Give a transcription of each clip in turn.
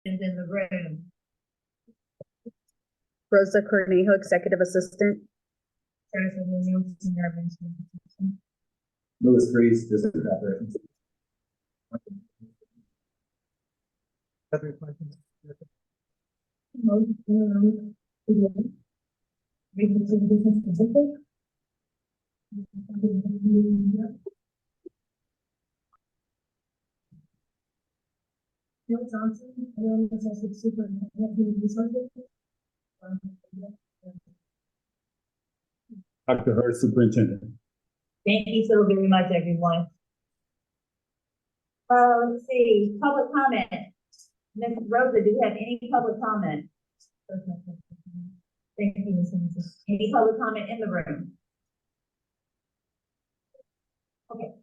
in the room. Rosa Cornejo, Executive Assistant. Teresa Munoz, Senior Administrative Assistant. Louis Freeze, District Operations. Other questions? Bill Johnson, Assistant Superintendent, Human Resources. Dr. Hurd, Superintendent. Thank you so very much, everyone. Let's see, public comment. Ms. Rosa, do you have any public comment? Thank you, Ms. Henderson. Any public comment in the room? Okay.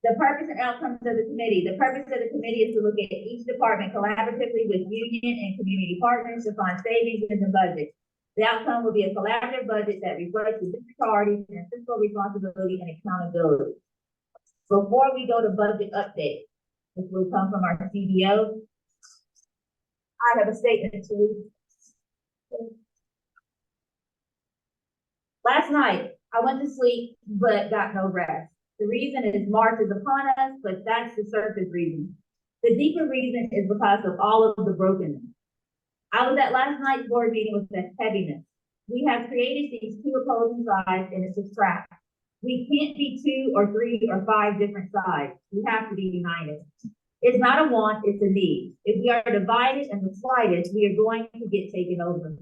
The purpose and outcomes of the committee. The purpose of the committee is to look at each department collaboratively with union and community partners to find savings in the budget. The outcome will be a collaborative budget that reflects the district priorities and fiscal responsibility and accountability. Before we go to budget update, which will come from our CBO, I have a statement to read. Last night, I went to sleep, but got no rest. The reason is March is upon us, but that's the surface reason. The deeper reason is because of all of the brokenness. I was at last night's board meeting with the heaviness. We have created these two opposing sides, and it's a trap. We can't be 2 or 3 or 5 different sides. We have to be united. It's not a want, it's a need. If we are divided in the slightest, we are going to get taken over.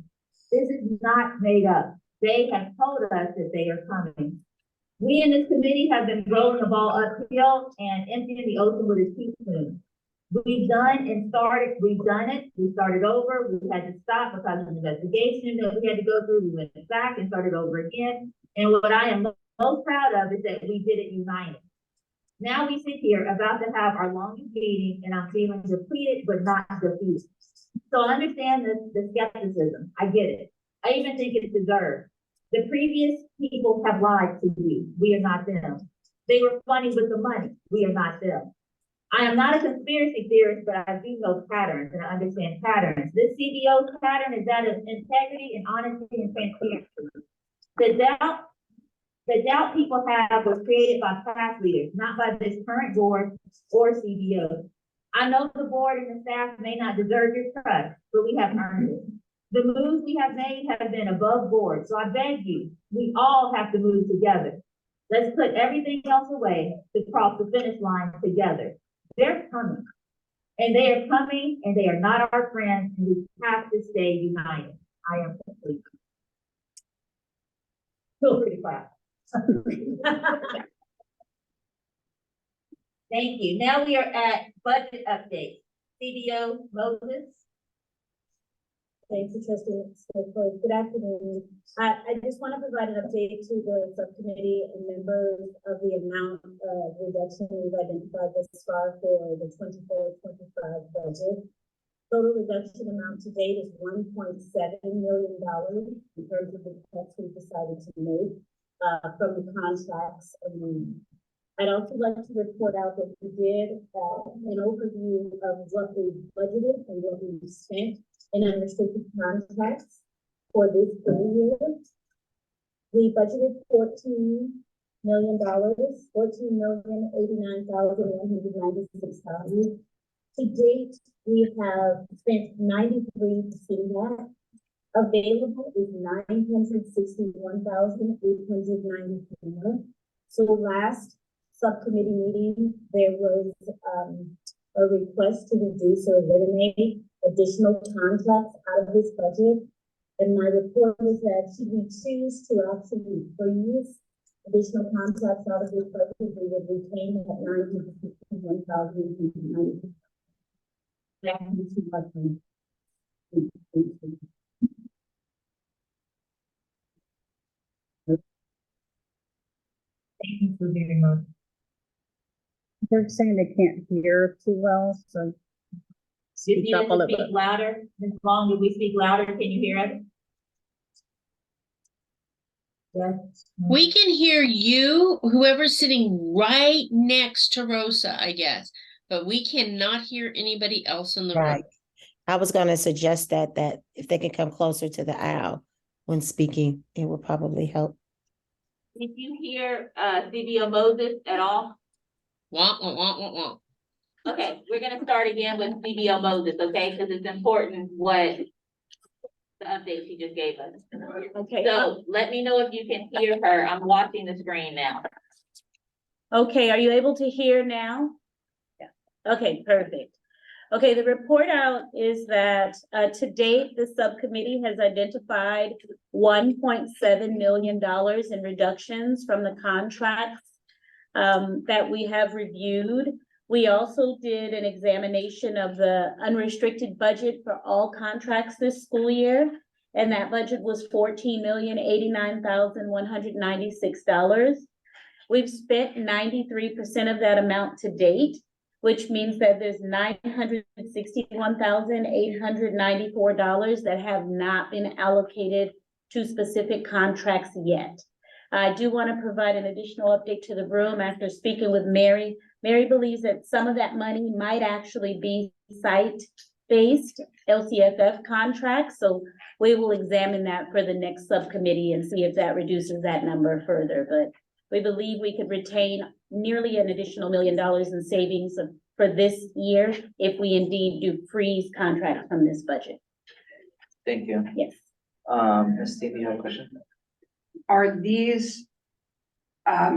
This is not made up. They have told us that they are coming. We in this committee have been rolling the ball uphill and emptying the ocean with a teaspoon. We've done it. We started over. We had to stop because of an investigation that we had to go through. We went back and started over again. And what I am most proud of is that we did it united. Now we sit here about to have our longest meeting, and I'm feeling depleted but not defeated. So I understand the skepticism. I get it. I even think it's deserved. The previous people have lied to you. We are not them. They were funny with the money. We are not them. I am not a conspiracy theorist, but I do know patterns and I understand patterns. This CBO pattern is that of integrity and honesty and transparency. The doubt people have was created by past leaders, not by this current board or CBO. I know the board and the staff may not deserve your trust, but we have earned it. The moves we have made have been above board, so I beg you, we all have to move together. Let's put everything else away to cross the finish line together. They're coming, and they are coming, and they are not our friends, and we have to stay united. I am complete. Feel pretty proud. Thank you. Now we are at budget update. CBO Moses. Thanks, Trustee Smith. Good afternoon. I just want to provide an update to the subcommittee and members of the amount of reduction we've identified thus far for the 24-25 budget. Total reduction amount to date is $1.7 million in terms of the cuts we've decided to make from the contracts. I'd also like to report out that we did an overview of what we budgeted and what we spent in unrestricted contracts for this year. We budgeted $14 million, $14,089,196. To date, we have spent 93% of that. Available is 961,894. So last subcommittee meeting, there was a request to reduce or eliminate additional contracts out of this budget. And my report is that should we choose to actually freeze additional contracts out of this budget, we would retain that 961,894. Thank you so very much. They're saying they can't hear too well, so If speak you up a little speak bit. louder, Ms. Long, if we speak louder, can you hear us? Yes. We can hear you, whoever's sitting right next to Rosa, I guess, but we cannot hear anybody else in the room. Right. I was gonna suggest that if they can come closer to the aisle when speaking, it would probably help. Did you hear, CBO Moses at all? Womp, womp, womp, womp, womp. Okay, we're gonna start again with CBO Moses, okay, because it's important what the update she just gave us. Okay, So let me know if you can hear her. I'm watching the screen now. okay, are you able to hear now? Yeah. Okay, perfect. Okay, the report out is that, to date, the subcommittee has identified $1.7 million in reductions from the contracts that we have reviewed. We also did an examination of the unrestricted budget for all contracts this school year. And that budget was $14,089,196. We've spent 93% of that amount to date, which means that there's $961,894 that have not been allocated to specific contracts yet. I do want to provide an additional update to the room after speaking with Mary. Mary believes that some of that money might actually be site-based LCFF contracts, so we will examine that for the next subcommittee and see if that reduces that number further, but we believe we could retain nearly an additional $1 million in savings for this year if we indeed do freeze contracts from this budget. Thank you. Yes. Ms. Steve, you have a question? Are these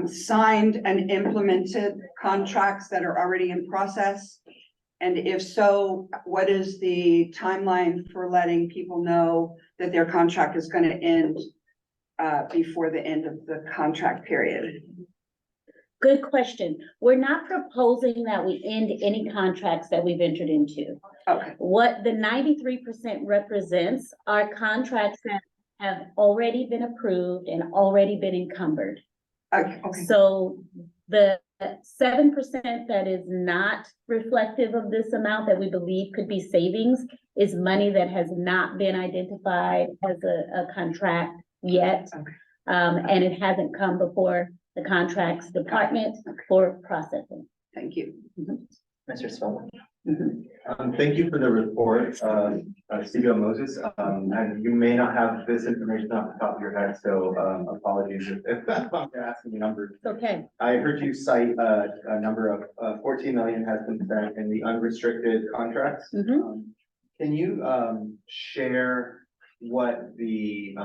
signed and implemented contracts that are already in process? And if so, what is the timeline for letting people know that their contract is going to end before the end of the contract period? Good question. We're not proposing that we end any contracts that we've entered into. Okay, What the 93% represents are contracts that have already been approved and already been encumbered. okay. So the 7% that is not reflective of this amount that we believe could be savings is money that has not been identified as a contract yet. Okay. And it hasn't come before the contracts department for processing. Thank you. Mr. Spelman? Thank you for the report, CBO Moses. And you may not have this information off the top of your head, so apologies if I'm asking you numbers. It's okay. I heard you cite a number of 14 million has been spent in the unrestricted contracts. Mhm. Can you share what the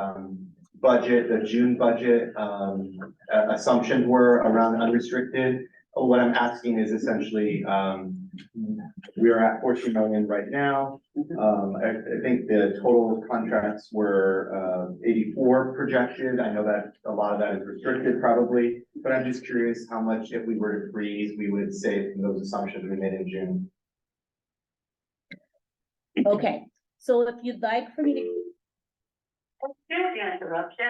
budget, the June budget assumptions were around unrestricted? What I'm asking is essentially, we are at 14 million right now. I think the total contracts were 84 projected. I know that a lot of that is restricted probably, but I'm just curious how much, if we were to freeze, we would save from those assumptions we made in June. Okay, so if you'd like for me to, Excuse the interruption.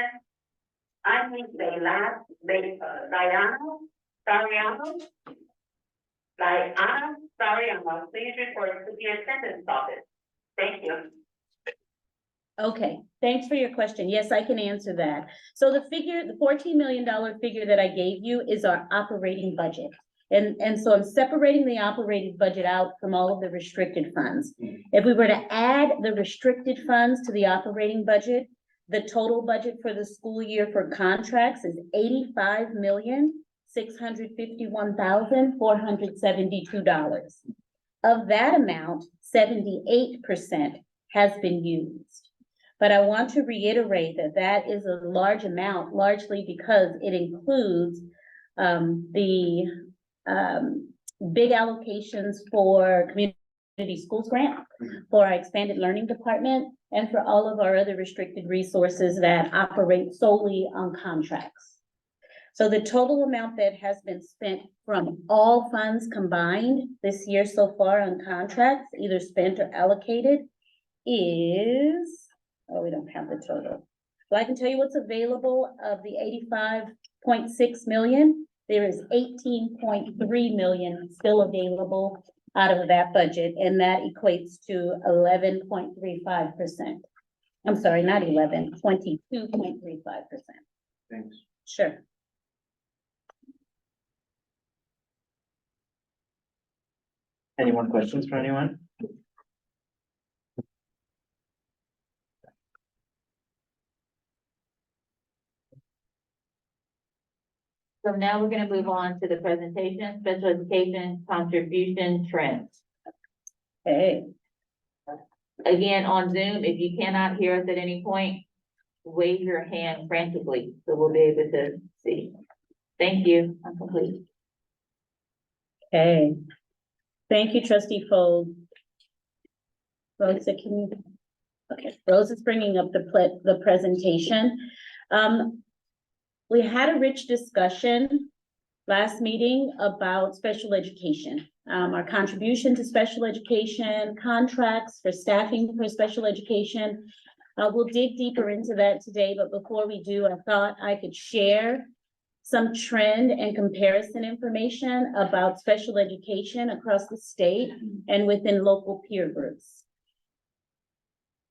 I need the last, Diana Sariano. Diana Sariano, please report to the attendance office. Thank you. okay, thanks for your question. Yes, I can answer that. So the figure, the $14 million figure that I gave you is our operating budget. And so I'm separating the operating budget out from all of the restricted funds. If we were to add the restricted funds to the operating budget, the total budget for the school year for contracts is $85,651,472. Of that amount, 78% has been used. But I want to reiterate that that is a large amount, largely because it includes the big allocations for community schools grant, for our expanded learning department, and for all of our other restricted resources that operate solely on contracts. So the total amount that has been spent from all funds combined this year so far on contracts, either spent or allocated, is, oh, we don't have the total. But I can tell you what's available of the 85.6 million. There is 18.3 million still available out of that budget, and that equates to 11.35%. I'm sorry, not 11, 22.35%. Thanks. Sure. Any more questions for anyone? So now we're gonna move on to the presentation, special education contribution trends. Okay, Again, on Zoom, if you cannot hear us at any point, wave your hand frantically, so we'll be able to see. Thank you, I'm complete. okay. Thank you, trustee Fold. Rosa, can you? Okay, Rose is bringing up the presentation. We had a rich discussion last meeting about special education. Our contribution to special education, contracts for staffing for special education. We'll dig deeper into that today, but before we do, I thought I could share some trend and comparison information about special education across the state and within local peer groups.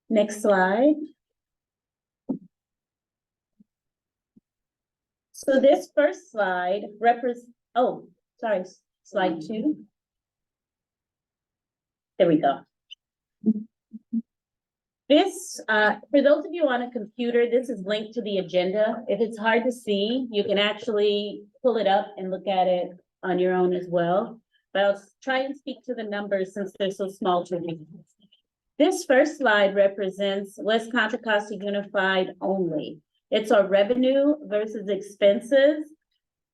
Next slide. So this first slide slide 2. There we go. This, for those of you on a computer, this is linked to the agenda. If it's hard to see, you can actually pull it up and look at it on your own as well. But I'll try and speak to the numbers since they're so small to read. This first slide represents West Contra Costa Unified only. It's our revenue versus expenses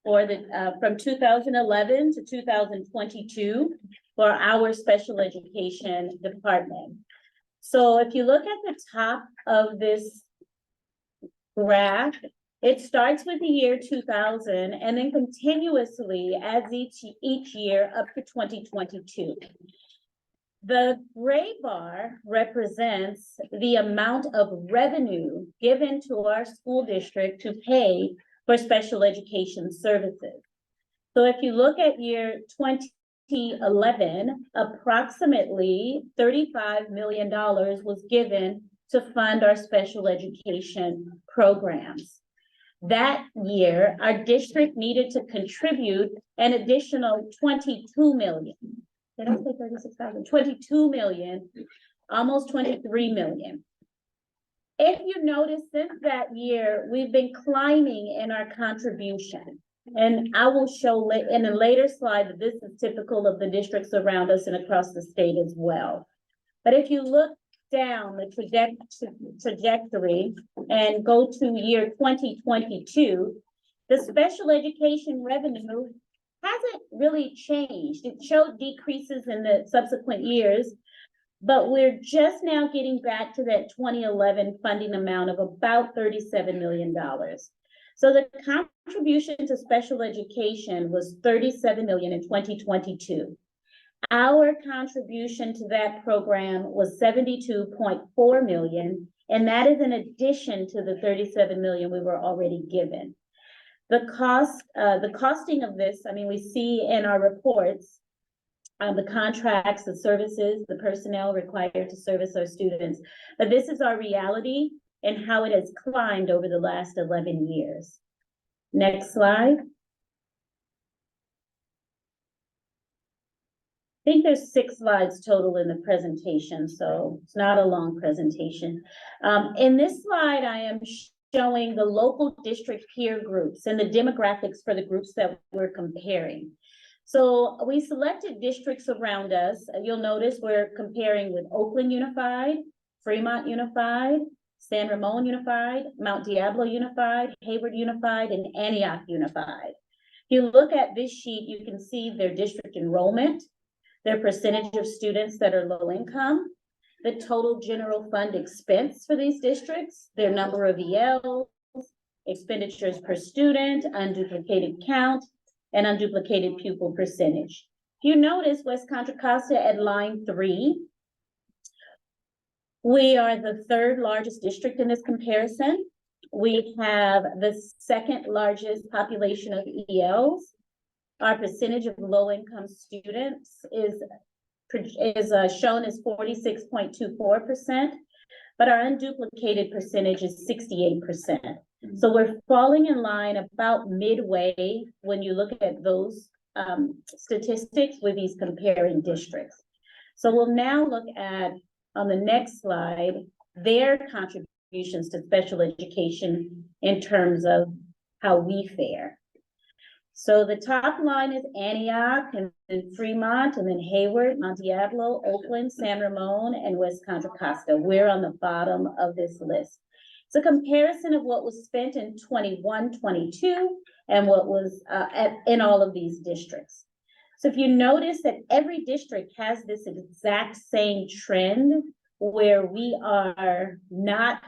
for the, from 2011 to 2022 for our special education department. So if you look at the top of this graph, it starts with the year 2000 and then continuously adds each year up to 2022. The gray bar represents the amount of revenue given to our school district to pay for special education services. So if you look at year 2011, approximately $35 million was given to fund our special education programs. That year, our district needed to contribute an additional 22 million. Did I say 36,000? 22 million, almost 23 million. If you notice since that year, we've been climbing in our contribution. And I will show in a later slide that this is typical of the districts around us and across the state as well. But if you look down the trajectory and go to year 2022, the special education revenue hasn't really changed. It showed decreases in the subsequent years, but we're just now getting back to that 2011 funding amount of about $37 million. So the contribution to special education was $37 million in 2022. Our contribution to that program was $72.4 million, and that is in addition to the $37 million we were already given. The costing of this, I mean, we see in our reports, the contracts, the services, the personnel required to service our students, but this is our reality and how it has climbed over the last 11 years. Next slide. I think there's 6 slides total in the presentation, so it's not a long presentation. In this slide, I am showing the local district peer groups and the demographics for the groups that we're comparing. So we selected districts around us. You'll notice we're comparing with Oakland Unified, Fremont Unified, San Ramon Unified, Mount Diablo Unified, Hayward Unified, and Antioch Unified. If you look at this sheet, you can see their district enrollment, their percentage of students that are low income, the total general fund expense for these districts, their number of ELs, expenditures per student, unduplicated count, and unduplicated pupil percentage. If you notice West Contra Costa at line 3, we are the 3rd largest district in this comparison. We have the 2nd largest population of ELs. Our percentage of low-income students is shown as 46.24%, but our unduplicated percentage is 68%. So we're falling in line about midway when you look at those statistics with these comparing districts. So we'll now look at, on the next slide, their contributions to special education in terms of how we fare. So the top line is Antioch, and then Fremont, and then Hayward, Monte Diablo, Oakland, San Ramon, and West Contra Costa. We're on the bottom of this list. It's a comparison of what was spent in 21-22 and what was in all of these districts. So if you notice that every district has this exact same trend where we are not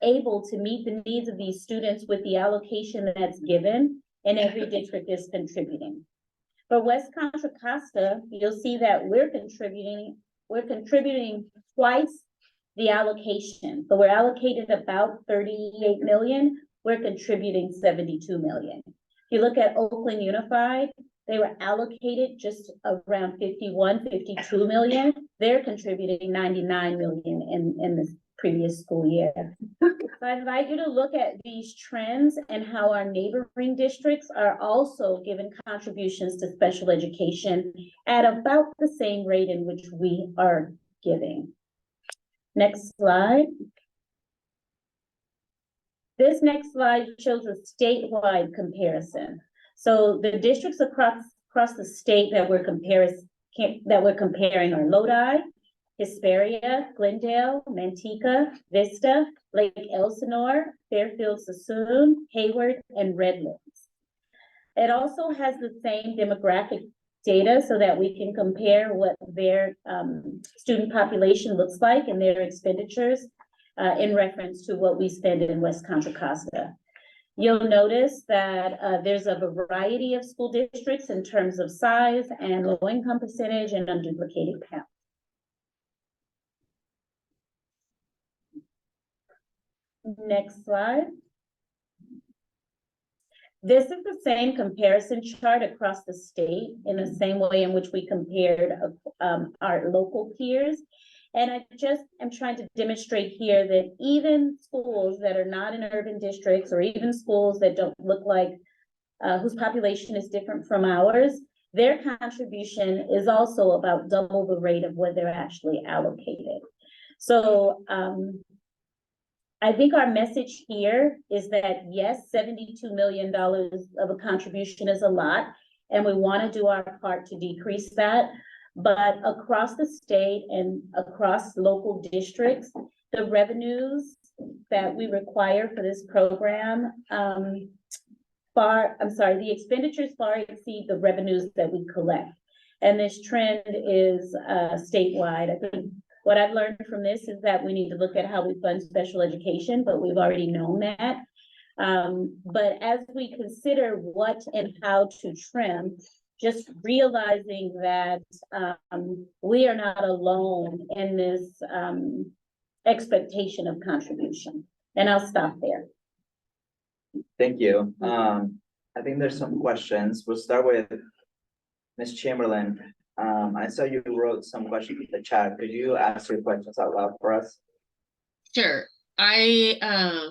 able to meet the needs of these students with the allocation that's given, and every district is contributing. For West Contra Costa, you'll see that we're contributing twice the allocation. So we're allocated about 38 million, we're contributing 72 million. If you look at Oakland Unified, they were allocated just around 52 million. They're contributing 99 million in this previous school year. So I invite you to look at these trends and how our neighboring districts are also giving contributions to special education at about the same rate in which we are giving. Next slide. This next slide shows a statewide comparison. So the districts across the state that we're comparing are Lodi, Hesperia, Glendale, Manteca, Vista, Lake Elsinore, Fairfield, Sassoon, Hayward, and Redlands. It also has the same demographic data so that we can compare what their student population looks like and their expenditures in reference to what we spend in West Contra Costa. You'll notice that there's a variety of school districts in terms of size and low income percentage and unduplicated count. Next slide. This is the same comparison chart across the state in the same way in which we compared our local peers. And I just am trying to demonstrate here that even schools that are not in urban districts, or even schools that don't look like, whose population is different from ours, their contribution is also about double the rate of what they're actually allocated. So I think our message here is that yes, $72 million of a contribution is a lot, and we want to do our part to decrease that. But across the state and across local districts, the revenues that we require for this program the expenditures far exceed the revenues that we collect. And this trend is statewide. I think what I've learned from this is that we need to look at how we fund special education, but we've already known that. But as we consider what and how to trim, just realizing that we are not alone in this expectation of contribution. And I'll stop there. Thank you. I think there's some questions. We'll start with Ms. Chamberlain. I saw you wrote some questions in the chat. Could you ask your questions out loud for us? Sure. How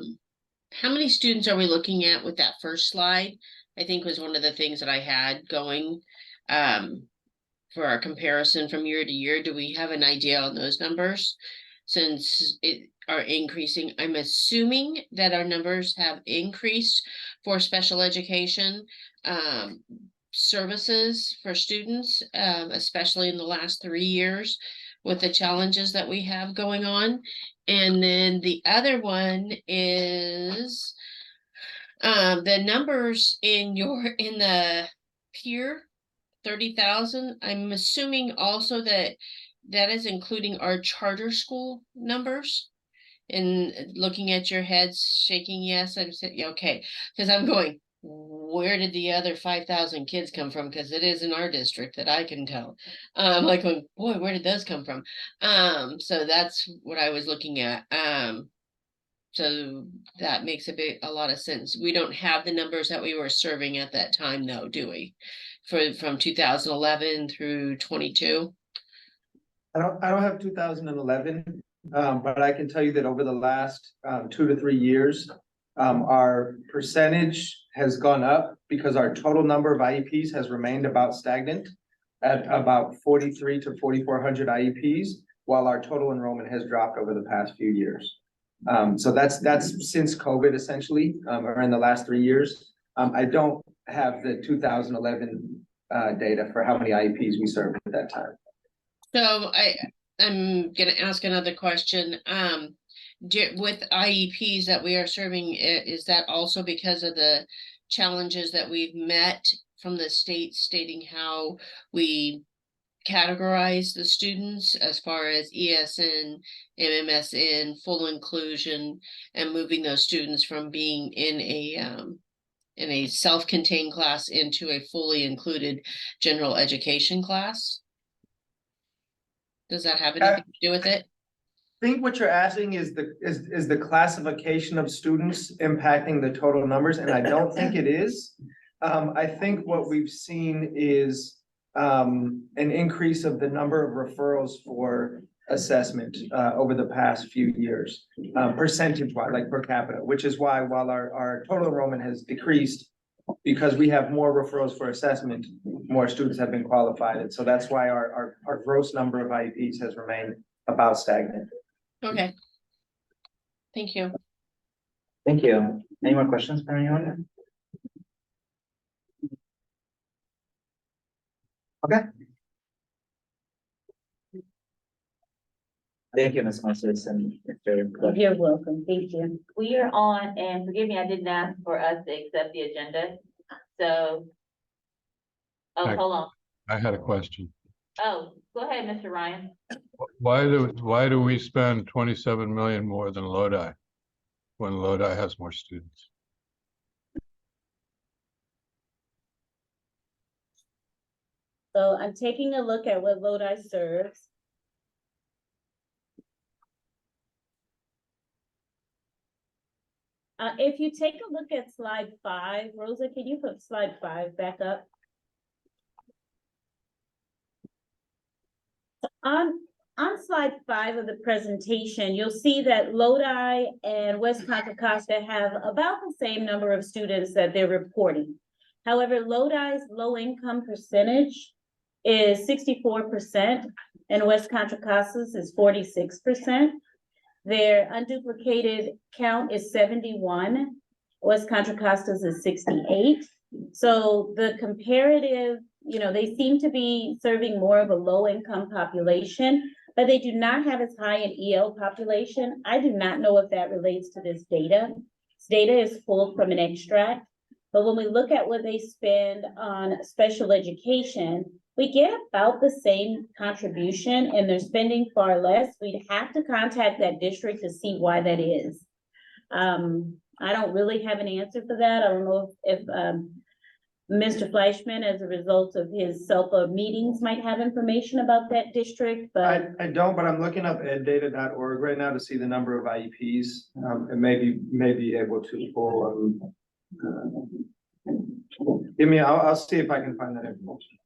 many students are we looking at with that first slide? I think was one of the things that I had going for our comparison from year to year. Do we have an idea on those numbers? Since it are increasing, I'm assuming that our numbers have increased for special education services for students, especially in the last 3 years with the challenges that we have going on. And then the other one is the numbers in the peer 30,000. I'm assuming also that is including our charter school numbers. And looking at your heads shaking yes, I'm saying okay, because I'm going, where did the other 5,000 kids come from? Because it is in our district that I can tell. Like, boy, where did those come from? So that's what I was looking at. So that makes a lot of sense. We don't have the numbers that we were serving at that time, though, do we? From 2011 through 22. I don't have 2011, but I can tell you that over the last 2 to 3 years, our percentage has gone up because our total number of IEPs has remained about stagnant at about 43 to 4,400 IEPs, while our total enrollment has dropped over the past few years. So that's since COVID essentially, or in the last 3 years. I don't have the 2011 data for how many IEPs we served at that time. So I'm gonna ask another question. With IEPs that we are serving, is that also because of the challenges that we've met from the state stating how we categorize the students as far as ESN, MMSN, full inclusion, and moving those students from being in a self-contained class into a fully included general education class? Does that have anything to do with it? I think what you're asking is the classification of students impacting the total numbers, and I don't think it is. I think what we've seen is an increase of the number of referrals for assessment over the past few years, percentage-wise, like per capita, which is why while our total enrollment has decreased, because we have more referrals for assessment, more students have been qualified, and so that's why our gross number of IEPs has remained about stagnant. Okay. Thank you. Thank you. Any more questions for anyone? Okay. Thank you, Ms. Moses and Mr. Clark. You're welcome. Thank you. We are on, and forgive me, I didn't ask for us to accept the agenda, so. Oh, Right. hold on. I had a question. Oh, go ahead, Mr. Ryan. Why do we spend 27 million more than Lodi when Lodi has more students? So I'm taking a look at what Lodi serves. If you take a look at slide 5, Rosa, can you put slide 5 back up? On slide 5 of the presentation, you'll see that Lodi and West Contra Costa have about the same number of students that they're reporting. However, Lodi's low income percentage is 64% and West Contra Costa's is 46%. Their unduplicated count is 71. West Contra Costa's is 68. So the comparative, they seem to be serving more of a low income population, but they do not have as high an EL population. I do not know if that relates to this data. This data is pulled from an extract, but when we look at what they spend on special education, we get about the same contribution and they're spending far less. We'd have to contact that district to see why that is. I don't really have an answer for that. I don't know if Mr. Fleischman, as a result of his CELPA meetings, might have information about that district, but. I don't, but I'm looking up eddata.org right now to see the number of IEPs, and may be able to pull, I'll see if I can find that information.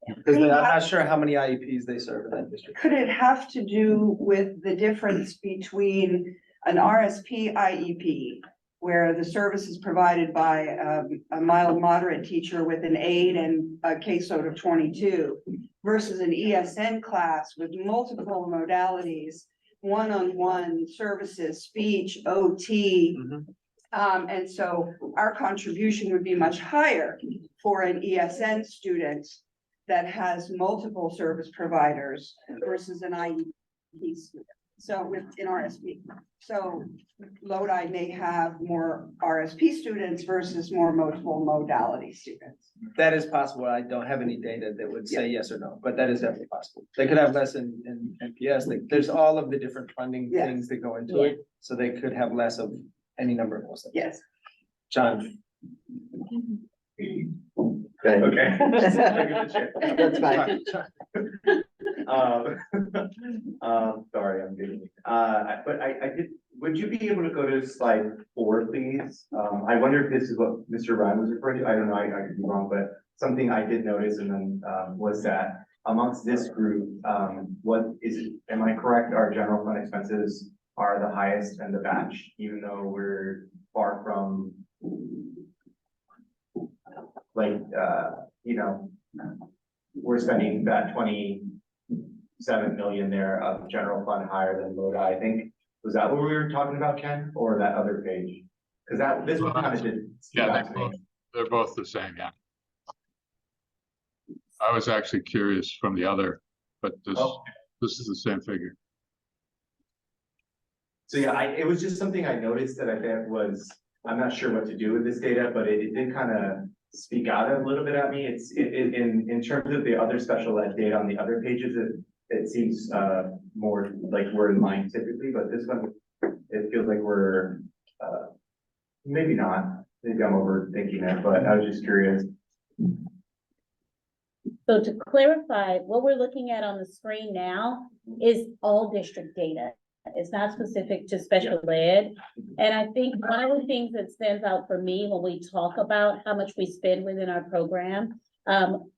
Because I'm not sure how many IEPs they serve in that district. Could it have to do with the difference between an RSP IEP, where the service is provided by a mild moderate teacher with an aide and a caseload of 22, versus an ESN class with multiple modalities, one-on-one services, speech, OT. And so our contribution would be much higher for an ESN student that has multiple service providers versus an IEP student. So within RSP. So Lodi may have more RSP students versus more multiple modality students. That is possible. I don't have any data that would say yes or no, but that is definitely possible. They could have less in NPS. There's all of the different funding Yes. things that go into it. So they could have less of any number of those things. Yes. John. Good. Okay. Just taking a check. That's fine. Sorry, I'm getting, but I did, would you be able to go to slide 4, please? I wonder if this is what Mr. Ryan was referring to. I don't know, I could be wrong, but something I did notice and then, was that amongst this group, what is it, am I correct? Our general fund expenses are the highest in the batch, even though we're far from like, we're spending that 27 million there of general fund higher than Lodi. I think, was that what we were talking about, Ken, or that other page? Because this one kind of did. Yeah, stand out to me. They're both the same, yeah. I was actually curious from the other, but Oh. this is the same figure. So yeah, it was just something I noticed that I think was, I'm not sure what to do with this data, but it did kind of speak out a little bit at me. It's in terms of the other special ed data on the other pages, it seems more like we're in line typically, but this one, it feels like we're maybe not. Maybe I'm overthinking it, but I was just curious. So to clarify, what we're looking at on the screen now is all district data. It's not specific to special ed. And I think one of the things that stands out for me when we talk about how much we spend within our program,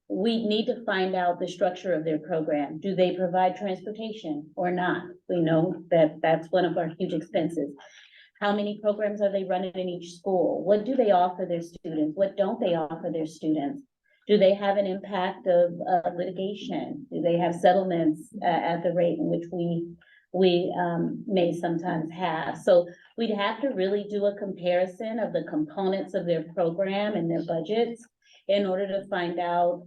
we need to find out the structure of their program. Do they provide transportation or not? We know that that's one of our huge expenses. How many programs are they running in each school? What do they offer their students? What don't they offer their students? Do they have an impact of litigation? Do they have settlements at the rate in which we may sometimes have? So we'd have to really do a comparison of the components of their program and their budgets in order to find out,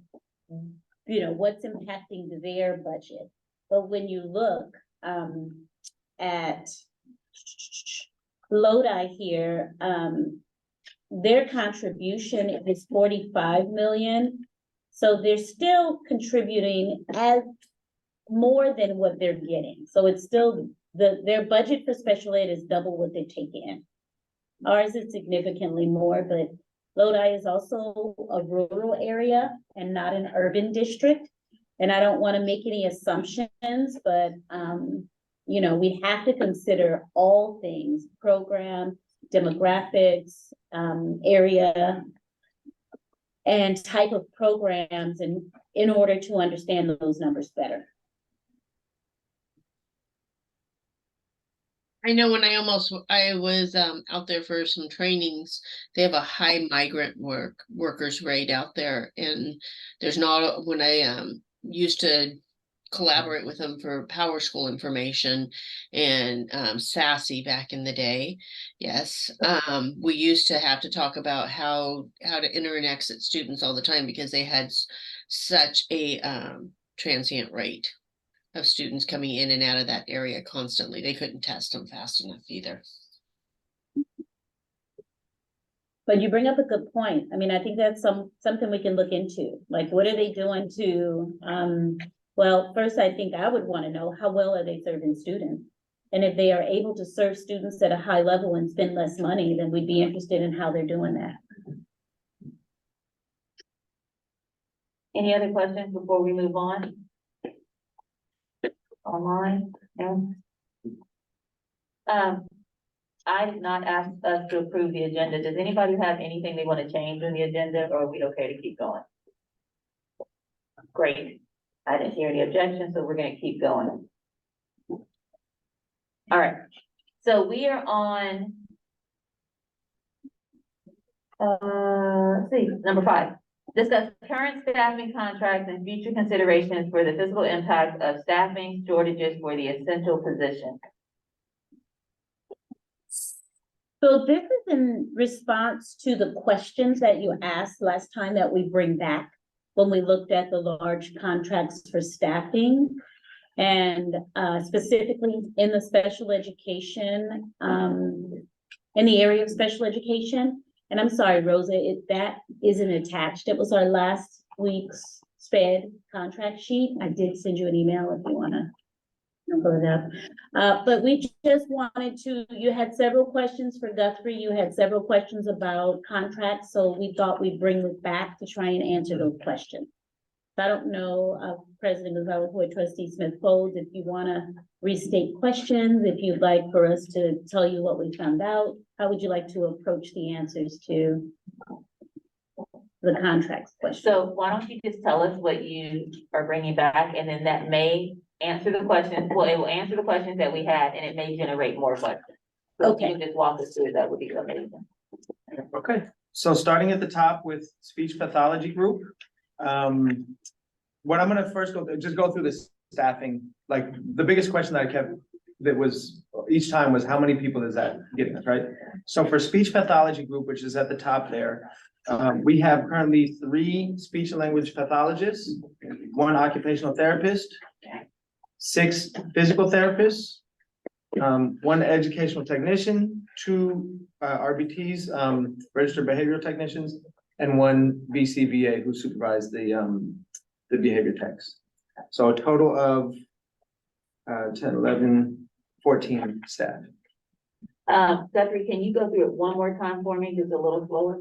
you know, what's impacting their budget. But when you look at Lodi here, their contribution is 45 million. So they're still contributing as more than what they're getting. So it's still, their budget for special ed is double what they take in. Ours is significantly more, but Lodi is also a rural area and not an urban district. And I don't want to make any assumptions, but you know, we have to consider all things: program, demographics, area, and type of programs, and in order to understand those numbers better. I know when I was out there for some trainings, they have a high migrant workers rate out there, and there's not, when I used to collaborate with them for Power School information and SASE back in the day. Yes, we used to have to talk about how to enter and exit students all the time because they had such a transient rate of students coming in and out of that area constantly. They couldn't test them fast enough either. But you bring up a good point. I mean, I think that's something we can look into. Like, what are they doing to, well, first, I think I would want to know, how well are they serving students? And if they are able to serve students at a high level and spend less money, then we'd be interested in how they're doing that. Any other questions before we move on? Online? No? I did not ask us to approve the agenda. Does anybody have anything they want to change on the agenda, or are we okay to keep going? Great. I didn't hear any objections, so we're gonna keep going. All right, so we are on. Let's see, number 5. Discuss current staffing contracts and future considerations for the physical impact of staffing shortages for the essential position. So this is in response to the questions that you asked last time that we bring back when we looked at the large contracts for staffing, and specifically in the special education, in the area of special education. And I'm sorry, Rosa, that isn't attached. It was our last week's SPED contract sheet. I did send you an email if you wanna pull it up. But we just wanted to, you had several questions for Guthrie, you had several questions about contracts, so we thought we'd bring this back to try and answer those questions. I don't know, President Gonzalez, Boyd, Trustee Smith-Folds, if you wanna restate questions, if you'd like for us to tell you what we found out, how would you like to approach the answers to the contracts question? So why don't you just tell us what you are bringing back, and then that may answer the questions, well, it will answer the questions that we had, and it may generate more questions. So if you can just walk us through, that would be amazing. Okay, so starting at the top with speech pathology group. What I'm gonna first just go through the staffing, like the biggest question that I kept, that was each time was how many people is that giving us, right? So for speech pathology group, which is at the top there, We have currently 3 speech and language pathologists, 1 occupational therapist, 6 physical therapists, 1 educational technician, 2 RBTs, registered behavioral technicians, and 1 BCBA who supervised the behavior techs. So a total of 10, 11, 14 staff. Guthrie, can you go through it one more time for me, just a little slower?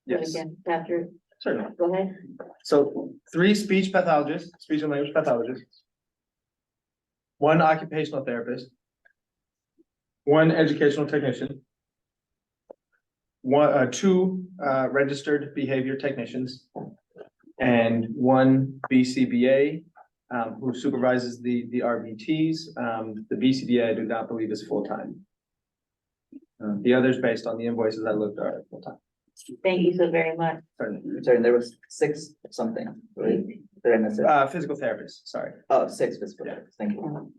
Yes, Again, Chapter, certainly. go ahead. So 3 speech pathologists, speech and language pathologists, 1 occupational therapist, 1 educational technician, 2 registered behavior technicians, and 1 BCBA who supervises the RBTs. The BCBA I do not believe is full-time. The others, based on the invoices I looked, are full-time. Thank you so very much. Sorry, there was 6 something, right? Did I miss it? Physical therapist, sorry. Oh, 6 physical therapists, thank you.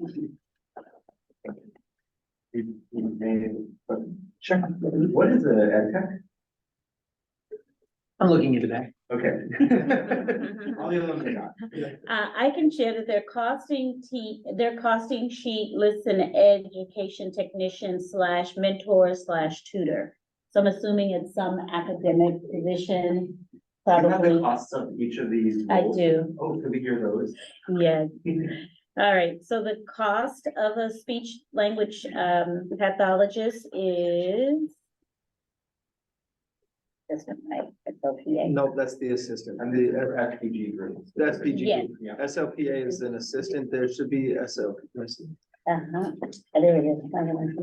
Sure. What is the ed tech? I'm looking into that. Okay. All the other ones I got. I can share that their costing sheet lists an education technician / mentor / tutor. So I'm assuming it's some academic position, Do you have the probably. costs of each of these? I roles? do, Oh, could we hear those? yeah. All right, so the cost of a speech language pathologist is. That's my SLPA. No, that's the assistant. And the FPG groups. That's PG. Yeah. Yeah. SLPA is an assistant. There should be SL. Uh-huh. There it is.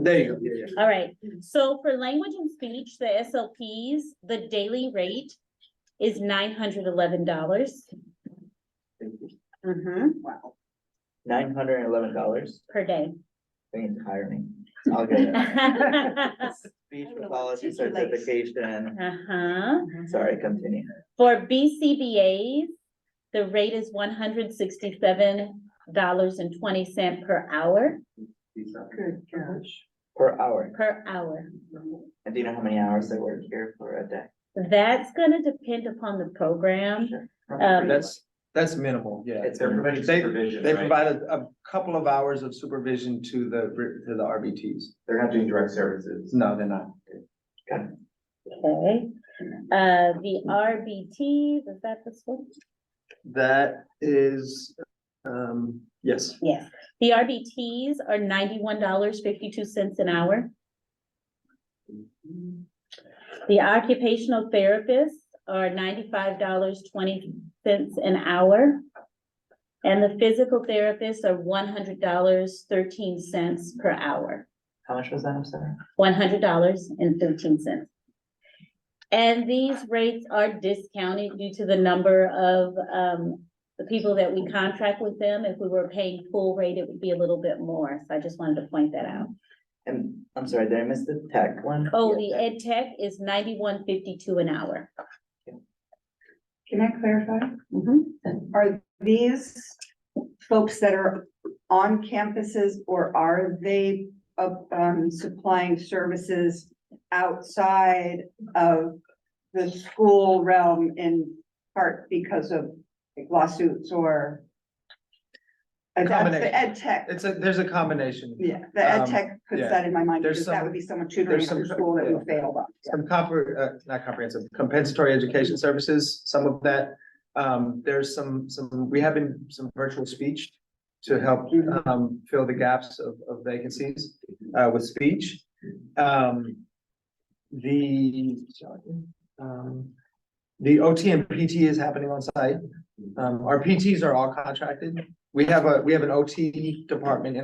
There you go. Yeah, yeah. All right, so for language and speech, the SLPs, the daily rate is $911. Wow. $911 Per day. they need to hire me. I'll get it. Speech pathology certification. Uh-huh. Sorry, continue. For BCBA's, the rate is $167.20 per hour, Good gosh. Per hour. per hour. And do you know how many hours they work here for a day? That's gonna depend upon the program. That's minimal, yeah. It's They're providing They- supervision, They right? provided a couple of hours of supervision to the RBTs. They're not doing direct services. No, they're not. Okay. The RBTs, is that this one? That is, yes. Yes, the RBTs are $91.52 an hour. The occupational therapists are $95.20 an hour. And the physical therapists are $100.13 per hour, How much was that, I'm sorry? $100.13. And these rates are discounted due to the number of, the people that we contract with them. If we were paying full rate, it would be a little bit more. So I just wanted to point that out. And I'm sorry, did I miss the tech one? Oh, the Yeah, ed tech is $91.52 an hour. Can I clarify? Mhm. Are these folks that are on campuses, or are they supplying services outside of the school realm in part because of like, lawsuits or? That's Combination. the ed tech, There's a combination. yeah, the ed tech puts yeah. that in my mind, There's because that some- would be someone tutoring there's after some- school that we yeah. failed on. Yeah. Some not comprehensive, compensatory education services, some of that. There's some, we have been some virtual speech to help, fill the gaps of vacancies, with speech. The OT and PT is happening on site. Our PTs are all contracted. We have an OT department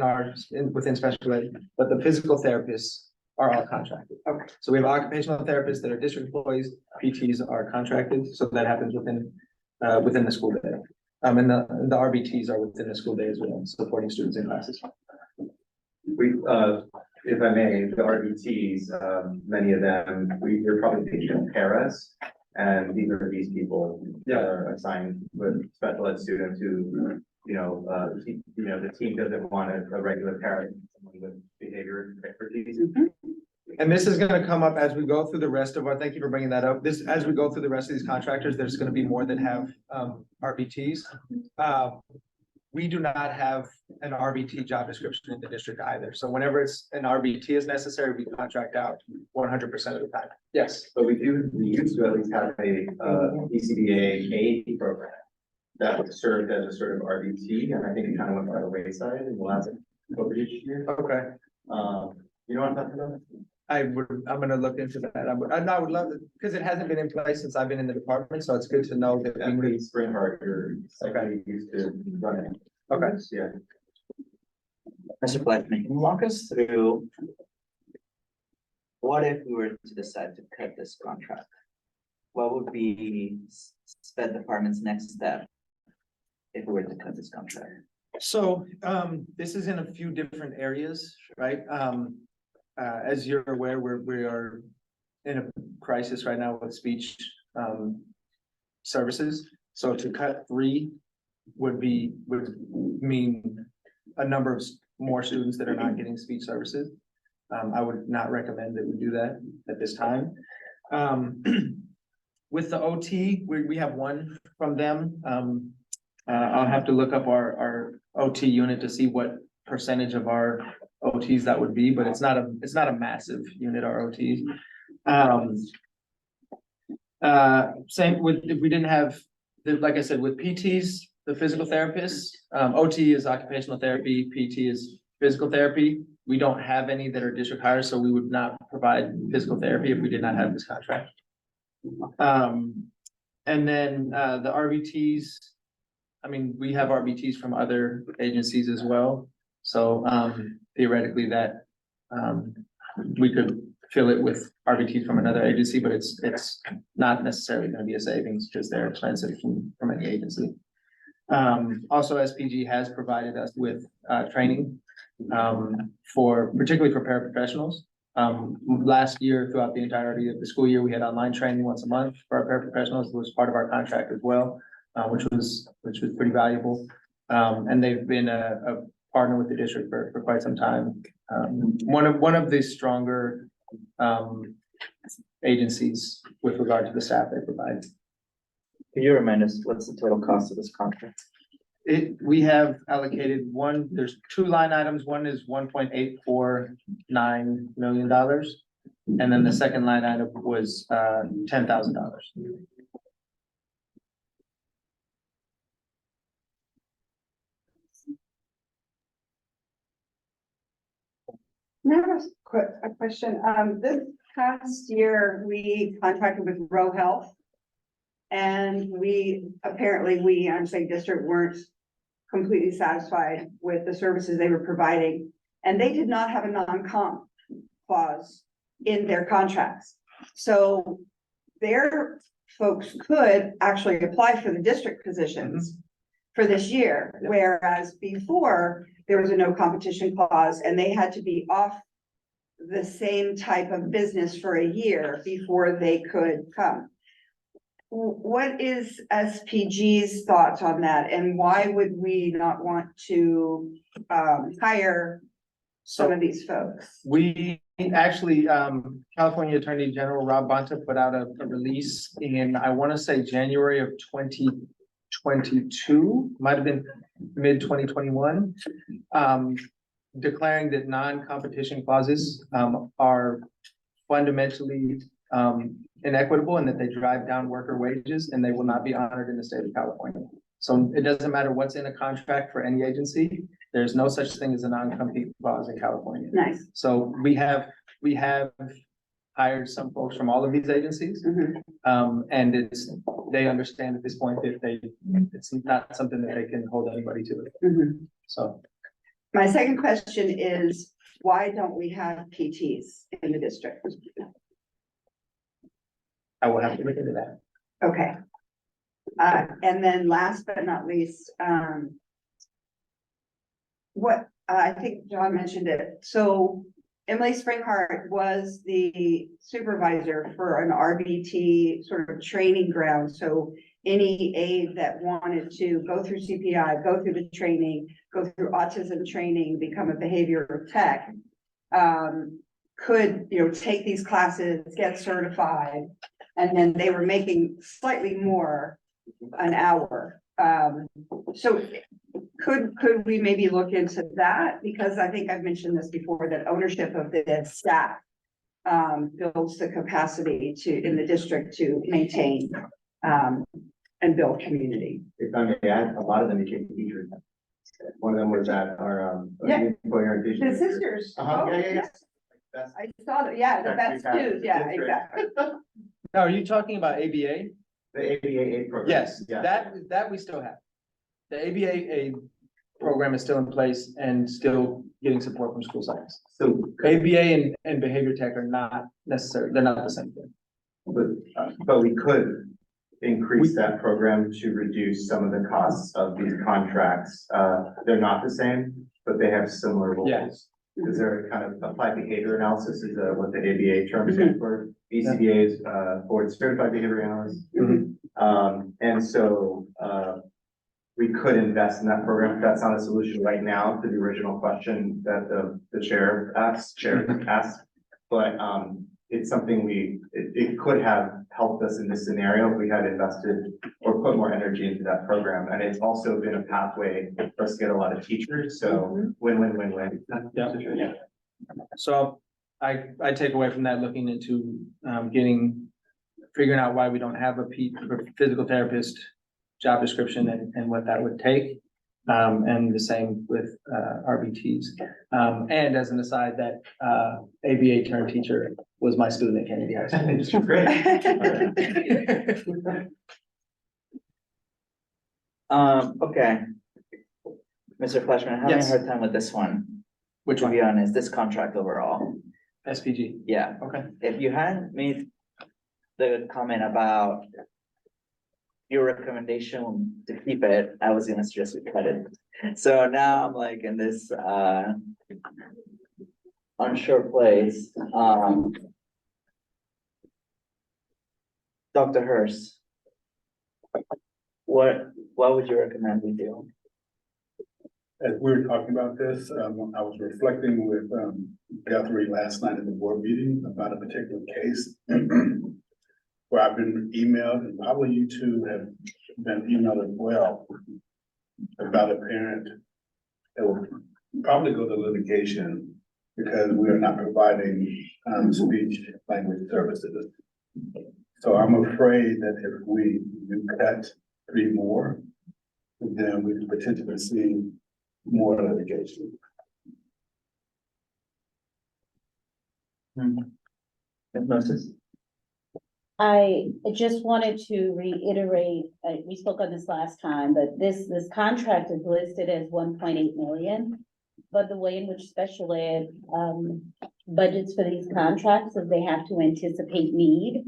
within special ed, but the physical therapists are all contracted. Okay. So we have occupational therapists that are district employees, PTs are contracted, so that happens within the school day. And the RBTs are within the school day as well, supporting students in classes. We, if I may, the RBTs, many of them, you're probably thinking of paras. And these are these people that are assigned with special ed students who, the team doesn't want a regular parent, someone with behavior expertise. And this is gonna come up as we go through the rest of our, thank you for bringing that up. This, as we go through the rest of these contractors, there's gonna be more that have, RBTs. We do not have an RBT job description in the district either. So whenever it's an RBT is necessary, we contract out 100% of the time. Yes. But we used to at least have a, ECBA aid program that served as a sort of RBT, and I think it kind of went by the wayside in the last COVID year. Okay. You know what I'm talking about? I'm gonna look into that. I would love it, because it hasn't been in place since I've been in the department, so it's good to know that we Emily Springhart, your secretary, used to run it. Okay. Yeah. Mr. Fleischman, can you walk us through? What if we were to decide to cut this contract? What would be sped department's next step? If we were to cut this contract? So, this is in a few different areas, right? As you're aware, we are in a crisis right now with speech, services. So to cut 3 would mean a number of more students that are not getting speech services. I would not recommend that we do that at this time. With the OT, we have one from them. I'll have to look up our OT unit to see what percentage of our OTs that would be, but it's not a massive unit, our OTs. Same with, if we didn't have, like I said, with PTs, the physical therapists, OT is occupational therapy, PT is physical therapy. We don't have any that are district hires, so we would not provide physical therapy if we did not have this contract. And then, the RBTs, I mean, we have RBTs from other agencies as well. So, theoretically that, we could fill it with RBTs from another agency, but it's not necessarily gonna be a savings because they're expensive from any agency. Also, SPG has provided us with, training, particularly for paraprofessionals. Last year, throughout the entirety of the school year, we had online training once a month for our paraprofessionals. It was part of our contract as well, which was pretty valuable. And they've been a partner with the district for quite some time. One of the stronger agencies with regard to the staff they provide. Can you remind us, what's the total cost of this contract? We have allocated there's 2 line items. One is $1.849 million. And then the second line item was $10,000. I have a question. This past year, we contracted with Row Health. And I'm saying district, weren't completely satisfied with the services they were providing. And they did not have a non-comp clause in their contracts. So their folks could actually apply for the district positions for this year, whereas before there was a no competition clause and they had to be off the same type of business for a year before they could come. What is SPG's thoughts on that, and why would we not want to hire some of these folks? We actually, California Attorney General Rob Bonta put out a release in, I want to say January of 2022, might have been mid 2021, declaring that non-competition clauses are fundamentally inequitable and that they drive down worker wages and they will not be honored in the state of California. So it doesn't matter what's in a contract for any agency. There's no such thing as a non-compete clause in California. Nice. So we have hired some folks from all of these agencies. And they understand at this point that it's not something that they can hold anybody to. So my second question is, why don't we have PTs in the district? I will have to look into that. Okay. And then last but not least, I think John mentioned it. So Emily Springhart was the supervisor for an RBT sort of training ground. So any aide that wanted to go through CPI, go through the training, go through autism training, become a behavioral tech, could, take these classes, get certified, and then they were making slightly more an hour. So could we maybe look into that? Because I think I've mentioned this before, that ownership of the staff builds the capacity in the district to maintain and build community. If I may add, a lot of them became teachers. One of them was at our, Yeah. employee orientation. The sisters. Uh-huh, Oh, yeah. That's- I saw that, yeah, the best news, yeah, exactly. Now, are you talking about ABA? The ABA program. Yes, Yeah. that we still have. The ABA program is still in place and still getting support from school sites. So, ABA and behavior tech are not necessary, they're not the same thing. but we could increase that program to reduce some of the costs of these contracts. They're not the same, but they have similar roles. Yes. Is there kind of applied behavior analysis is what the ABA term stands for? BCBA is board certified behavior analyst. Mhm. And so, we could invest in that program. That's not a solution right now to the original question that the chair asked. But, it's something it could have helped us in this scenario if we had invested or put more energy into that program. And it's also been a pathway for us to get a lot of teachers. So win-win-win-win. Yeah. So I take away from that looking into figuring out why we don't have a physical therapist job description and what that would take. And the same with RBTs. And as an aside, that ABA term teacher was my student at Kennedy High School. Great. Okay. Mr. Fleshman, having a Yes. hard time with this one, Which to one? be honest, this contract overall. SPG. Yeah, Okay. if you hadn't made the comment about your recommendation to keep it, I was gonna suggest we cut it. So now I'm like in this unsure place. Dr. Hurst, what would you recommend we do? As we were talking about this, I was reflecting with Guthrie last night at the board meeting about a particular case where I've been emailed, and probably you two have been emailed as well, about a parent that will probably go to litigation because we are not providing speech language services. So I'm afraid that if we do cut 3 more, then we could potentially see more litigation. Hypnosis? I just wanted to reiterate, we spoke on this last time, but this contract is listed as 1.8 million. But the way in which special ed budgets for these contracts is they have to anticipate need.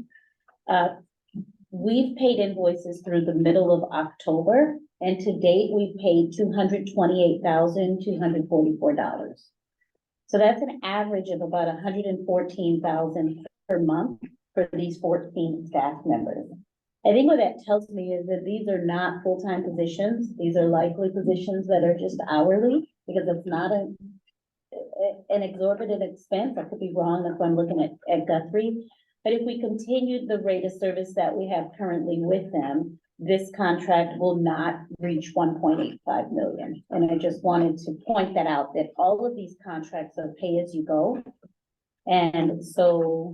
We've paid invoices through the middle of October, and to date, we've paid $228,244. So that's an average of about $114,000 per month for these 14 staff members. I think what that tells me is that these are not full-time positions. These are likely positions that are just hourly, because it's not an exorbitant expense. I could be wrong if I'm looking at Guthrie. But if we continued the rate of service that we have currently with them, this contract will not reach 1.85 million. And I just wanted to point that out, that all of these contracts are pay as you go. And so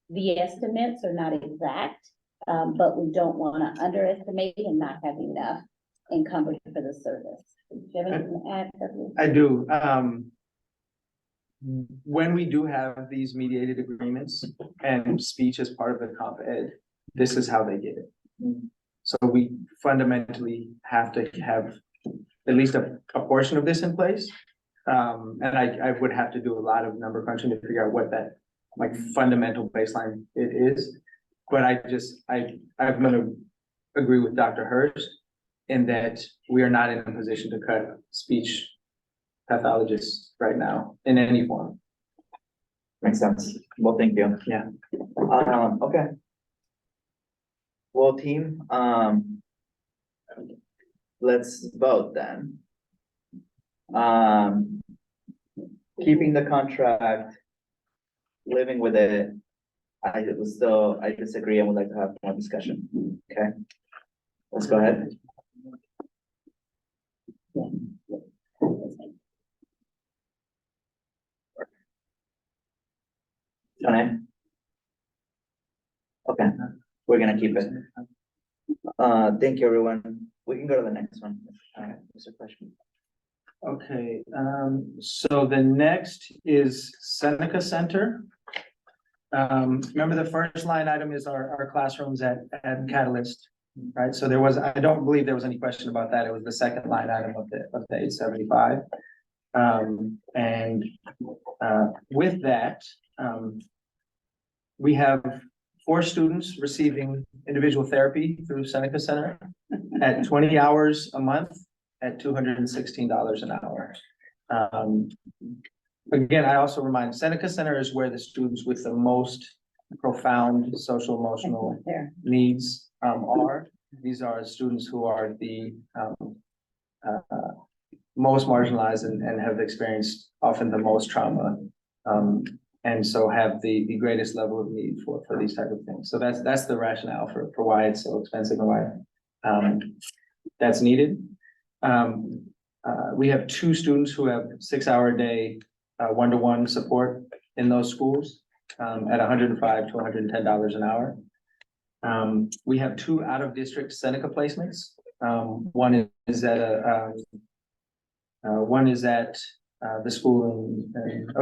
the estimates are not exact, but we don't want to underestimate and not have enough encumbered for the service. Do you have anything to add, Guthrie? I do. When we do have these mediated agreements and speech as part of the comp ed, this is how they get it. So we fundamentally have to have at least a portion of this in place. And I would have to do a lot of number crunching to figure out what that like fundamental baseline it is. But I'm gonna agree with Dr. Hurst in that we are not in a position to cut speech pathologists right now in any form. Makes sense. Well, thank you. Yeah. Okay. Well, team, let's vote then. Keeping the contract living with it. I disagree and would like to have more discussion, okay? Let's go ahead. Shanae? Okay, we're gonna keep it. Thank you, everyone. We can go to the next one. Mr. Freshman. Okay, so the next is Seneca Center. Remember the first line item is our classrooms at Catalyst, right? So there was, I don't believe there was any question about that. It was the second line item of the 875. With that, we have 4 students receiving individual therapy through Seneca Center at 20 hours a month at $216 an hour. Again, I also remind, Seneca Center is where the students with the most profound social emotional needs are. These are students who are the most marginalized and have experienced often the most trauma. And so have the greatest level of need for these type of things. So that's the rationale for why it's so expensive and why that's needed. We have 2 students who have 6-hour-a-day one-to-one support in those schools at $105 to $110 an hour. We have 2 out-of-district Seneca placements. One is at the school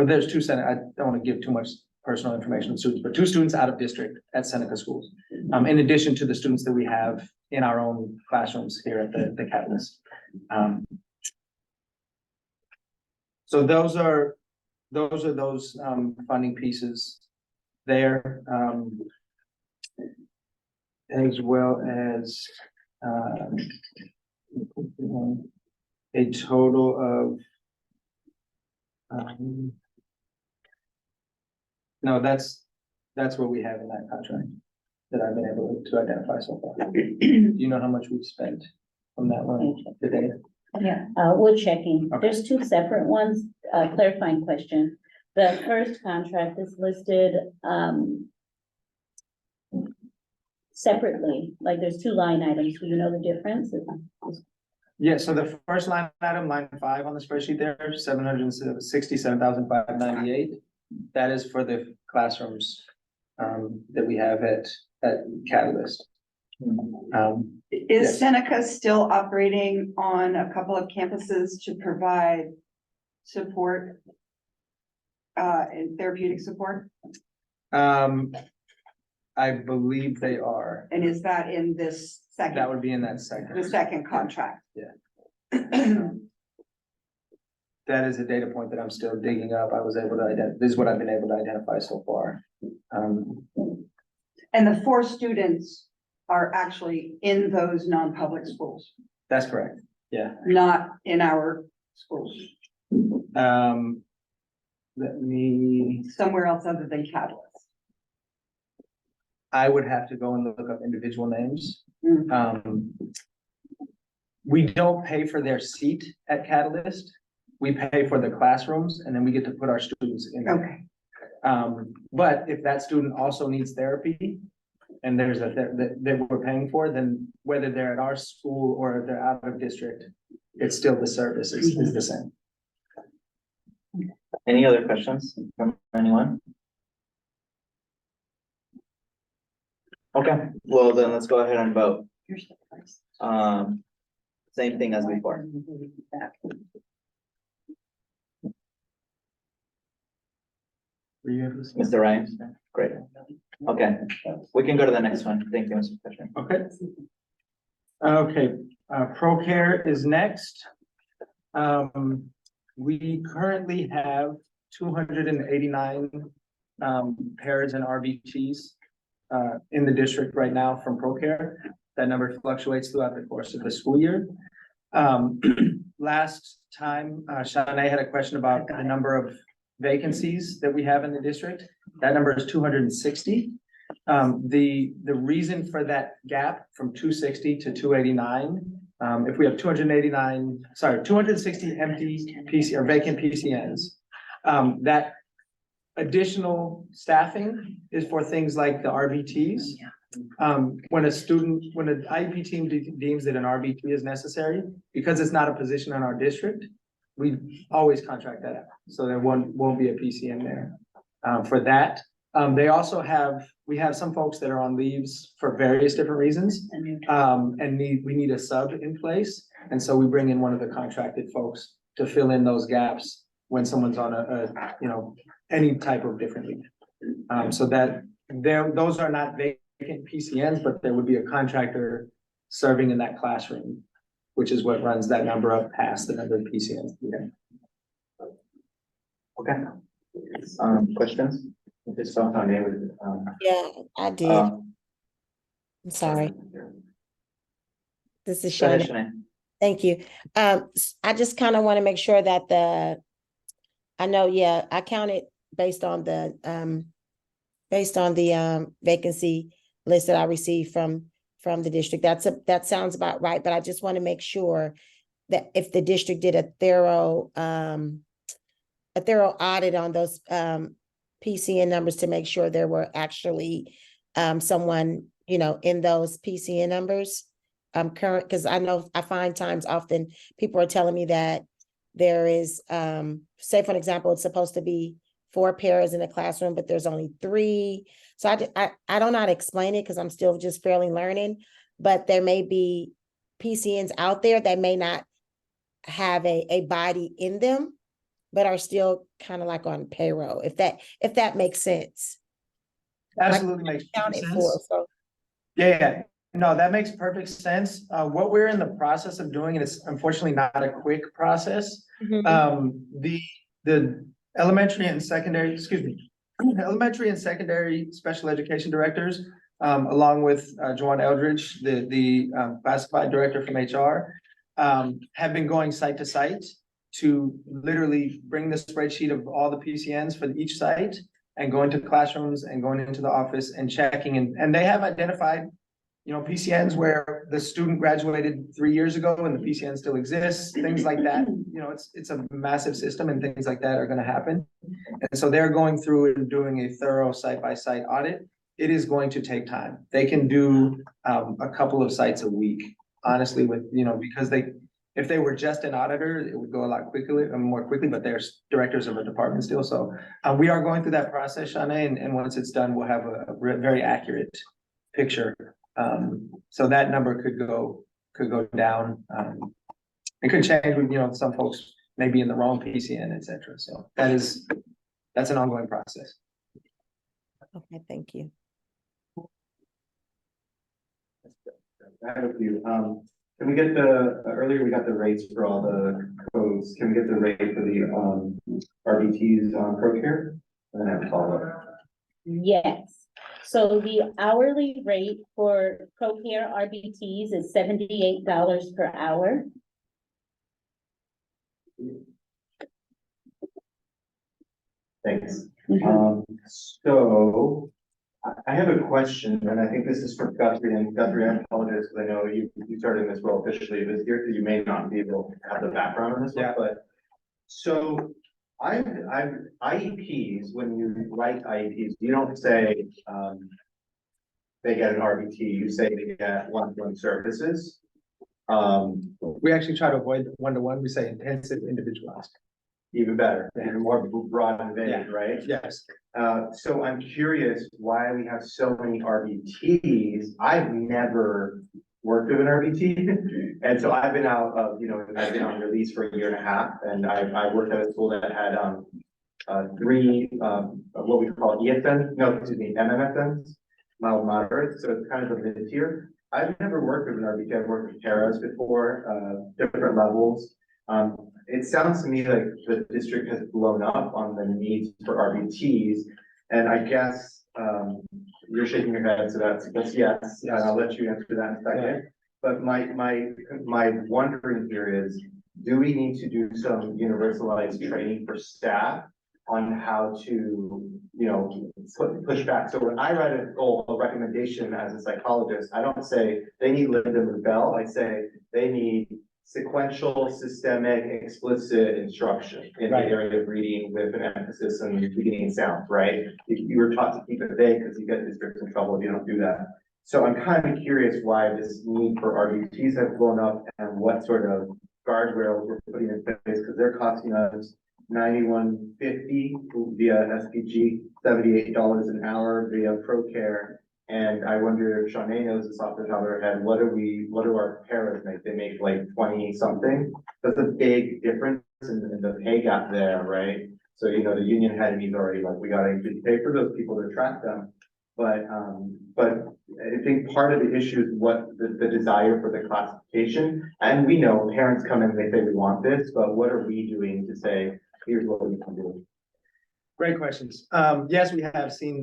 there's 2 Seneca. I don't want to give too much personal information to students, but 2 students out of district at Seneca schools, in addition to the students that we have in our own classrooms here at the Catalyst. So those are those funding pieces there, as well as a total of no, that's what we have in that contract that I've been able to identify so far. Do you know how much we've spent from that one today? Yeah, we're checking. Okay. There's 2 separate ones, clarifying question. The first contract is listed, separately, like there's 2 line items. Do you know the difference? Yeah, so the first line item, line 5 on the spreadsheet there, $767,598. That is for the classrooms that we have at Catalyst. Is Seneca still operating on a couple of campuses to provide support, and therapeutic support? I believe they are. And is that in this That second, would be in that second. the second contract? Yeah. That is a data point that I'm still digging up. I was able to this is what I've been able to identify so far. And the 4 students are actually in those non-public schools, That's correct. Yeah. not in our schools, Let me, somewhere else other than Catalyst. I would have to go and look up individual names. Mm. We don't pay for their seat at Catalyst. We pay for the classrooms and then we get to put our students in. Okay, But if that student also needs therapy and there's that we're paying for, then whether they're at our school or they're out of district, it's still the service is the same. Any other questions from anyone? Okay, well then let's go ahead and vote. Same thing as before. Mr. Ryan, great. Okay, we can go to the next one. Thank you, Mr. President. Okay. Okay, ProCare is next. We currently have 289 pairs and RBTs in the district right now from ProCare. That number fluctuates throughout the course of the school year. Last time, Shanae had a question about the number of vacancies that we have in the district. That number is 260. The reason for that gap from 260 to 289, if we have 260 empty PC or vacant PCNs, that additional staffing is for things like the RBTs. When an IEP team deems that an RBT is necessary, because it's not a position in our district, we always contract that out. So there won't be a PCN there, for that. We have some folks that are on leaves for various different reasons. And we need a sub in place. And so we bring in one of the contracted folks to fill in those gaps when someone's on any type of different leave. So that those are not vacant PCNs, but there would be a contractor serving in that classroom, which is what runs that number up past the number of PCNs. Okay. Questions? This is on name. Yeah, I did. I'm sorry. This is Shanae. Thank you. I just kind of want to make sure that I counted based on the vacancy list that I received from the district. That sounds about right, but I just want to make sure that if the district did a thorough audit on those PCN numbers to make sure there were actually someone, in those PCN numbers. Current, because I find times often people are telling me that there is, say for an example, it's supposed to be 4 pairs in a classroom, but there's only 3. So I don't know how to explain it because I'm still just fairly learning, but there may be PCNs out there that may not have a body in them, but are still kind of like on payroll, if that makes sense. Absolutely makes sense. Yeah. No, that makes perfect sense. What we're in the process of doing, and it's unfortunately not a quick process. The elementary and secondary special education directors, along with Joanne Eldridge, the classified director from HR, have been going site to site to literally bring the spreadsheet of all the PCNs for each site and going to classrooms and going into the office and checking. And they have identified PCNs where the student graduated 3 years ago and the PCN still exists, things like that. It's a massive system and things like that are going to happen. And so they're going through and doing a thorough site-by-site audit. It is going to take time. They can do a couple of sites a week, honestly, because if they were just an auditor, it would go a lot more quickly, but they're directors of a department still. So we are going through that process, Shanae, and once it's done, we'll have a very accurate picture. So that number could go down. It could change with, some folks may be in the wrong PCN, et cetera. So that's an ongoing process. Okay, thank you. I have a few. Can we get earlier we got the rates for all the codes. Can we get the rate for the RBTs on ProCare? And then I have a follow-up. Yes. So the hourly rate for ProCare RBTs is $78 per hour. Thanks. So I have a question, and I think this is for Guthrie, and Guthrie, I apologize because I know you started in this role officially this year, so you may not be able to have the background on this one, but so I've IEPs, when you write IEPs, you don't say they get an RBT, you say they get one-to-one services. We actually try to avoid one-to-one, we say intensive individualized. Even better, even more broad and vague, right? Yes. So I'm curious why we have so many RBTs. I've never worked with an RBT. And so I've been out of, I've been on release for 1.5 years, and I worked at a school that had 3 what we call MMFMs, mild moderate. So it's kind of a mid-tier. I've never worked with an RBT. I've worked with Terras before, different levels. It sounds to me like the district has blown up on the needs for RBTs, and I guess you're shaking your head, so that's yes. And I'll let you answer that in a second. Yeah. But my wondering here is, do we need to do some universalized training for staff on how to, push back? So when I write a recommendation as a psychologist, I don't say they need Linda Rubel. I say they need sequential, systemic, explicit instruction in the Right. area of reading with an emphasis on beginning and sound, right? You were taught to keep it vague because you get districts in trouble if you don't do that. So I'm kind of curious why this need for RBTs have blown up and what sort of guardrails we're putting in place, because they're costing us $91.50 via SPG, $78 an hour via ProCare. And I wonder if Shanae knows this off the top of her head, what do our paras make? They make like 20 something. That's a big difference in the pay gap there, right? So, you know, the union head and he's already like, we gotta increase pay for those people to attract them. But I think part of the issue is what the desire for the classification. And we know parents come in and they say, we want this, but what are we doing to say, here's what we can do? Great questions. Yes, we have seen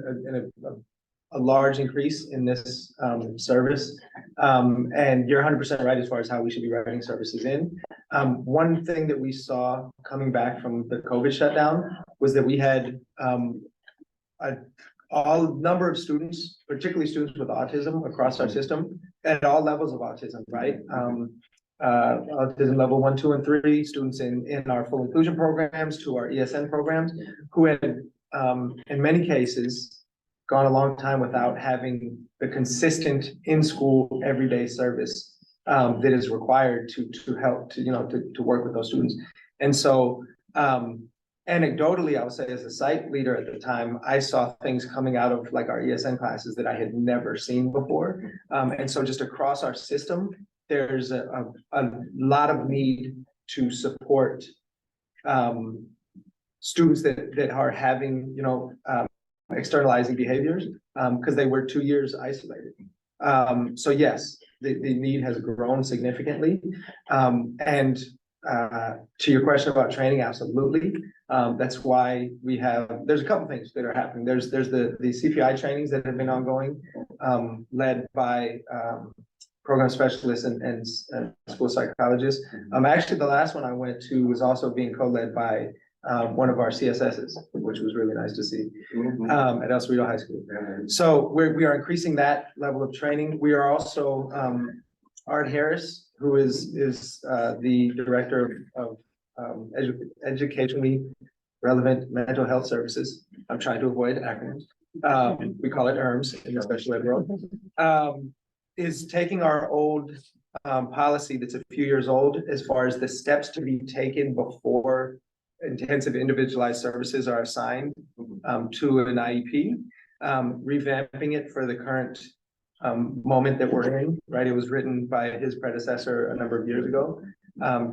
a large increase in this service. And you're 100% right as far as how we should be writing services in. One thing that we saw coming back from the COVID shutdown was that we had all number of students, particularly students with autism across our system at all levels of autism, right? Autism level 1, 2, and 3, students in our full inclusion programs to our ESN programs who had in many cases gone a long time without having the consistent in-school everyday service that is required to help to work with those students. And so anecdotally, I would say as a site leader at the time, I saw things coming out of like our ESN classes that I had never seen before. And so just across our system, there's a lot of need to support students that are having, externalizing behaviors because they were 2 years isolated. So yes, the need has grown significantly. And to your question about training, absolutely. That's why there's a couple things that are happening. There's the CPI trainings that have been ongoing, led by program specialists and school psychologists. Actually, the last one I went to was also being co-led by one of our CSSs, which was really nice to see at El Cerrito High School. So we are increasing that level of training. We are also Art Harris, who is the director of educationally relevant mental health services. I'm trying to avoid acronyms. We call it ERMS in the special ed world. Is taking our old policy that's a few years old as far as the steps to be taken before intensive individualized services are assigned to an IEP, revamping it for the current moment that we're in, right? It was written by his predecessor a number of years ago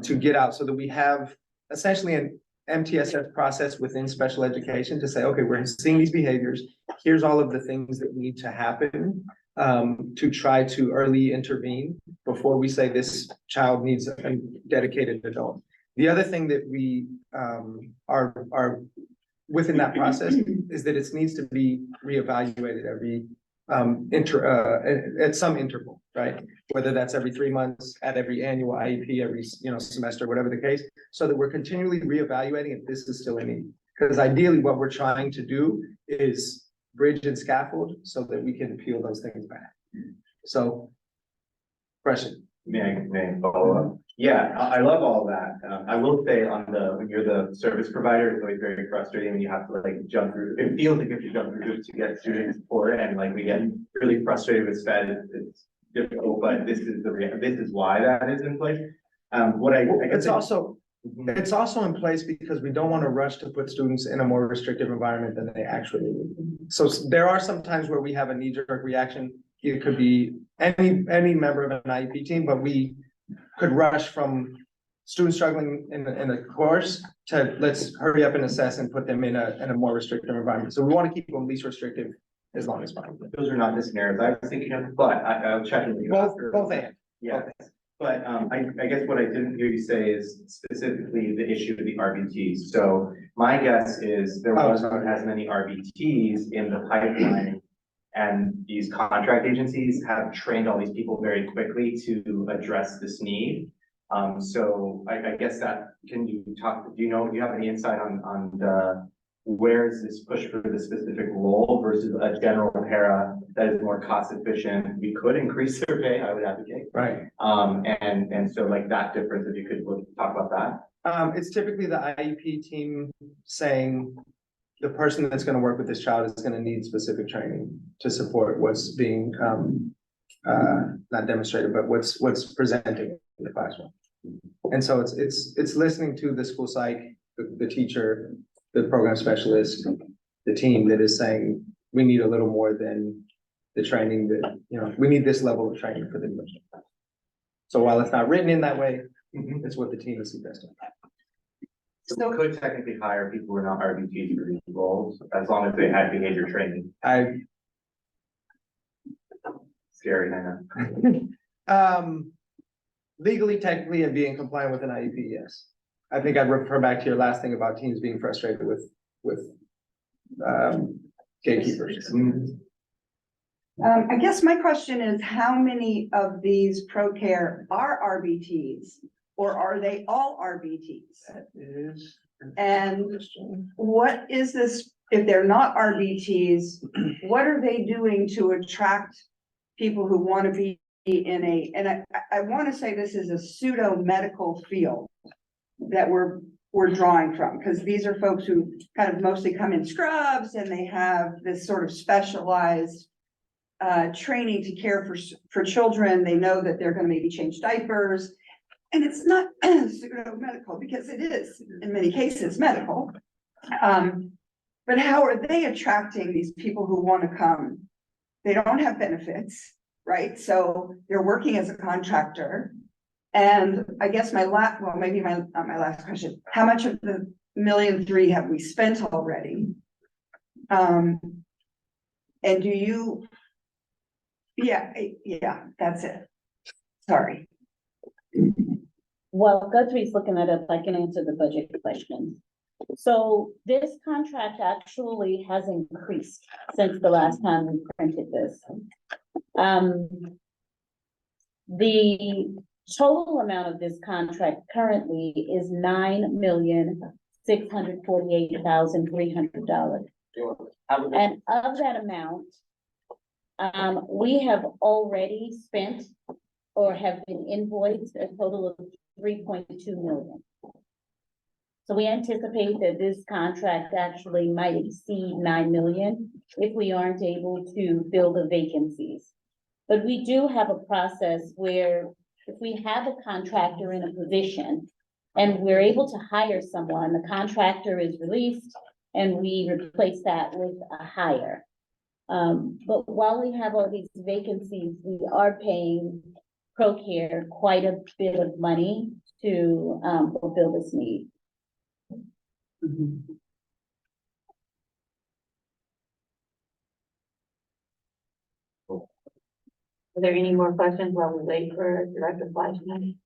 to get out so that we have essentially an MTSS process within special education to say, okay, we're seeing these behaviors. Here's all of the things that need to happen to try to early intervene before we say this child needs a dedicated adult. The other thing that we are within that process is that it needs to be reevaluated every at some interval, right? Whether that's every 3 months, at every annual IEP, every semester, whatever the case, so that we're continually reevaluating if this is still a need. Because ideally, what we're trying to do is bridge and scaffold so that we can peel those things back. So, question. May I follow up? Yeah, I love all that. I will say when you're the service provider, it's always very frustrating when you have to like jump through. It feels like if you jump through hoops to get student support, and like we get really frustrated with SPED. It's difficult, but this is why that is in place. It's also in place because we don't want to rush to put students in a more restrictive environment than they actually need. So there are some times where we have a knee-jerk reaction. It could be any member of an IEP team, but we could rush from students struggling in a course to let's hurry up and assess and put them in a more restrictive environment. So we want to keep them least restrictive as long as possible. Those are not the scenarios I was thinking of, but I'll check with you. Both and. Yeah. But I guess what I didn't hear you say is specifically the issue of the RBTs. So my guess is there wasn't as many RBTs in the pipeline. And these contract agencies have trained all these people very quickly to address this need. So I guess do you have any insight on where is this push for the specific role versus a general para that is more cost efficient? We could increase their pay, I would advocate. Right. And so like that difference, if you could talk about that. It's typically the IEP team saying the person that's gonna work with this child is gonna need specific training to support what's being, not demonstrated, but what's presented in the classroom. And so it's listening to the school psych, the teacher, the program specialist, the team that is saying, we need a little more than the training that, you know, we need this level of training for the new. So while it's not written in that way, it's what the team is suggesting. So we could technically hire people who are not RBTs for these roles, as long as they had behavior training. Scary, I know. Legally, technically, and being compliant with an IEP, yes. I think I'd refer back to your last thing about teams being frustrated with gatekeepers. I guess my question is, how many of these pro care are RBTs? Or are they all RBTs? That is. And what is this, if they're not RBTs, what are they doing to attract people who want to be in a, and I want to say this is a pseudo medical field that we're drawing from, because these are folks who kind of mostly come in scrubs and they have this sort of specialized training to care for children. They know that they're going to maybe change diapers. And it's not pseudo medical, because it is in many cases medical. But how are they attracting these people who want to come? They don't have benefits, right? So they're working as a contractor. And I guess my last question, how much of the 1.3 million have we spent already? And do you, yeah, that's it. Sorry. While Guthrie's looking at it, I can answer the budget question. So this contract actually has increased since the last time we printed this. The total amount of this contract currently is $9,648,300. And of that amount, we have already spent or have been invoiced a total of 3.2 million. So we anticipate that this contract actually might exceed 9 million if we aren't able to fill the vacancies. But we do have a process where if we have a contractor in a position and we're able to hire someone, the contractor is released and we replace that with a hire. But while we have all these vacancies, we are paying ProCare quite a bit of money to fulfill this need. Are there any more questions while we wait for Director Fleischman?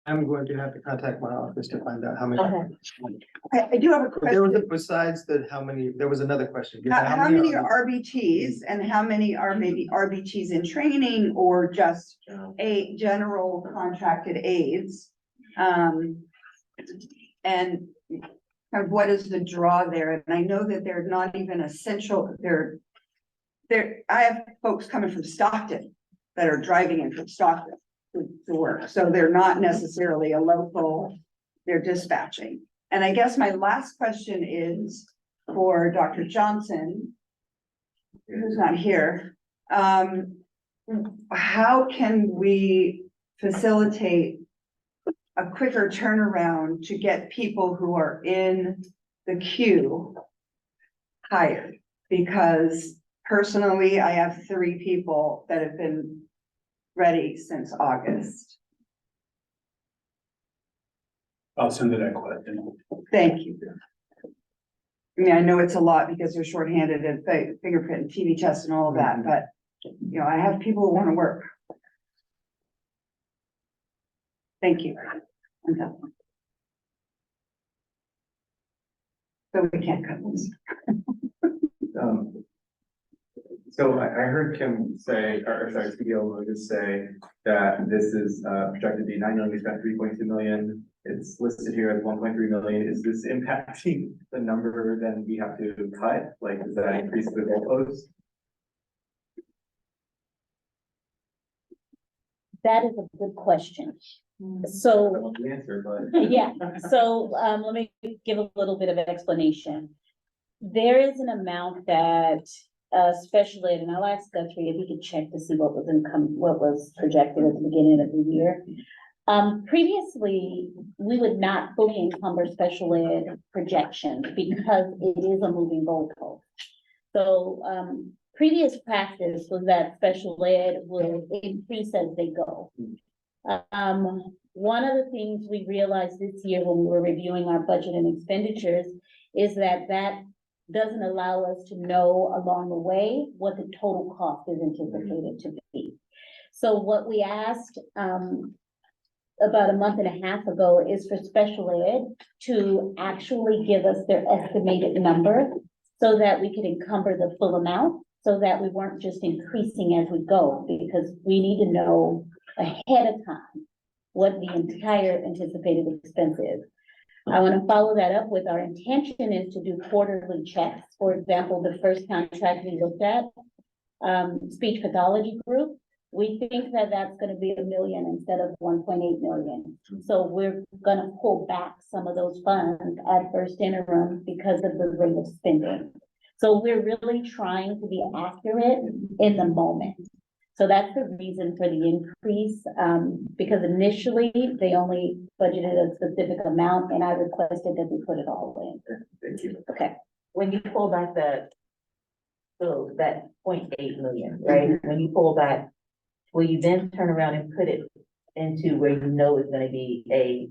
I'm going to have to contact my office to find out how many. Okay. I do have a There was, question. besides how many, there was another question. How many are RBTs and how many are maybe RBTs in training or just a general contracted aides? And kind of what is the draw there? And I know that they're not even essential. I have folks coming from Stockton that are driving in from Stockton to work. So they're not necessarily a local, they're dispatching. And I guess my last question is for Dr. Johnson, who's not here. How can we facilitate a quicker turnaround to get people who are in the queue hired? Because personally, I have 3 people that have been ready since August. I'll send you that question. Thank you. I mean, I know it's a lot because they're shorthanded and fingerprint and TB tests and all of that, but you know, I have people who want to work. Thank you. I'm done. So we can't cut this. So I heard Kim say, or sorry, CEO Lucas say that this is projected to be 9 million, we spent 3.2 million. it's listed here as 1.3 million. Is this impacting the number then we have to cut? Like, does that increase the goalpost? That is a good question. So, I don't know the answer, but. yeah, so, let me give a little bit of explanation. There is an amount that, special ed, and I'll ask Guthrie if he could check to see what was projected at the beginning of the year. Previously, we would not fully encumber special ed projections because it is a moving goalpost. So, previous practice was that special ed will increase as they go. One of the things we realized this year when we were reviewing our budget and expenditures is that doesn't allow us to know along the way what the total cost is anticipated to be. So what we asked, about a month and a half ago is for special ed to actually give us their estimated number so that we could encumber the full amount, so that we weren't just increasing as we go, because we need to know ahead of time what the entire anticipated expense is. I want to follow that up with our intention is to do quarterly checks. For example, the first contract we looked at, speech pathology group, we think that that's going to be $1 million instead of 1.8 million. So we're going to pull back some of those funds at first interim because of the rate of spending. So we're really trying to be accurate in the moment. So that's the reason for the increase, because initially they only budgeted a specific amount and I requested that we put it all in. Thank you. Okay. When you pull back that 0.8 million, right? When you pull back, will you then turn around and put it into where you know it's gonna be a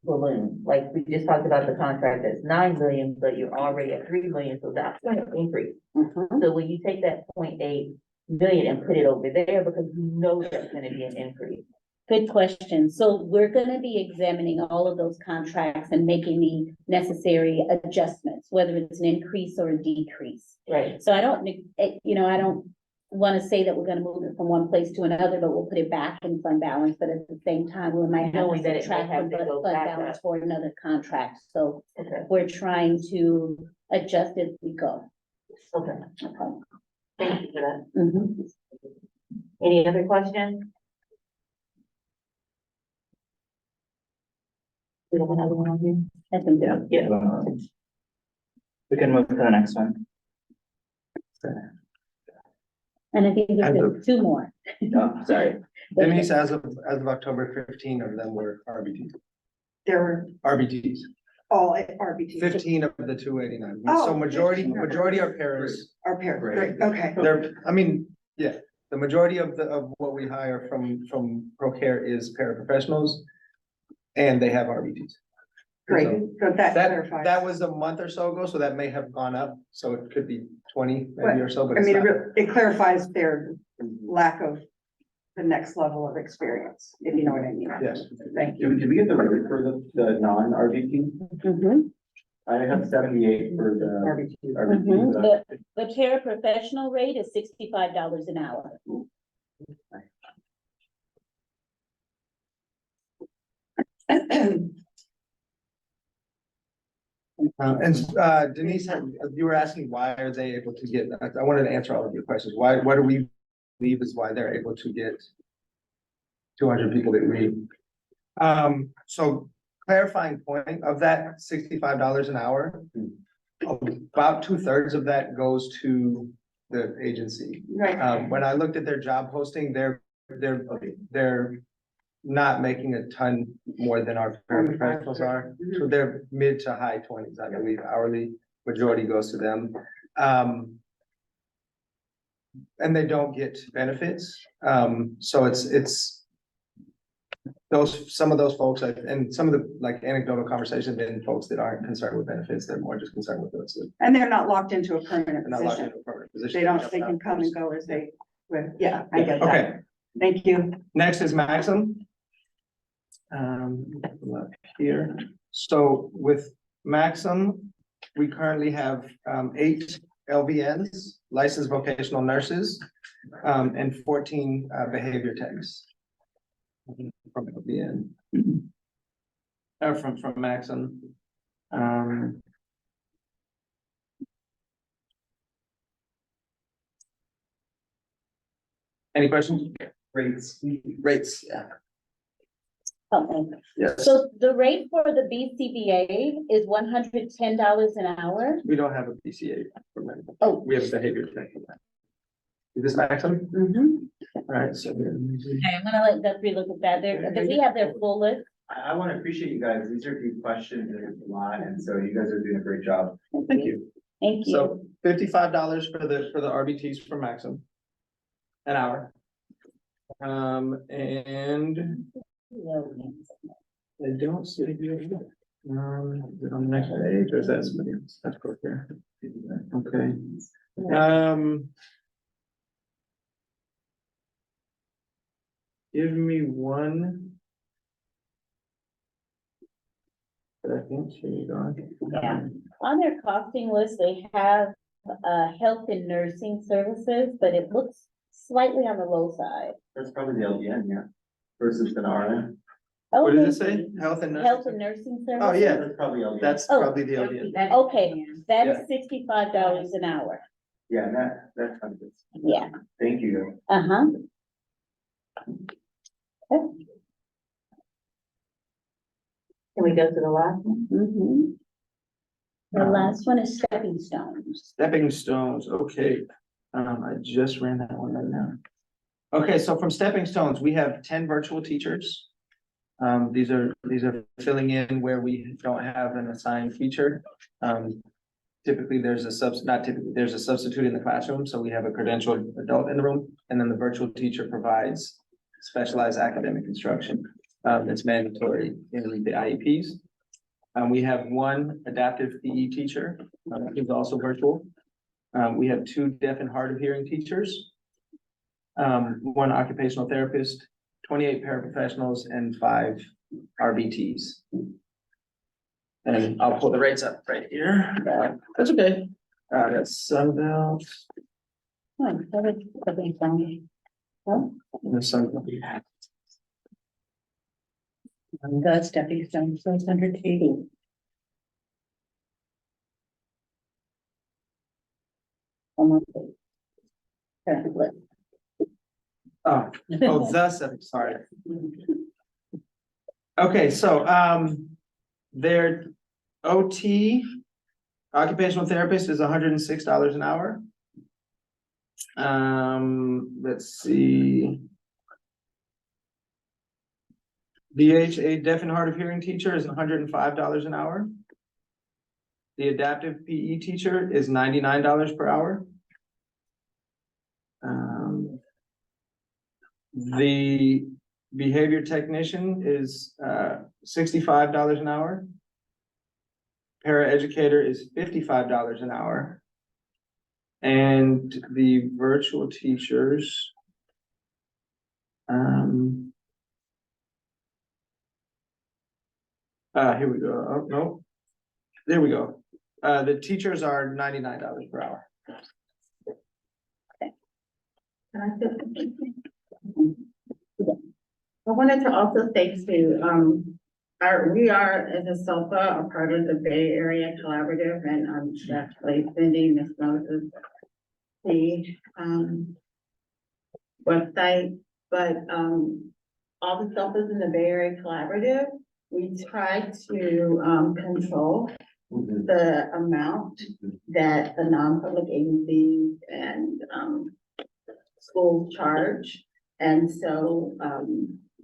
balloon? Like we just talked about the contract that's 9 million, but you're already at 3 million, so that's gonna increase. So will you take that 0.8 million and put it over there because you know there's gonna be an increase? Good question. So we're gonna be examining all of those contracts and making the necessary adjustments, whether it's an increase or a decrease. Right. So I don't want to say that we're gonna move it from one place to another, but we'll put it back in fund balance, but at the same time, we might have Knowing to that it may subtract have from to go fund back balance up. for another contract. So Okay, we're trying to adjust as we go. okay. Okay. Thank you for that. Mhm. Any other questions? We have another one on here? I think so. Yeah. We can move to the next one. And I think there's two more. Oh, sorry. Denise, as of October 15 of them were RBTs. There were RBTs, all RBT. 15 of the 289. Oh, So majority 15. are pairs. Are paired, great, okay. The majority of what we hire from ProCare is paraprofessionals. And they have RBTs. Great, So good, that clarifies. that was a month or so ago, so that may have gone up, so it could be 20 maybe or so, but I it's mean, not. it clarifies their lack of the next level of experience, if you know what I mean. Yes. Thank you. Did we get the rate for the non-RBT? Mhm. I have 78 for the RBT. Mhm. RBT. The paraprofessional rate is $65 an hour. Denise, you were asking why are they able to get, I wanted to answer all of your questions. Why do we believe is why they're able to get 200 people to read? So clarifying point of that $65 an hour, about 2/3 of that goes to the agency. Right, When I looked at their job posting, they're not making a ton more than our paraprofessionals are. So they're mid to high 20s, I believe, hourly, majority goes to them. And they don't get benefits, so it's some of those folks, and some of the like anecdotal conversations, and folks that aren't concerned with benefits, they're more just concerned with those. and they're not locked into a permanent They're not locked position. into a permanent position. They can come and go as they, yeah, I get that. Okay, Thank you. next is Maxim. Look here, so with Maxim, we currently have 8 LVNs, licensed vocational nurses, and 14 behavior techs. From LVN. from Maxim. Um. Any questions? Rates. Rates, yeah. Okay. Yes. So the rate for the BCBA is $110 an hour. We don't have a BCA for medical. Oh. We have a behavior tech for that. Is this Maxim? Mhm. All right, so. Okay, I'm gonna let Guthrie look at that. We have their full list. I want to appreciate you guys. These are deep questions and it's a lot, and so you guys are doing a great job. Thank you. Thank you. So $55 for the RBTs for Maxim. An hour. And I don't see it here. Is it on the next page or is that somebody else? That's correct here. Okay. Give me one. Second, here you go. Yeah. On their costing list, they have health and nursing services, but it looks slightly on the low side. That's probably the LDN, yeah, versus an RN. What Okay. does it say? Health and Health nursing? and nursing services? Oh, yeah. That's probably LDN. That's Oh. probably the LDN. Okay, that Yeah. is $65 an hour. Yeah, that's kind of good. Yeah, Thank you. uh-huh. Can we go to the last one? Mm-hmm. The last one is stepping stones. Stepping stones, okay. I just ran that one right now. Okay, so from Stepping Stones, we have 10 virtual teachers. These are filling in where we don't have an assigned teacher. Typically, there's a substitute in the classroom, so we have a credentialed adult in the room, and then the virtual teacher provides specialized academic instruction. That's mandatory in the IEPs. We have one adaptive PE teacher, who's also virtual. We have 2 deaf and hard of hearing teachers. 1 occupational therapist, 28 paraprofessionals, and 5 RBTs. And I'll pull the rates up right here. That's okay. That's Sunbelt. Oh, that was stepping stones. Oh, and the Sunbelt. the stepping stones, so it's 180. Almost. Currently. Oh, the 7, sorry. Okay, so, their OT, occupational therapist is $106 an hour. Let's see. DHA, deaf and hard of hearing teacher is $105 an hour. The adaptive PE teacher is $99 per hour. The behavior technician is $65 an hour. Paraeducator is $55 an hour. And the virtual teachers. Here we go. Oh, no. There we go. The teachers are $99 per hour. I wanted to also say to, we are as a SOPA, a part of the Bay Area Collaborative, and I'm actually sending Ms. Moses the, website, but, all the SOPAs in the Bay Area Collaborative, we try to, control the amount that the non-public agencies and, schools charge. And so,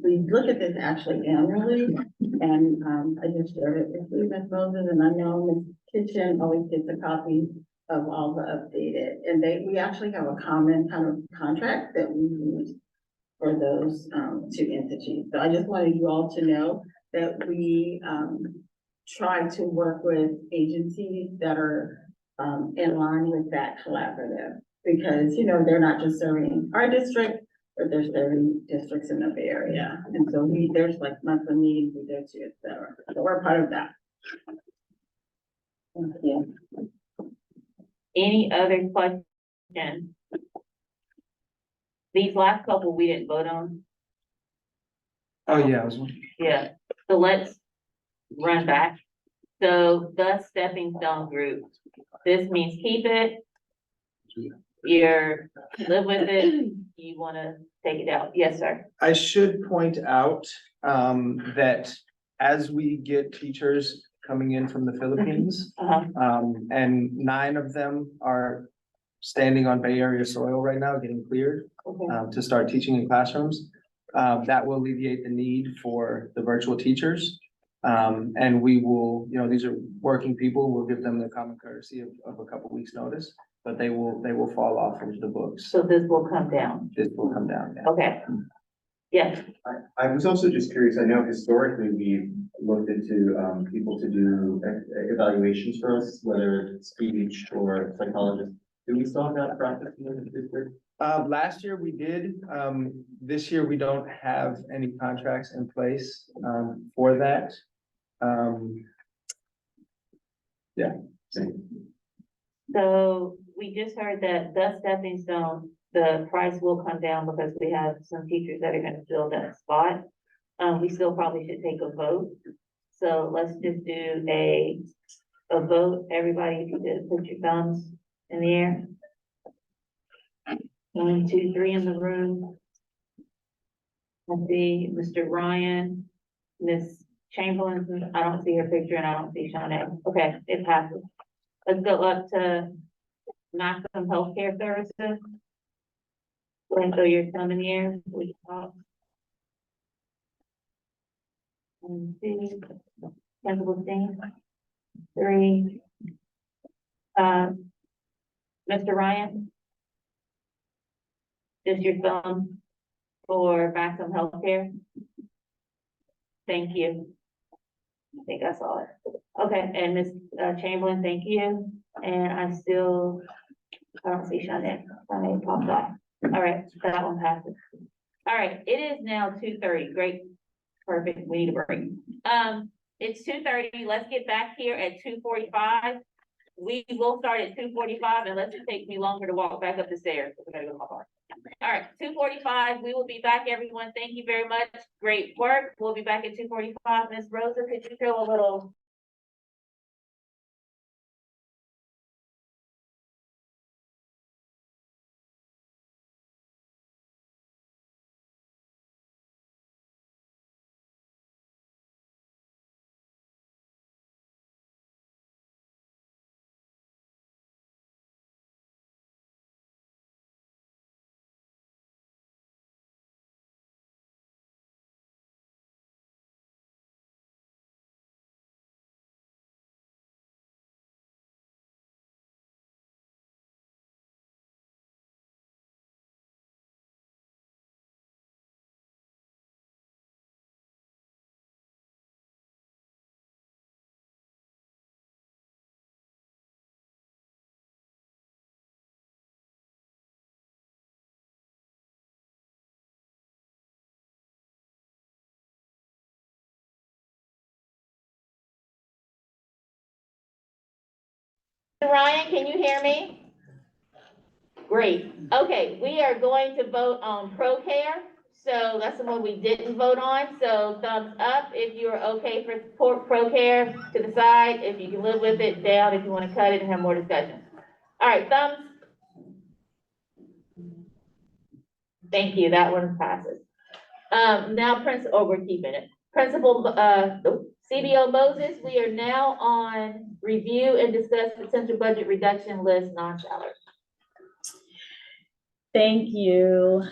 we look at this actually annually, and, I just shared it with you, Ms. Moses, and I know Ms. Kitchen always gets a copy of all the updated, and we actually have a common kind of contract that we use for those, 2 entities. So I just wanted you all to know that we, try to work with agencies that are, in line with that collaborative, because, you know, they're not just serving our district, but there's 30 districts in the Bay Area. And so there's like monthly meetings we go to, et cetera. So we're part of that. Thank you. Any other questions? These last couple we didn't vote on. Oh, yeah. Yeah, so let's run back. So the stepping stone group, this means keep it. You're, live with it, you wanna take it out. Yes, sir. I should point out, that as we get teachers coming in from the Philippines, and 9 of them are standing on Bay Area soil right now, getting cleared, Okay. to start teaching in classrooms. That will alleviate the need for the virtual teachers. And we will, these are working people, we'll give them the common courtesy of a couple weeks' notice, but they will fall off of the books. So this will come down. This will come down. Yeah. Okay. Yes. I was also just curious, I know historically we've looked into, people to do evaluations for us, whether it's speech or psychologist. Do we still have that practice in the district? Last year we did, this year we don't have any contracts in place, for that. Yeah. So we just heard that the stepping stone, the price will come down because we have some teachers that are gonna fill that spot. We still probably should take a vote. So let's just do a vote. Everybody, if you could put your thumbs in the air. 1, 2, 3 in the room. I see Mr. Ryan, Miss Chamberlain, I don't see her picture and I don't see Shawnee. Okay, it passes. Let's go up to Maximum Healthcare Services. Go ahead and throw your thumb in the air. We talk. 1, 2, Principal Steen. 3. Mr. Ryan. Just your thumb for Maximum Healthcare. Thank you. I think I saw it. Okay, and Ms. Chamberlain, thank you. And I don't see Shawnee. Shawnee popped off. All right, that one passes. All right, it is now 2:30. Great, perfect. We need a break. It's 2:30. Let's get back here at 2:45. We will start at 2:45 unless it takes me longer to walk back up the stairs. We gotta go to my car. All right, 2:45. We will be back, everyone. Thank you very much. Great work. We'll be back at 2:45. Ms. Rosa, could you show a little? Ryan, can you hear me? Great. Okay, we are going to vote on ProCare. So that's the one we didn't vote on. So thumbs up if you're okay for ProCare, to the side if you can live with it, down if you want to cut it and have more discussion. All right, thumbs. Thank you. That one passes. Now we're keeping it. Principal, CBO Moses, we are now on review and discuss potential budget reduction list, non-salary. Thank you.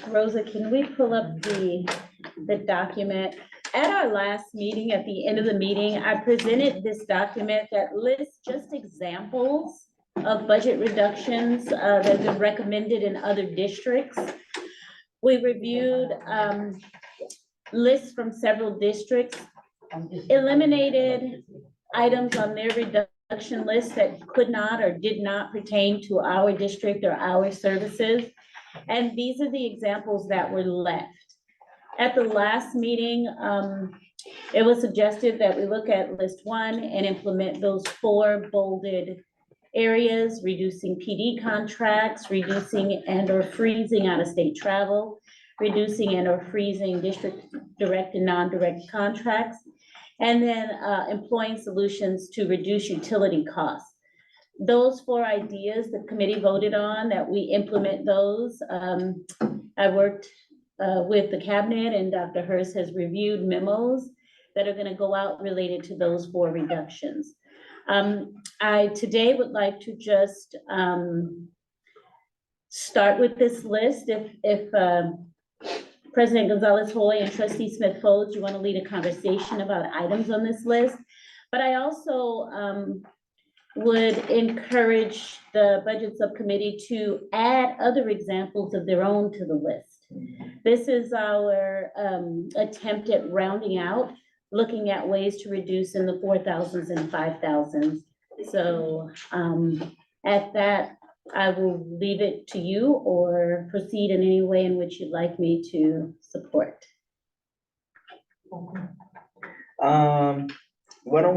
Rosa, can we pull up the document? At our last meeting, at the end of the meeting, I presented this document that lists just examples of budget reductions that have been recommended in other districts. We reviewed lists from several districts, eliminated items on their reduction list that could not or did not pertain to our district or our services. And these are the examples that were left. At the last meeting, it was suggested that we look at list 1 and implement those 4 bolded areas, reducing PD contracts, reducing and or freezing out-of-state travel, reducing and or freezing district direct and non-direct contracts, And then employing solutions to reduce utility costs. Those 4 ideas the committee voted on, that we implement those. I worked with the cabinet, and Dr. Hurst has reviewed memos that are gonna go out related to those 4 reductions. I today would like to just start with this list. If President Gonzalez Hoy and Trustee Smith Folds, you want to lead a conversation about items on this list. But I also would encourage the Budget Subcommittee to add other examples of their own to the list. This is our attempt at rounding out, looking at ways to reduce in the 4,000s and 5,000s. So at that, I will leave it to you or proceed in any way in which you'd like me to support. Why don't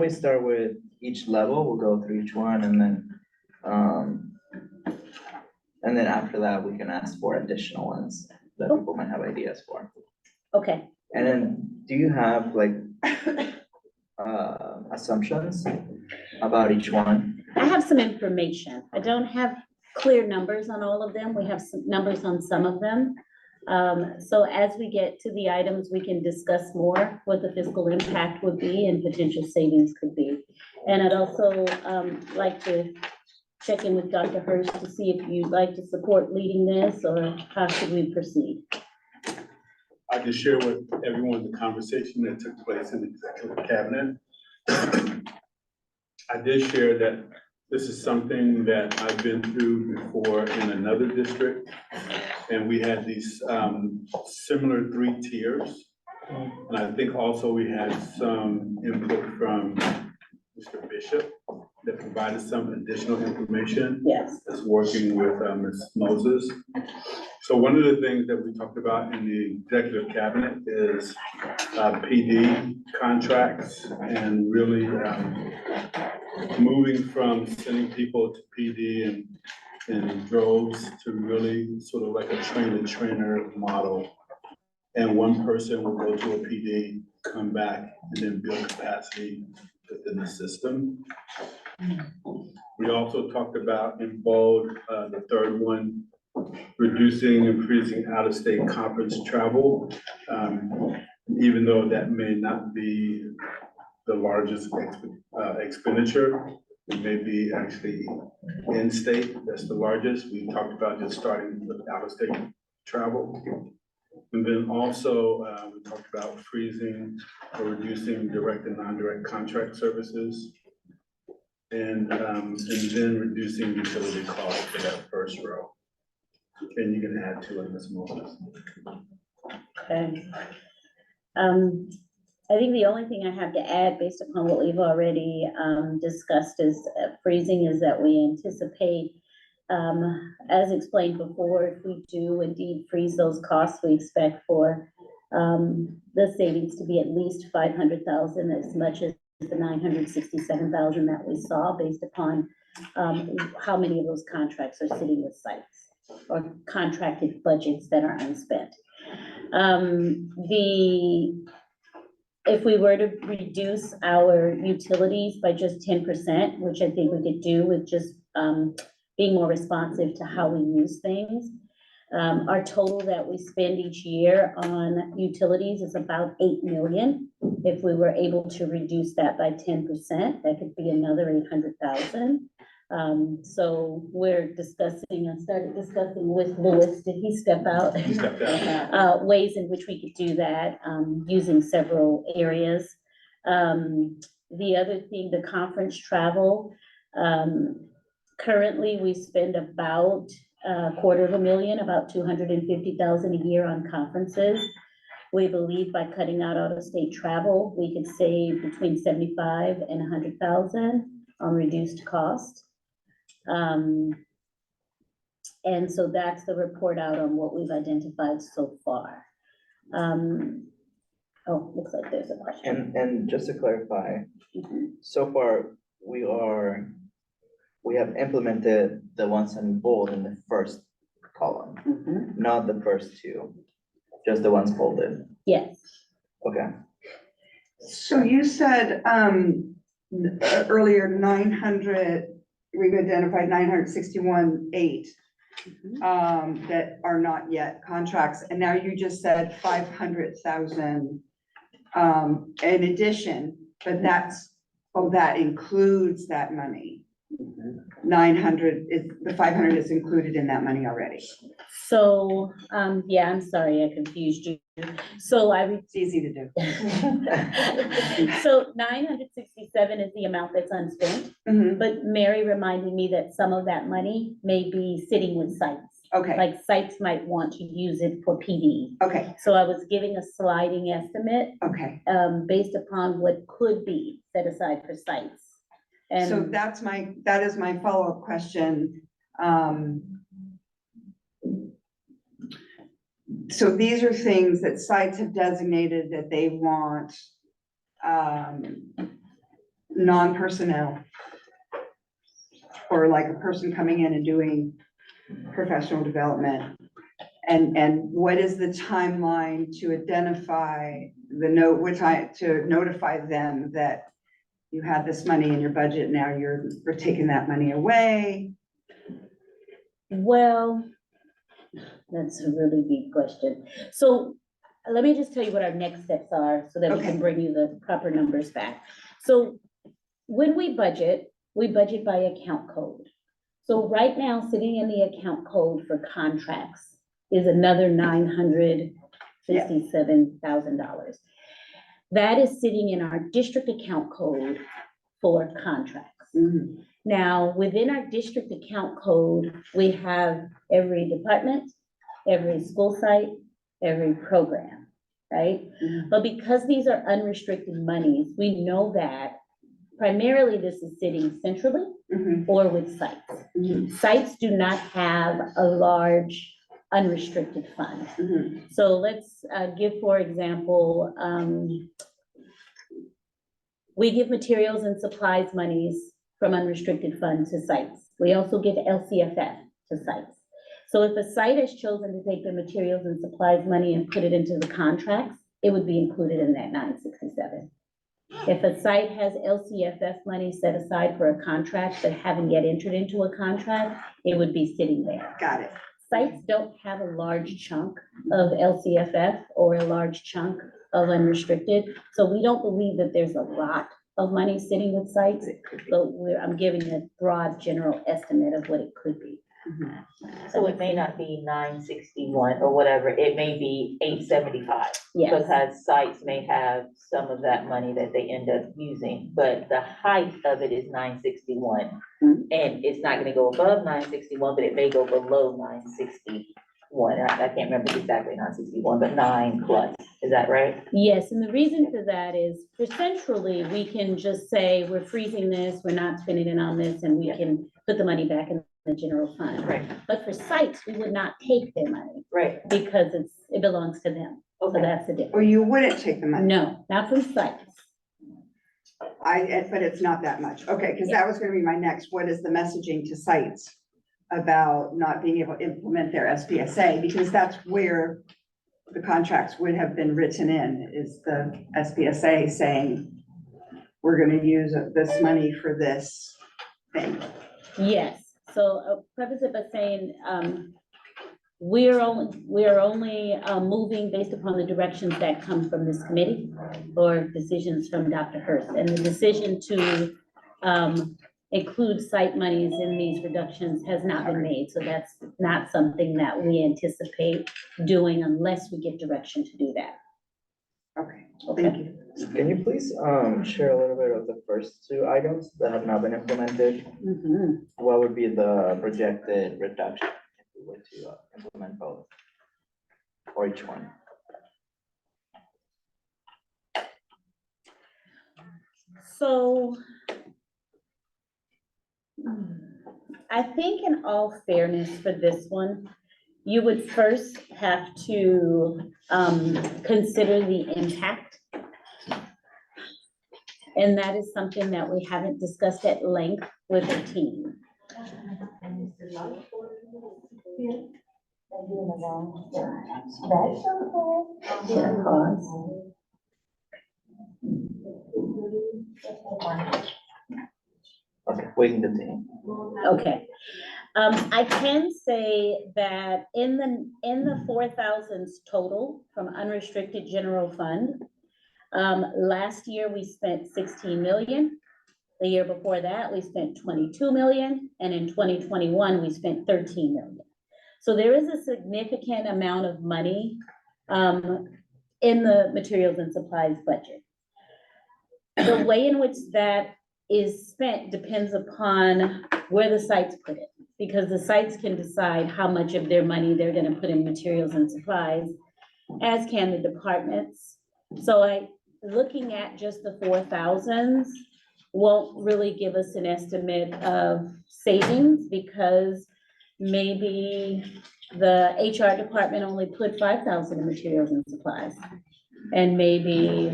we start with each level? We'll go through each one and then after that, we can ask for additional ones that people might have ideas for. Okay. And then, do you have like assumptions about each one? I have some information. I don't have clear numbers on all of them. We have some numbers on some of them. So as we get to the items, we can discuss more what the fiscal impact would be and potential savings could be. And I'd also like to check in with Dr. Hurst to see if you'd like to support leading this, or how should we proceed? I can share with everyone the conversation that took place in the executive cabinet. I did share that this is something that I've been through before in another district. And we had these similar 3 tiers. And I think also we had some input from Mr. Bishop that provided some additional information. Yes. That's working with Ms. Moses. So one of the things that we talked about in the executive cabinet is PD contracts and really moving from sending people to PD in droves to really sort of like a trainer model. And one person will go to a PD, come back, and then build capacity within the system. We also talked about in bold, the third one, reducing and freezing out-of-state conference travel. Even though that may not be the largest expenditure, it may be actually in-state, that's the largest. We talked about just starting with out-of-state travel. And then also, we talked about freezing or reducing direct and non-direct contract services. And then reducing utility costs for that first row. And you can add to it, Ms. Moses. Okay. I think the only thing I have to add based upon what we've already discussed is freezing is that we anticipate, as explained before, if we do indeed freeze those costs, we expect for the savings to be at least 500,000, as much as the 967,000 that we saw, based upon how many of those contracts are sitting with sites or contracted budgets that are unspent. If we were to reduce our utilities by just 10%, which I think we could do with just being more responsive to how we use things, our total that we spend each year on utilities is about 8 million. If we were able to reduce that by 10%, that could be another 800,000. So we're discussing, I started discussing with Louis, did he step out? He stepped out. Ways in which we could do that, using several areas. The other thing, the conference travel, currently we spend about $250,000, about 250,000 a year on conferences. We believe by cutting out out-of-state travel, we could save between 75 and 100,000 on reduced cost. And so that's the report out on what we've identified so far. Oh, looks like there's a question. And just to clarify, so far, we have implemented the ones in bold in the first column, not the first 2. Just the ones folded, Yes, okay. So you said, earlier 900, we've identified 961,800 that are not yet contracts, and now you just said 500,000 in addition, but that includes that money. 900 is, the 500 is included in that money already. so, yeah, I'm sorry, I confused you. So It's easy to do. so 967 is the amount that's unspent, Mhm. but Mary reminded me that some of that money may be sitting with sites. Okay, Like sites might want to use it for PD. okay, So I was giving a sliding estimate, okay. based upon what could be set aside for sites. So And that is my follow-up question. So these are things that sites have designated that they want, non-personnel, or like a person coming in and doing professional development. And what is the timeline to identify to notify them that you had this money in your budget, now we're taking that money away? well, that's a really deep question. So let me just tell you what our next steps are so that we Okay. can bring you the proper numbers back. So when we budget by account code. So right now, sitting in the account code for contracts is another $967,000. That is sitting in our district account code for contracts. Mhm. Now, within our district account code, we have every department, every school site, every program, right? Mhm. But because these are unrestricted monies, we know that primarily this is sitting centrally Mhm. or with sites. Mhm. Sites do not have a large unrestricted fund. Mhm. So let's give, for example, we give materials and supplies monies from unrestricted funds to sites. We also give LCFF to sites. So if a site has chosen to take their materials and supplies money and put it into the contracts, it would be included in that 967. If a site has LCFF money set aside for a contract but haven't yet entered into a contract, it would be sitting there. Got it. Sites don't have a large chunk of LCFF or a large chunk of unrestricted, so we don't believe that there's a lot of money sitting with sites, but I'm giving a broad general estimate of what it could be. So it may not be 961 or whatever, it may be 875. Yes, Because sites may have some of that money that they end up using, but the height of it is 961. Mhm. And it's not gonna go above 961, but it may go below 961. I can't remember exactly 961, but 9 plus, is that right? yes, and the reason for that is, for centrally, we can just say, we're freezing this, we're not spending it on this, and we Yeah. can put the money back in the general fund. Right, But for sites, we would not take their money right, because it belongs to them. So okay. that's the difference. Or you wouldn't take the money? No, not from sites. But it's not that much. Okay, because that was gonna be my next. What is the messaging to sites about not being able to implement their SPSA? Because that's where the contracts would have been written in, is the SPSA saying, we're gonna use this money for this thing. Yes, so I'll preface it by saying, we are only moving based upon the directions that come from this committee or decisions from Dr. Hurst. And the decision to include site monies in these reductions has not been made. So that's not something that we anticipate doing unless we get direction to do that. Okay, thank you. Can you please, share a little bit of the first two items that have not been implemented? Mhm. What would be the projected reduction if we were to implement both? Or each one? So I think in all fairness for this one, you would first have to consider the impact. And that is something that we haven't discussed at length with the team. Okay, waiting the team. Okay. I can say that in the 4,000s total from unrestricted general fund, last year we spent 16 million. The year before that, we spent 22 million, and in 2021, we spent 13 million. So there is a significant amount of money in the materials and supplies budget. The way in which that is spent depends upon where the sites put it, because the sites can decide how much of their money they're gonna put in materials and supplies, as can the departments. So looking at just the 4,000s won't really give us an estimate of savings, because maybe the HR department only put 5,000 in materials and supplies. And maybe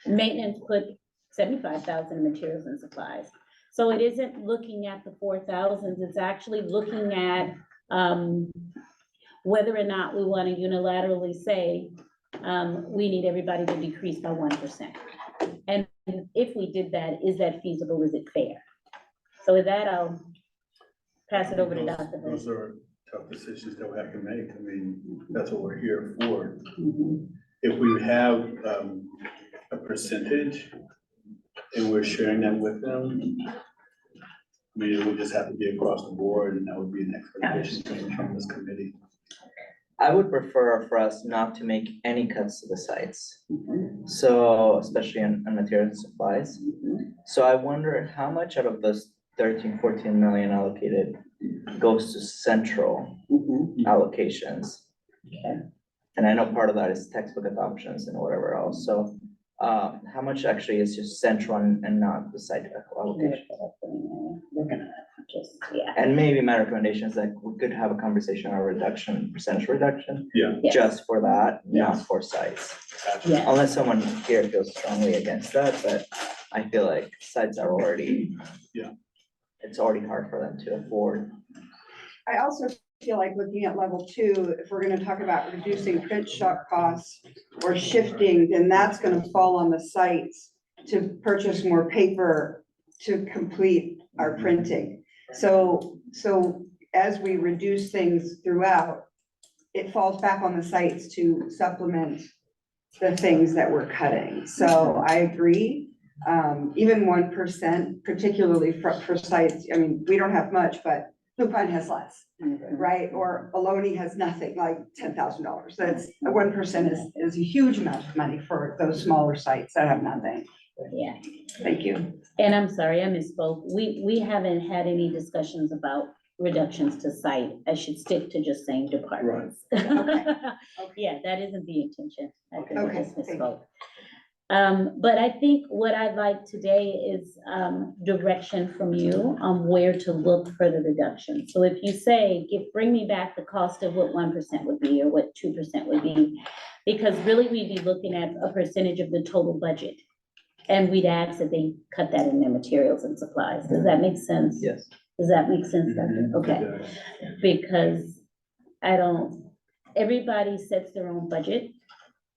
maintenance put 75,000 in materials and supplies. So it isn't looking at the 4,000s, it's actually looking at whether or not we want to unilaterally say we need everybody to decrease by 1%. And if we did that, is that feasible? Is it fair? So with that, I'll pass it over to Dr. Those are tough decisions that we have to make. I mean, that's what we're here for. If we have a percentage and we're sharing that with them, I mean, it would just have to be across the board, and that would be an expectation coming from this committee. I would prefer for us not to make any cuts to the sites. So, especially in materials and supplies. So I wonder how much out of those 13, 14 million allocated goes to central allocations. And I know part of that is textbook adoptions and whatever else. So how much actually is just central and not the site allocation? And maybe my recommendation is that we could have a conversation on reduction, percentage reduction. Yeah. Just for that, not for sites. Yeah. Unless someone here feels strongly against that, but I feel like sites are already. Yeah. It's already hard for them to afford. I also feel like looking at level 2, if we're gonna talk about reducing print shop costs or shifting, then that's gonna fall on the sites to purchase more paper to complete our printing. So as we reduce things throughout, it falls back on the sites to supplement the things that we're cutting. So I agree, even 1%, particularly for sites, I mean, we don't have much, but Lupine has less, right? Or Ohlone has nothing, like $10,000. That's 1% is a huge amount of money for those smaller sites that have nothing. Yeah. Thank you. And I'm sorry, I misspoke. We haven't had any discussions about reductions to site. I should stick to just saying departments. Yeah, that isn't the intention. I could have just misspoke. But I think what I'd like today is direction from you on where to look for the reduction. So if you say, bring me back the cost of what 1% would be or what 2% would be, because really we'd be looking at a percentage of the total budget. And we'd ask that they cut that in their materials and supplies. Does that make sense? Yes. Does that make sense, Doctor? Okay. Because everybody sets their own budget,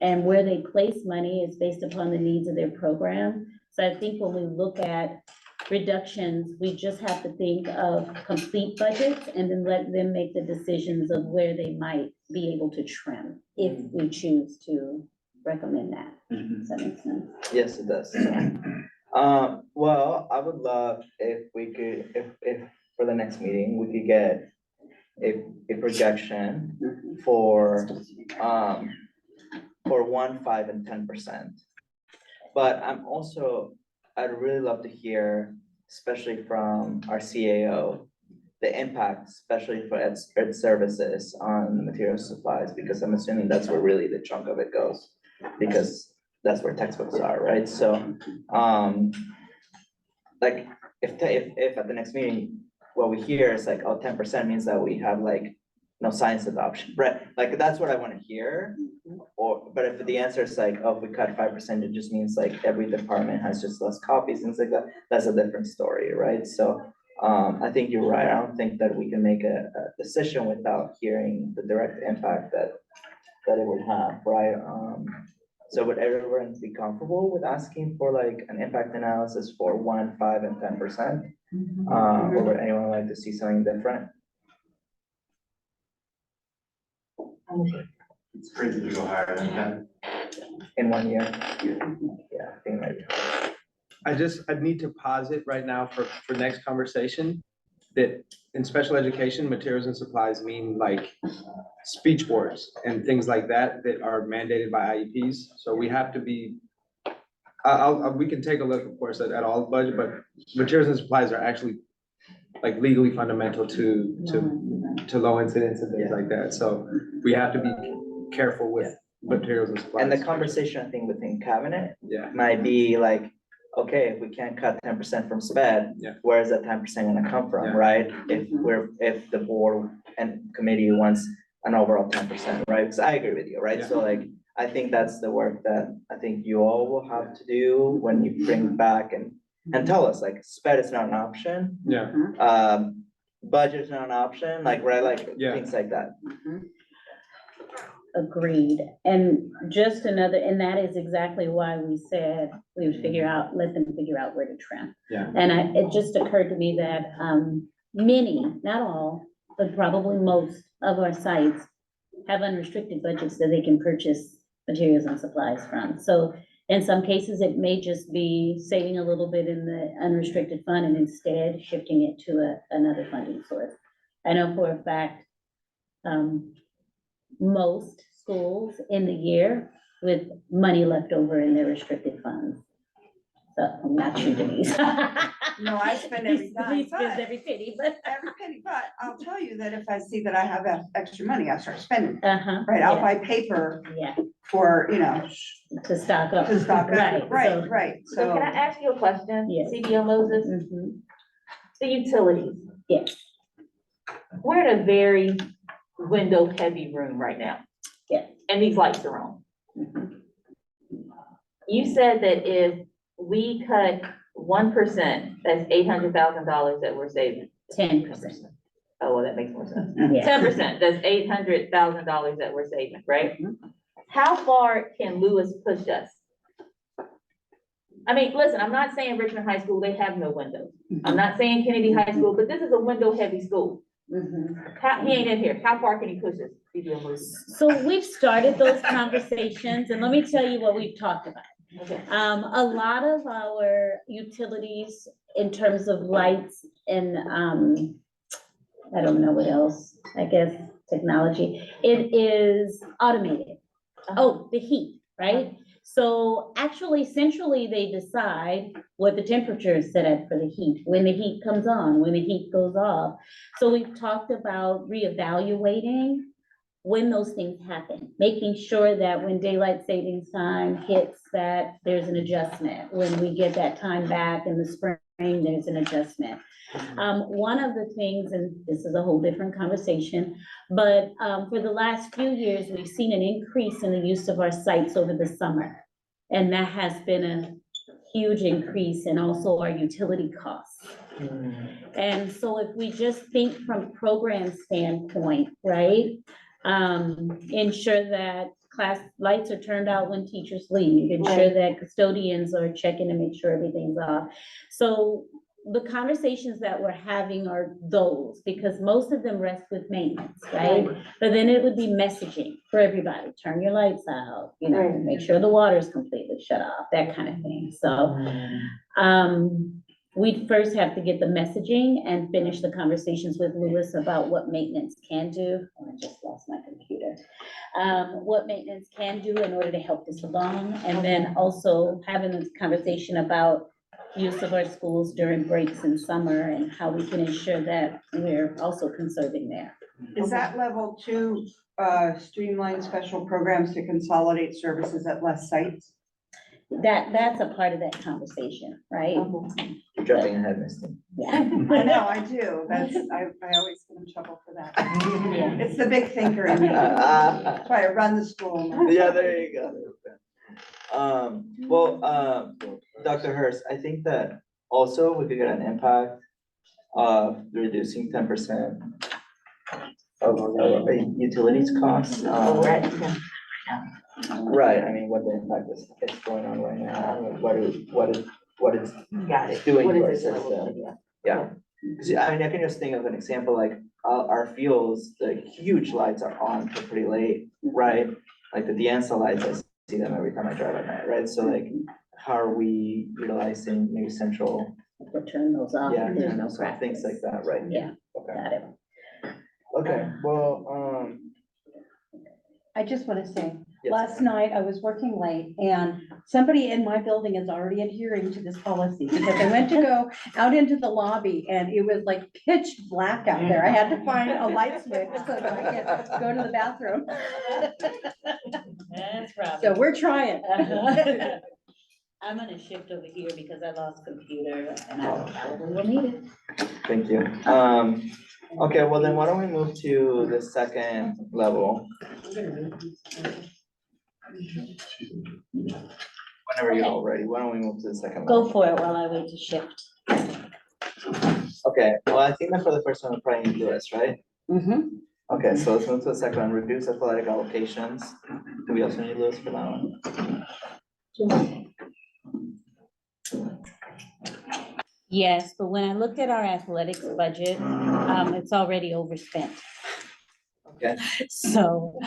and where they place money is based upon the needs of their program. So I think when we look at reductions, we just have to think of complete budgets and then let them make the decisions of where they might be able to trim if we choose to recommend that. Does that make sense? Yes, it does. Well, I would love if we could, if for the next meeting, we could get a projection for 1%, 5%, and 10%. But I'd really love to hear, especially from our CAO, the impact, especially for ed services on the material supplies, because I'm assuming that's where really the chunk of it goes, because that's where textbooks are, right? So, like, if at the next meeting, what we hear is like, oh, 10% means that we have like no science adoption, right? Like, that's what I want to hear. But if the answer is like, oh, if we cut 5%, it just means like every department has just less copies, things like that. That's a different story, right? So, I think you're right. I don't think that we can make a decision without hearing the direct impact that it would have, right? So would everyone be comfortable with asking for like an impact analysis for 1, 5, and 10%? Or would anyone like to see something different? It's crazy to go higher than that. In 1 year? Yeah, I think maybe. I'd need to pause it right now for next conversation. That in special education, materials and supplies mean like speech boards and things like that that are mandated by IEPs. So we have to be, we can take a look, of course, at all the budget, but materials and supplies are actually like legally fundamental to low incidence and things like that. So we have to be careful with materials and supplies. And the conversation, I think, within cabinet Yeah. might be like, okay, if we can't cut 10% from SPED, Yeah. where is that 10% gonna come from, Yeah. right? If the board and committee wants an overall 10%, right? Because I agree with you, right? Yeah. So like, I think that's the work that I think you all will have to do when you bring back and tell us, like, SPED is not an option. Yeah. Budget is not an option, like, right, like, Yeah. things like that. Agreed. And just another, and that is exactly why we said we would let them figure out where to trim. Yeah. And it just occurred to me that, many, not all, but probably most of our sites have unrestricted budgets that they can purchase materials and supplies from. So in some cases, it may just be saving a little bit in the unrestricted fund and instead shifting it to another funding source. I know for a fact, most schools in the year with money left over in their restricted funds. So I'm not you, Denise. No, I spend every dime, He spends but- every penny, but. Every penny, but I'll tell you that if I see that I have extra money, I start spending. Uh-huh. Right, I'll yeah, buy paper Yeah, for, to stock up. to stock up, Right, so- right, So can I so. ask you a question? Yes. CBO Moses, Mhm. the utilities. Yes. We're in a very window heavy room right now. Yes. And these lights are on. Mhm. You said that if we cut 1%, that's $800,000 that we're saving. 10%. Oh, well, that makes more sense. Yeah. 10%, that's $800,000 that we're saving, right? Mm-hmm. How far can Lewis push us? I mean, listen, I'm not saying Richmond High School, they have no windows. I'm not saying Kennedy High School, but this is a window heavy school. Mhm. He ain't in here. How far can he push us? CBO Moses? So we've started those conversations and let me tell you what we've talked about. Okay. A lot of our utilities in terms of lights and, I don't know what else, I guess, technology, it is automated. Oh, the heat, right? So actually centrally, they decide what the temperature is set at for the heat, when the heat comes on, when the heat goes off. So we've talked about reevaluating when those things happen, making sure that when daylight savings time hits, that there's an adjustment. When we get that time back in the spring, there's an adjustment. One of the things, and this is a whole different conversation, but for the last few years, we've seen an increase in the use of our sites over the summer. And that has been a huge increase in also our utility costs. And so if we just think from program standpoint, right? Ensure that class lights are turned out when teachers leave, ensure that custodians are checking to make sure everything's off. So the conversations that we're having are those, because most of them rest with maintenance, right? But then it would be messaging for everybody, turn your lights out, you know, Right. make sure the water's completely shut off, that kind of thing. So, we'd first have to get the messaging and finish the conversations with Lewis about what maintenance can do. Oh, I just lost my computer. What maintenance can do in order to help this along, and then also having this conversation about use of our schools during breaks in summer and how we can ensure that we're also conserving there. Is that level 2, streamline special programs to consolidate services at less sites? That's a part of that conversation, right? You're jumping ahead, Misty. Yeah. I know, I do, I always get in trouble for that. It's the big thinker in me. That's why I run the school. Yeah, there you go. Well, Dr. Hurst, I think that also we could get an impact of reducing 10% of utilities costs. Right. Right, I mean, what the impact is going on right now, what is Got it. doing What to our is it? system. Yeah, 'cause, I mean, I can just think of an example, like, our fuels, the huge lights are on till pretty late, right? Like the Dianza lights, I see them every time I drive at night, right? So like, how are we utilizing maybe central, To turn those off. yeah, and there's no so things like that, right? Yeah, Okay, got it. okay, well, I just want to say, yes. last night I was working late and somebody in my building is already adhering to this policy because I went to go out into the lobby and it was like pitch black out there. I had to find a light switch so that I could go to the bathroom. That's probably. So we're trying. I'm gonna shift over here because I lost computer and I probably will need it. Thank you. Okay, well then why don't we move to the second level? Whenever you're all ready, why don't we move to the second Go level? for it while I wait to shift. Okay, well, I think that for the first one, we'll probably need Lewis, right? Okay, so let's move to the second one, reduce athletic allocations. Do we also need Lewis for that one? Yes, but when I looked at our athletics budget, it's already overspent. Okay, So,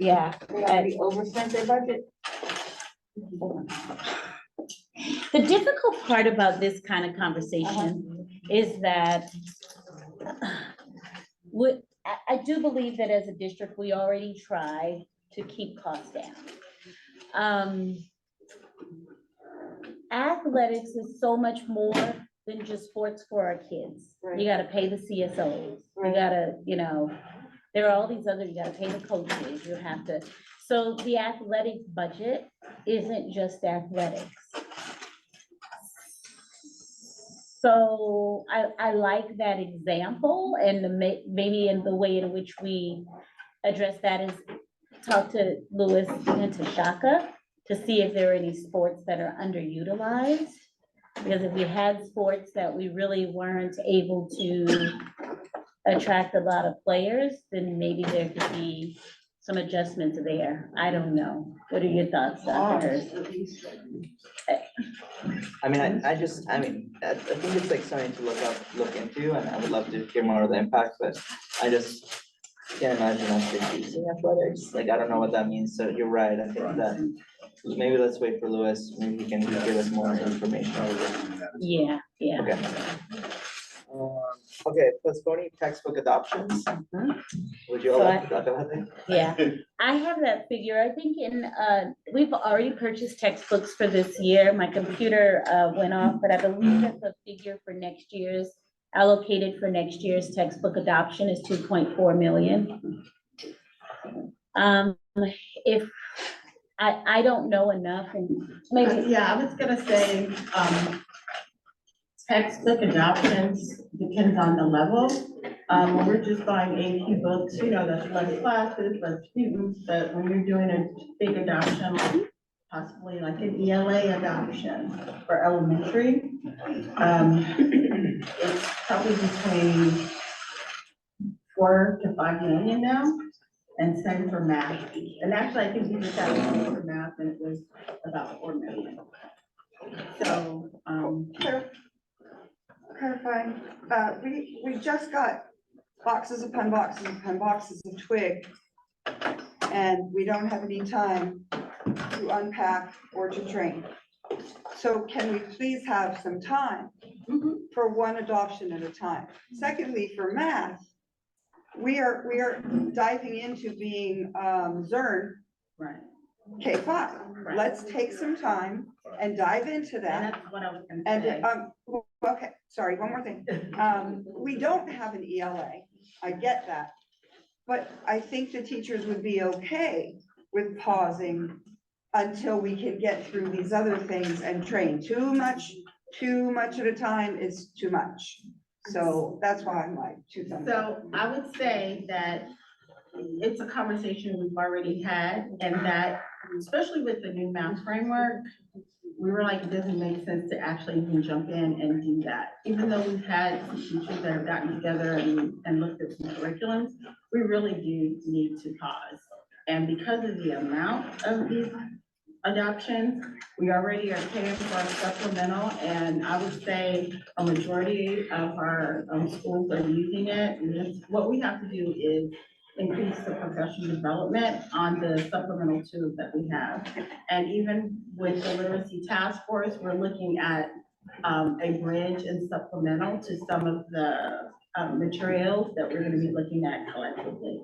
yeah. They already overspent their budget. The difficult part about this kind of conversation is that I do believe that as a district, we already try to keep costs down. Athletics is so much more than just sports for our kids. You gotta pay the CSOs, you gotta, there are all these other, you gotta pay the coaches, you have to. So the athletic budget isn't just athletics. So I like that example and maybe in the way in which we address that is talk to Lewis and to Shaka to see if there are any sports that are underutilized. Because if we had sports that we really weren't able to attract a lot of players, then maybe there could be some adjustments there. I don't know. What are your thoughts, Dr. Hurst? I mean, I think it's like something to look into, and I would love to hear more of the impact, but I just can't imagine us reducing athletics. Like, I don't know what that means, so you're right, I think that maybe let's wait for Lewis, maybe he can give us more information. Yeah. Okay. Okay, postponing textbook adoptions. Would you all So like to talk about that? Yeah, I have that figure. I think we've already purchased textbooks for this year. My computer went off, but I believe that the figure for next year's allocated for next year's textbook adoption is 2.4 million. If I don't know enough and maybe. Yeah, I was gonna say, textbook adoptions depends on the level. When we're just buying AP books, that's less classes, less students, but when you're doing a big adoption, like possibly like an ELA adoption for elementary, it's probably between 4 to 5 million now, and same for math. And actually, I think we just had one for math, and it was about 4 million. So, Clarifying, we just got boxes upon boxes upon boxes of twig. And we don't have any time to unpack or to train. So can we please have some time for one adoption at a time? Secondly, for math, we are diving into being ZERN right. K-5. Let's take some time and dive into And that. that's what I was gonna And, say. okay, sorry, one more thing. We don't have an ELA, I get that. But I think the teachers would be okay with pausing until we can get through these other things and train. Too much at a time is too much. So that's why I'm like, two thumbs up. So I would say that it's a conversation we've already had, and that especially with the new math framework, we were like, it doesn't make sense to actually even jump in and do that. Even though we've had some teachers that have gotten together and looked at some curriculums, we really do need to pause. And because of the amount of these adoptions, we already are paying for our supplemental, and I would say a majority of our schools are using it. And just what we have to do is increase the professional development on the supplemental tools that we have. And even with the literacy task force, we're looking at a bridge and supplemental to some of the materials that we're gonna be looking at collectively.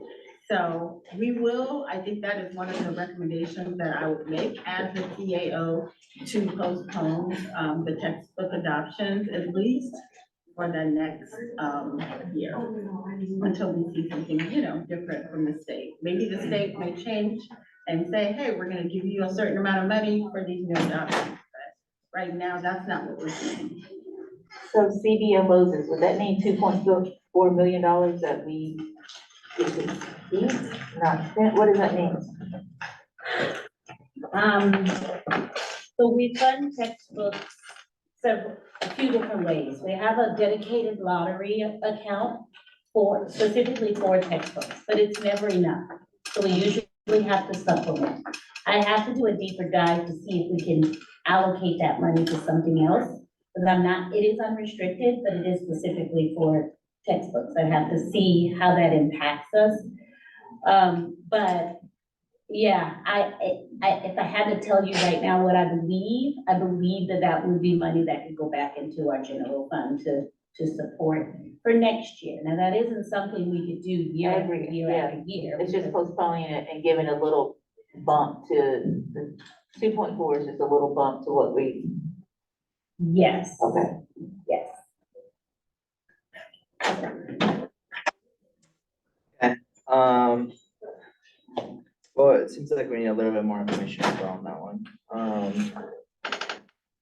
So we will, I think that is one of the recommendations that I would make as the CAO to postpone the textbook adoptions at least for the next year, until we see something, different from the state. Maybe the state may change and say, hey, we're gonna give you a certain amount of money for these new adoptions. But right now, that's not what we're seeing. So CBO Moses, would that mean $2.4 million that we not spent? What does that mean? So we fund textbooks a few different ways. We have a dedicated lottery account specifically for textbooks, but it's never enough. So we usually have to supplement. I have to do a deeper dive to see if we can allocate that money to something else. Because it is unrestricted, but it is specifically for textbooks. I have to see how that impacts us. But yeah, if I had to tell you right now what I believe that would be money that could go back into our general fund to support for next year. Now, that isn't something we could do year after year after year. It's just postponing it and giving a little bump to the 2.4 is just a little bump to what we. Yes. Okay. Yes. Well, it seems like we need a little bit more information as well on that one.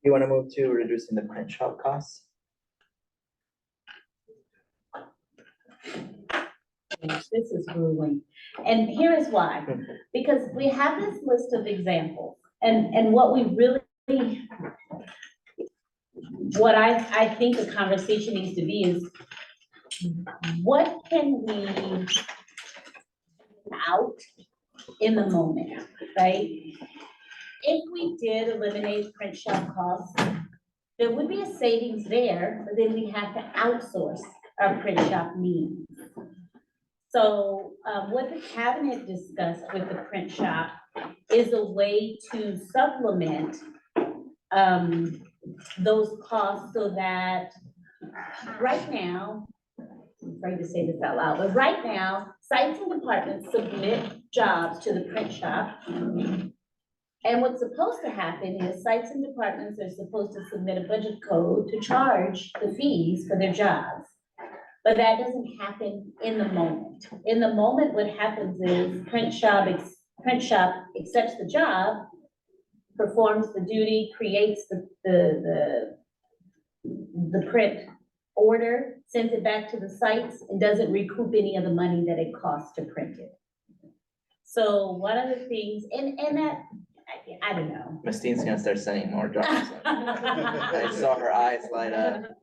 You want to move to reducing the print shop costs? This is grueling. And here is why, because we have this list of examples and what we really, what I think the conversation needs to be is what can we out in the moment, right? If we did eliminate print shop costs, there would be a savings there, but then we have to outsource our print shop needs. So what the cabinet discussed with the print shop is a way to supplement those costs so that right now, I'm afraid to say this out loud, but right now, sites and departments submit jobs to the print shop. And what's supposed to happen is sites and departments are supposed to submit a budget code to charge the fees for their jobs. But that doesn't happen in the moment. In the moment, what happens is print shop accepts the job, performs the duty, creates the print order, sends it back to the sites, and doesn't recoup any of the money that it costs to print it. So one of the things, and that, I don't know. Miss Dean's gonna start sending more jobs. I saw her eyes light up.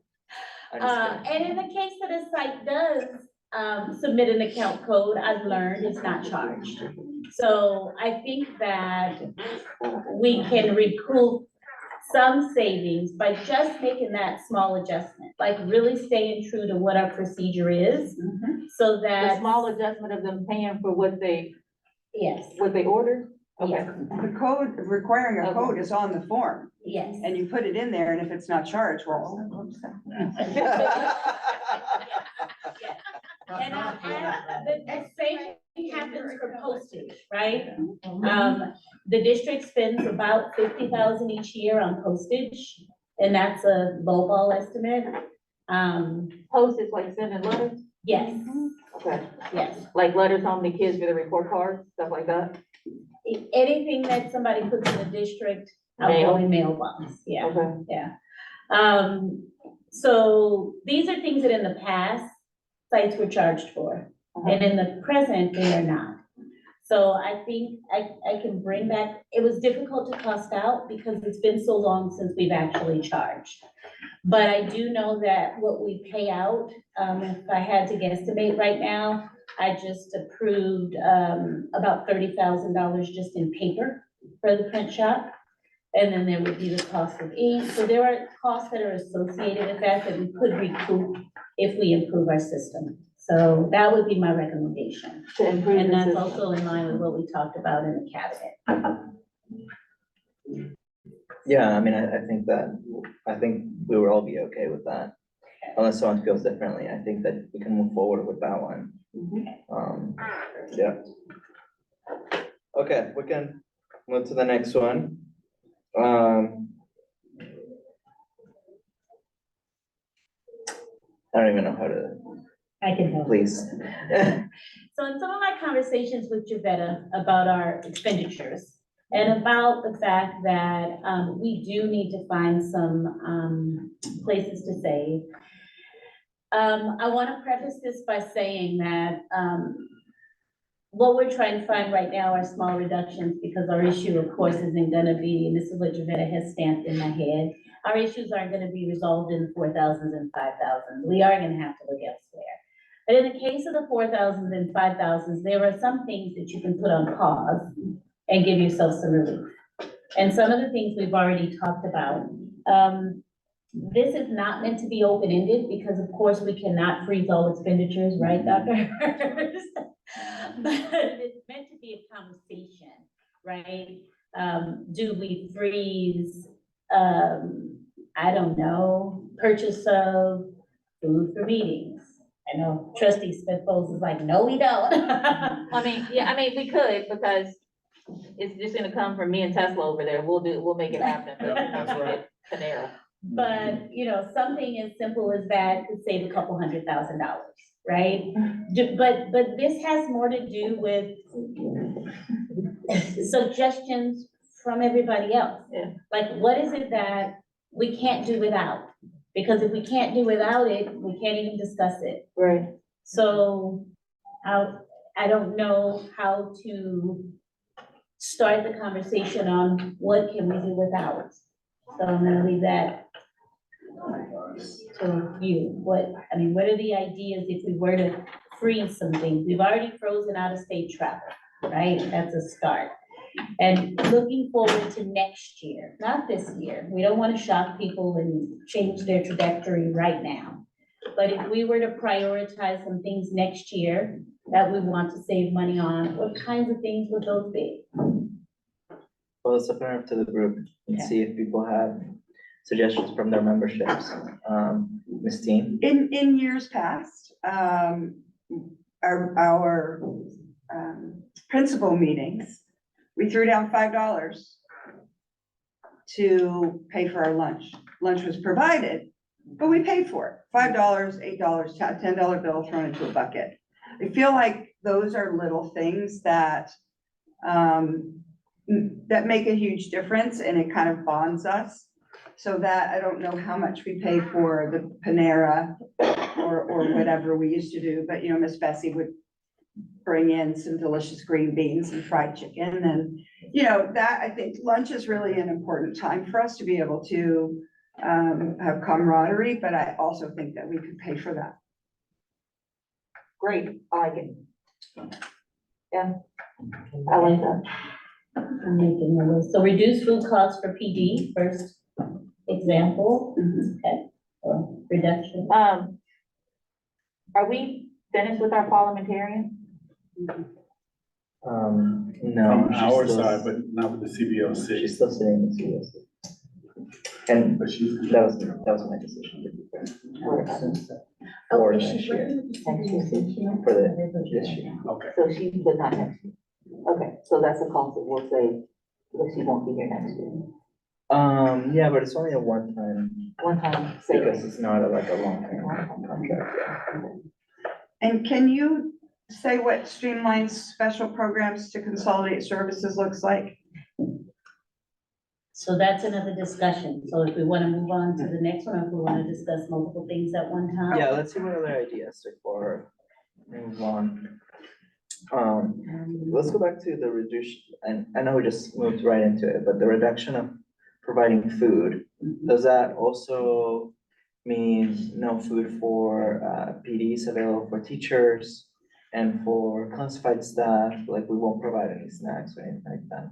And in the case that a site does submit an account code, I've learned it's not charged. So I think that we can recoup some savings by just making that small adjustment, like really staying true to what our procedure is, so that. The small adjustment of them paying for what they. Yes. What they ordered? Okay. Yes. The code, requiring a code is on the form, Yes. and you put it in there, and if it's not charged, well. And the same thing happens for postage, right? The district spends about 50,000 each year on postage, and that's a lowball estimate. Postage, like sending letters? Yes. Okay. Yes. Like letters home to kids for the report cards, stuff like that? Anything that somebody puts in a district, outgoing mailbox, yeah. Okay. Yeah. So these are things that in the past, sites were charged for, and in the present, they are not. So I think I can bring back, it was difficult to cost out because it's been so long since we've actually charged. But I do know that what we pay out, if I had to guesstimate right now, I just approved, about $30,000 just in paper for the print shop. And then there would be the cost of ink. So there are costs that are associated with that we could recoup if we improve our system. So that would be my recommendation. To improve And the that's system. also in line with what we talked about in the cabinet. Yeah, I mean, I think we will all be okay with that. Unless someone feels differently, I think that we can move forward with that one. Yeah. Okay, we can move to the next one. I don't even know how to, I can help. please. So in some of my conversations with Javetta about our expenditures and about the fact that we do need to find some places to save. I want to preface this by saying that what we're trying to find right now are small reductions because our issue, of course, isn't gonna be, and this is what Javetta has stamped in my head, our issues aren't gonna be resolved in the 4,000s and 5,000s. We are gonna have to look elsewhere. But in the case of the 4,000s and 5,000s, there are some things that you can put on pause and give yourself some relief. And some of the things we've already talked about. This is not meant to be open-ended because of course we cannot freeze all expenditures, right, Dr. Hurst? But it's meant to be a conversation, right? Do we freeze, I don't know, purchase of food for meetings? I know trustee Smith-Folds is like, no, we don't. I mean, we could, because it's just gonna come from me and Tesla over there. We'll make it happen. That's right. Panera. But, you know, something as simple as that could save a couple $100,000, right? But this has more to do with suggestions from everybody else. Yeah. Like, what is it that we can't do without? Because if we can't do without it, we can't even discuss it. Right. So I don't know how to start the conversation on what can we do without. So I'm gonna leave that to you. What are the ideas if we were to freeze some things? We've already frozen out of state travel, right? That's a start. And looking forward to next year, not this year. We don't want to shock people and change their trajectory right now. But if we were to prioritize some things next year that we want to save money on, what kinds of things would those be? Well, let's open it up to the group and Okay. see if people have suggestions from their memberships. Ms. Teen? In years past, our principal meetings, we threw down $5 to pay for our lunch. Lunch was provided, but we paid for it. $5, $8, $10 bill thrown into a bucket. I feel like those are little things that that make a huge difference, and it kind of bonds us. So that, I don't know how much we pay for the Panera or whatever we used to do, but you know, Miss Bessie would bring in some delicious green beans and fried chicken, and you know, that, I think lunch is really an important time for us to be able to have camaraderie, but I also think that we could pay for that. Great, I like it. Yeah, I like that. I'm making a list. So reduce food costs for PD, first example. Okay, or reduction. Are we finished with our parliamentarian? No. From she's our still- side, but not with the CBOC. She's still sitting in the CBOC. And But she's. that was my decision. to be fair. For is next she year, working with the CBO? for this year. Okay. So she, but not next year. Okay, so that's a cost that we'll say, if she won't be here next year. Yeah, but it's only a one-time, One time, because savings. it's not like a long-term contract. And can you say what streamlined special programs to consolidate services looks like? So that's another discussion. So if we want to move on to the next one, or if we want to discuss multiple things at one time. Yeah, let's see what other ideas before we move on. Let's go back to the reduction, and I know we just moved right into it, but the reduction of providing food, does that also mean no food for PDs available for teachers and for classified staff, like we won't provide any snacks or anything like that?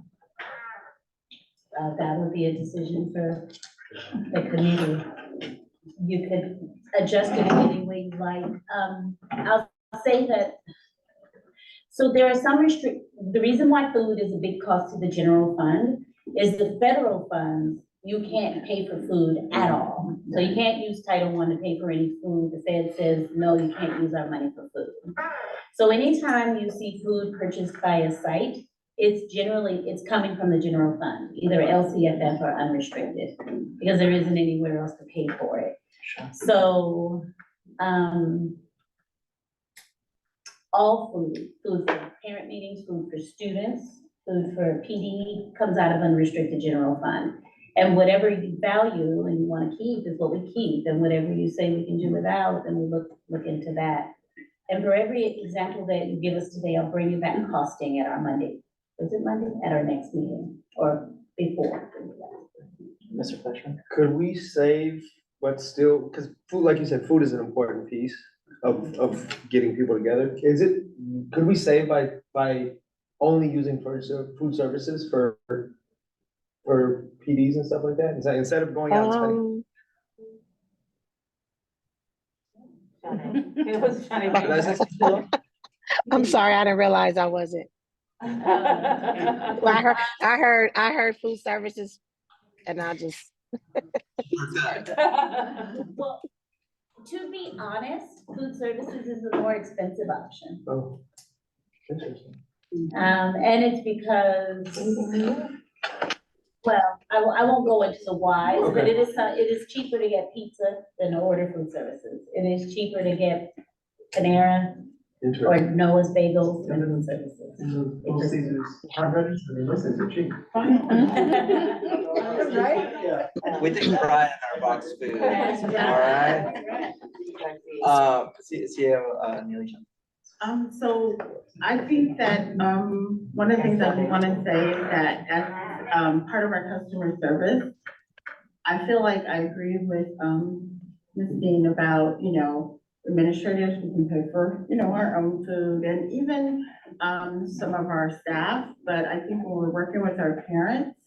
That would be a decision for the committee. You could adjust it in any way you like. I'll say that, so there are some the reason why food is a big cost to the general fund is the federal funds, you can't pay for food at all. So you can't use Title I to pay for any food. The Fed says, no, you can't use our money for food. So anytime you see food purchased by a site, it's coming from the general fund, either LCFF or unrestricted, because there isn't anywhere else to pay for it. So, all food for parent meetings, food for students, food for PD comes out of unrestricted general fund. And whatever you value and you want to keep is what we keep, and whatever you say we can do without, then we look into that. And for every example that you give us today, I'll bring you back costing at our Monday. Is it Monday? At our next meeting or before? Mr. Fletcher? Could we save, but still, because food, like you said, food is an important piece of getting people together. Could we save by only using food services for PDs and stuff like that? Is that instead of going out and spending? I'm sorry, I didn't realize I wasn't. Well, I heard food services, and I just. Well, to be honest, food services is a more expensive option. Oh, interesting. And it's because, well, I won't go into the whys, but it is cheaper to get pizza than to order food services. It is cheaper to get Panera or Noah's Bagels than food services. Right? We take pride in our box food, all right? CEO Neely. So I think that, one of the things I want to say is that as, part of our customer service, I feel like I agree with, Ms. Dean about, administrators, we can pay for, our own food and even, some of our staff. But I think when we're working with our parents,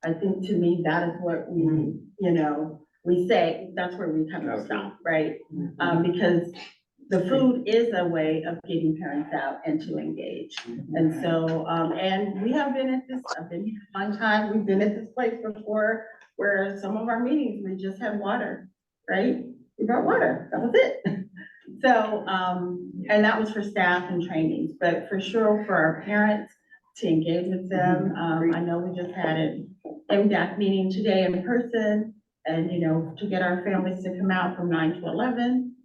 I think to me, that is what we, we say, that's where we kind of stop, right? Because the food is a way of getting parents out and to engage. And so, and we have been at this, I've been here a long time, we've been at this place before where some of our meetings, we just had water, right? We brought water, that was it. So, and that was for staff and trainings, but for sure for our parents to engage with them. I know we just had an MDAC meeting today in person and, to get our families to come out from 9 to 11.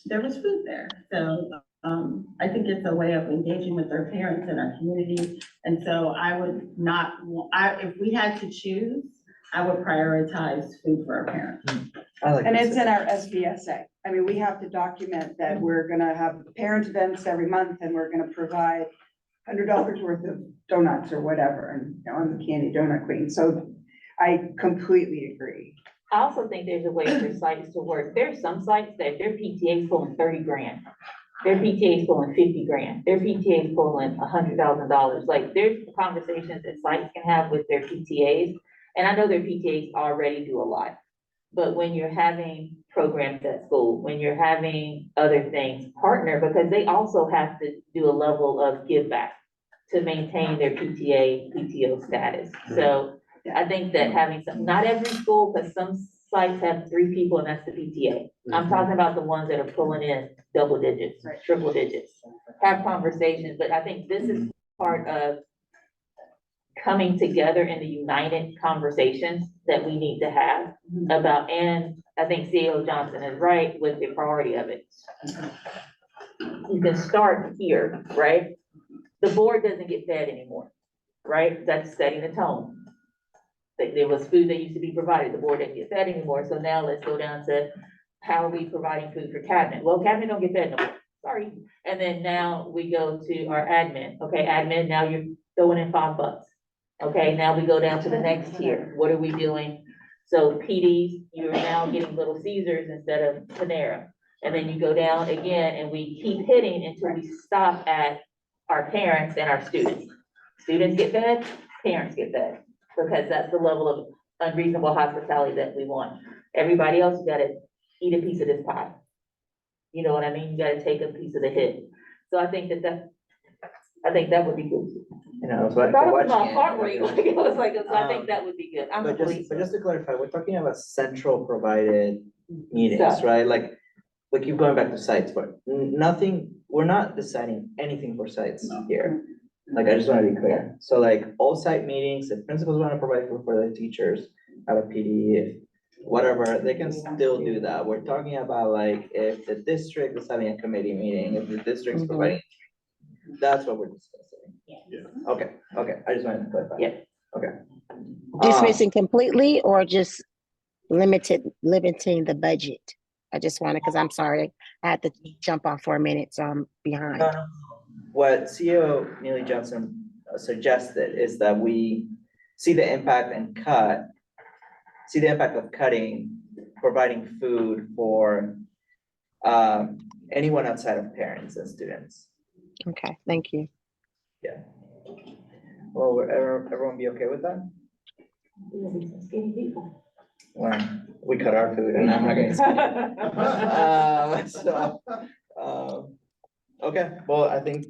There was food there. So I think it's a way of engaging with our parents and our community. And so I would not, if we had to choose, I would prioritize food for our parents. And it's in our SBSA. I mean, we have to document that we're gonna have parent events every month and we're gonna provide $100 worth of donuts or whatever, and I'm the candy donut queen. So I completely agree. I also think there's a way for sites to work. There's some sites that their PTA is pulling 30 grand. Their PTA is pulling 50 grand. Their PTA is pulling $100,000. Like there's conversations that sites can have with their PTAs. And I know their PTAs already do a lot. But when you're having programs at school, when you're having other things, partner, because they also have to do a level of give back to maintain their PTO status. So I think that having some, not every school, because some sites have 3 people and that's the PTA. I'm talking about the ones that are pulling in double digits, triple digits. Have conversations, but I think this is part of coming together in the united conversations that we need to have about, and I think CEO Johnson is right with the priority of it. You can start here, right? The board doesn't get fed anymore, right? That's setting the tone. There was food that used to be provided, the board didn't get fed anymore, so now let's go down to how are we providing food for cabinet? Well, cabinet don't get fed no more. sorry. And then now we go to our admin, okay, admin, now you're throwing in $5. Okay, now we go down to the next tier, what are we doing? So PDs, you're now getting Little Caesars instead of Panera. And then you go down again and we keep hitting until we stop at our parents and our students. Students get fed, parents get fed, because that's the level of unreasonable hospitality that we want. Everybody else, you gotta eat a piece of this pie. You know what I mean? You gotta take a piece of the hit. So I think that would be good. You know, so That was watching my it, heart rate, like, it was like, so I think Um, that would be good. I'm a But police. just to clarify, we're talking about central provided meetings, Stuff. right? Like, we keep going back to sites, but nothing, we're not deciding anything for sites here. Like, I just wanna be clear. So like, all site meetings, if principals wanna provide for the teachers, have a PD, if whatever, they can still do that. We're talking about like, if the district is having a committee meeting, if the district's providing, that's what we're discussing. Okay, I just wanted to clarify. Yeah. Okay. Dismissing completely or just limiting the budget? I just wanted, because I'm sorry, I had to jump off for a minute, so I'm behind. No. What CEO Neely Johnson suggested is that we see the impact of cutting, providing food for anyone outside of parents and students. Okay, thank you. Yeah. Well, will everyone be okay with that? We'll be some skinny people. Well, we cut our food and I'm not gonna. Okay, well, I think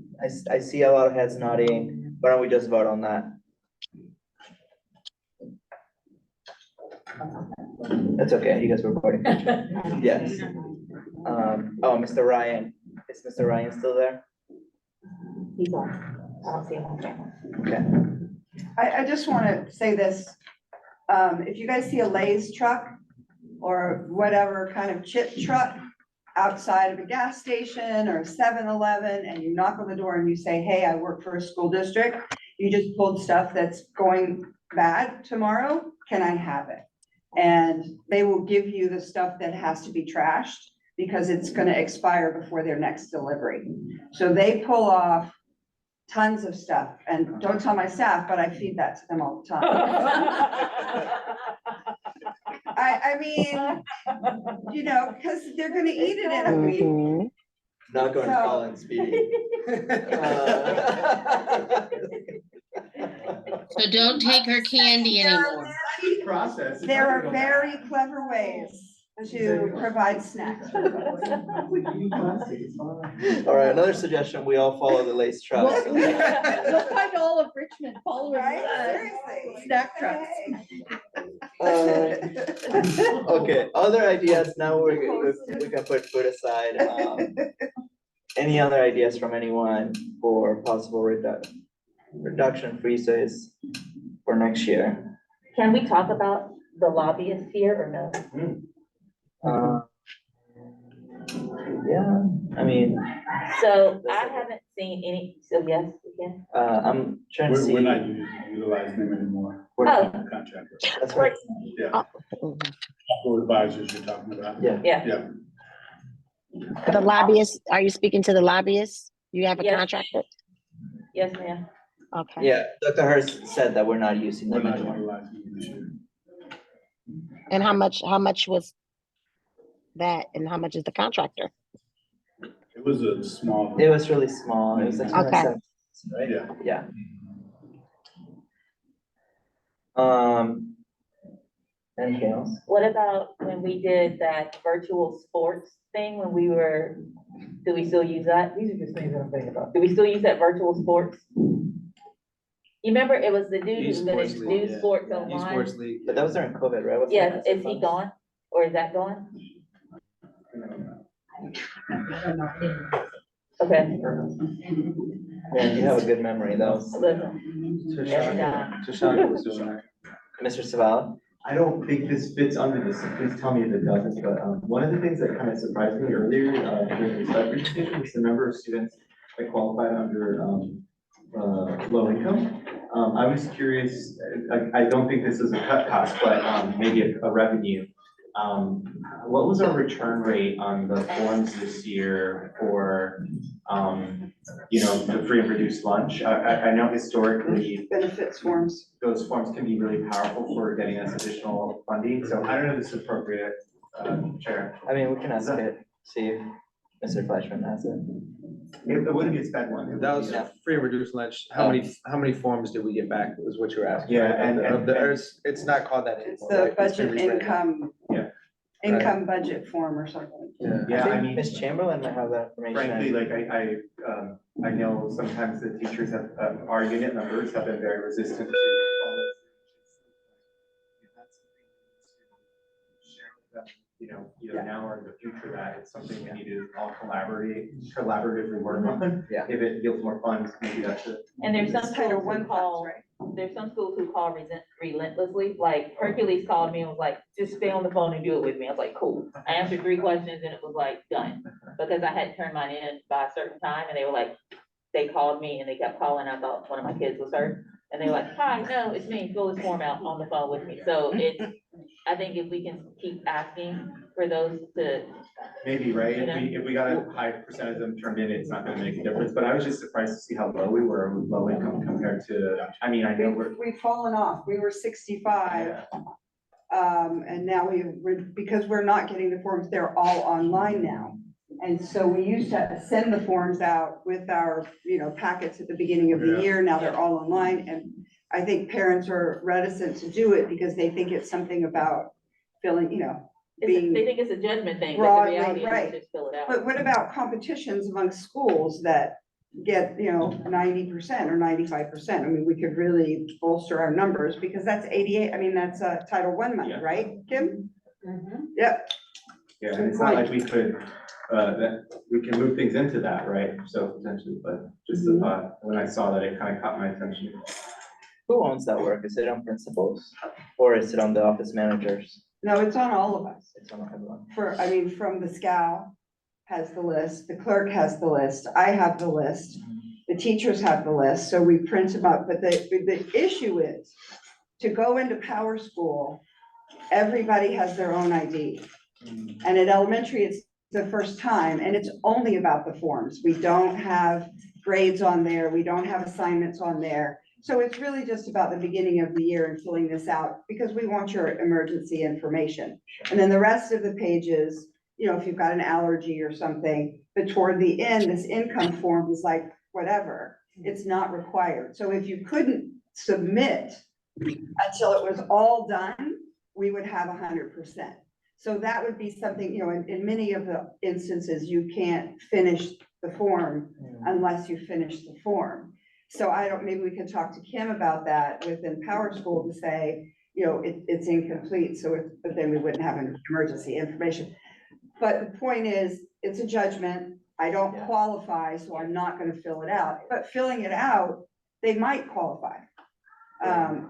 I see a lot of heads nodding. Why don't we just vote on that? That's okay, you guys were voting. Yes. Oh, Mr. Ryan, is Mr. Ryan still there? He's on, I don't see him on camera. Okay. I just wanna say this, if you guys see a Lay's truck or whatever kind of chip truck outside of a gas station or a 7-Eleven, and you knock on the door and you say, hey, I work for a school district, you just pulled stuff that's going bad tomorrow, can I have it? And they will give you the stuff that has to be trashed because it's gonna expire before their next delivery. So they pull off tons of stuff, and don't tell my staff, but I feed that to them all the time. I mean, you know, because they're gonna eat it in a week. Mhm. Not going to So- call in Speedy. So don't take her candy anymore. Process. There are very clever ways to provide snacks. All right, another suggestion, we all follow the Lace trucks. You'll find all of Richmond following Right? the snack trucks. Okay, other ideas, now we can put food aside. Any other ideas from anyone for possible reduction freezes for next year? Can we talk about the lobbyists here or no? Yeah, I mean, So I haven't seen any, so yes, we can. I'm trying to see. We're not utilizing them anymore. We're Oh. not contractor. That's right. Yeah, for advisors you're talking about. Yeah. Yeah. Yeah. The lobbyists, are you speaking to the lobbyists? You have a Yes. contractor? Yes, ma'am. Okay. Yeah, Dr. Hurst said that we're not using We're them not anymore. utilizing them this year. And how much was that and how much is the contractor? It was a small. It was really small, it was like Okay. 27, right? Yeah. Yeah. Anything else? What about when we did that virtual sports thing when we were, do we still use that? These are just things that I'm thinking about. Do we still use that virtual sports? You remember it was the dude who was gonna Esports league, do yeah. sports online? Esports league. But that was during COVID, right? Wasn't Yeah, that- is he gone? Or is that gone? Okay. Man, you have a good memory, though. Listen, every time. Shoshana was doing that. Mr. Savala? I don't think this fits under this, so please tell me if it doesn't, but, one of the things that kind of surprised me earlier, during the slide presentation was the number of students that qualified under, low income. I was curious, I don't think this is a cut cost, but, maybe a revenue. what was our return rate on the forms this year for, the free and reduced lunch? I know historically Benefits forms. those forms can be really powerful for getting us additional funding, so I don't know if this is appropriate, Chair. I mean, we can ask it, see if Mr. Fleischman has it. It wouldn't be a sped one. It would That be was a- free and reduced lunch. How many forms did we get back, was what you were asking? Yeah, right? and- It's not called that It's anymore, the right? It's been budget rebranded. income. Yeah. Income budget form or something. Yeah, I think mean, Ms. Chamberlain might have that information. frankly, like I know sometimes the teachers have, our unit members have been very resistant to all this. If that's something we need to share with them, either now or in the future, that it's something we need to all collaboratively work on. Yeah. If it yields more funds, maybe that's it. And there's some It's Title schools I who funds, call, right? there's some schools who call relentlessly, like Hercules called me and was like, just stay on the phone and do it with me. I was like, cool. I answered 3 questions and it was like, done. Because I had turned mine in by a certain time and they were like, they called me and they kept calling. I thought one of my kids was hurt. And they were like, hi, no, it's me, fill this form out on the phone with me. So I think if we can keep asking for those to, Maybe, right? You know? If we got a high percentage of them turned in, it's not gonna make a difference, but I was just surprised to see how low we were with low income compared to, I mean, I know we're. We've fallen off. We were 65. And now because we're not getting the forms, they're all online now. And so we used to send the forms out with our, packets at the beginning of the Yeah. year. Now they're all online. And I think parents are reticent to do it because they think it's something about filling, they being. think it's a judgment thing, but the Broadly, reality right. is just fill it out. But what about competitions among schools that get, 90% or 95%? I mean, we could really bolster our numbers because that's 88, that's Title I money, Yeah. right, Kim? Yep, Yeah, and it's not like we could, that, we can move things into that, right? So potentially, but just the thought, when I saw that, it kind of caught my attention. Who owns that work? Is it on principals or is it on the office managers? no, it's on all of us. It's on everyone. From the SCAL has the list, the clerk has the list, I have the list, the teachers have the list, so we print them up, but the issue is to go into Power School, everybody has their own ID. And at elementary, it's the first time, and it's only about the forms. We don't have grades on there, we don't have assignments on there. So it's really just about the beginning of the year and filling this out, because we want your emergency information. And then the rest of the pages, if you've got an allergy or something, but toward the end, this income form is like, whatever, it's not required. So if you couldn't submit until it was all done, we would have 100%. So that would be something, in many of the instances, you can't finish the form unless you finish the form. So maybe we could talk to Kim about that within Power School to say, it's incomplete, but then we wouldn't have an emergency information. But the point is, it's a judgment. I don't qualify, so I'm not gonna fill it out, but filling it out, they might qualify.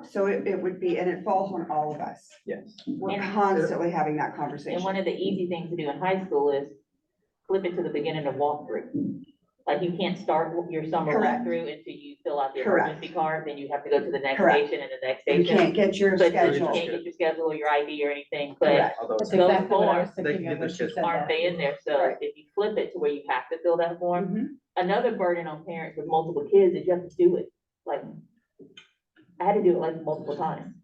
So it would be, and it falls on all of us. Yes. We're And- constantly having that And conversation. one of the easy things to do in high school is flip it to the beginning of walkthrough. Like you can't start your summer Correct. walkthrough until you fill out the Correct. emergency card, then you have to go to the next Correct. station and the next You station. can't get your But you schedule. can't get your schedule or your ID or anything, but Correct. Although That's it's those exactly what I was forms, they thinking can of get when the she shift said aren't that. they in there? So Right. if you flip it to where you have to fill that form, Mhm. another burden on parents with multiple kids is you have to do it. Like, I had to do it like multiple times.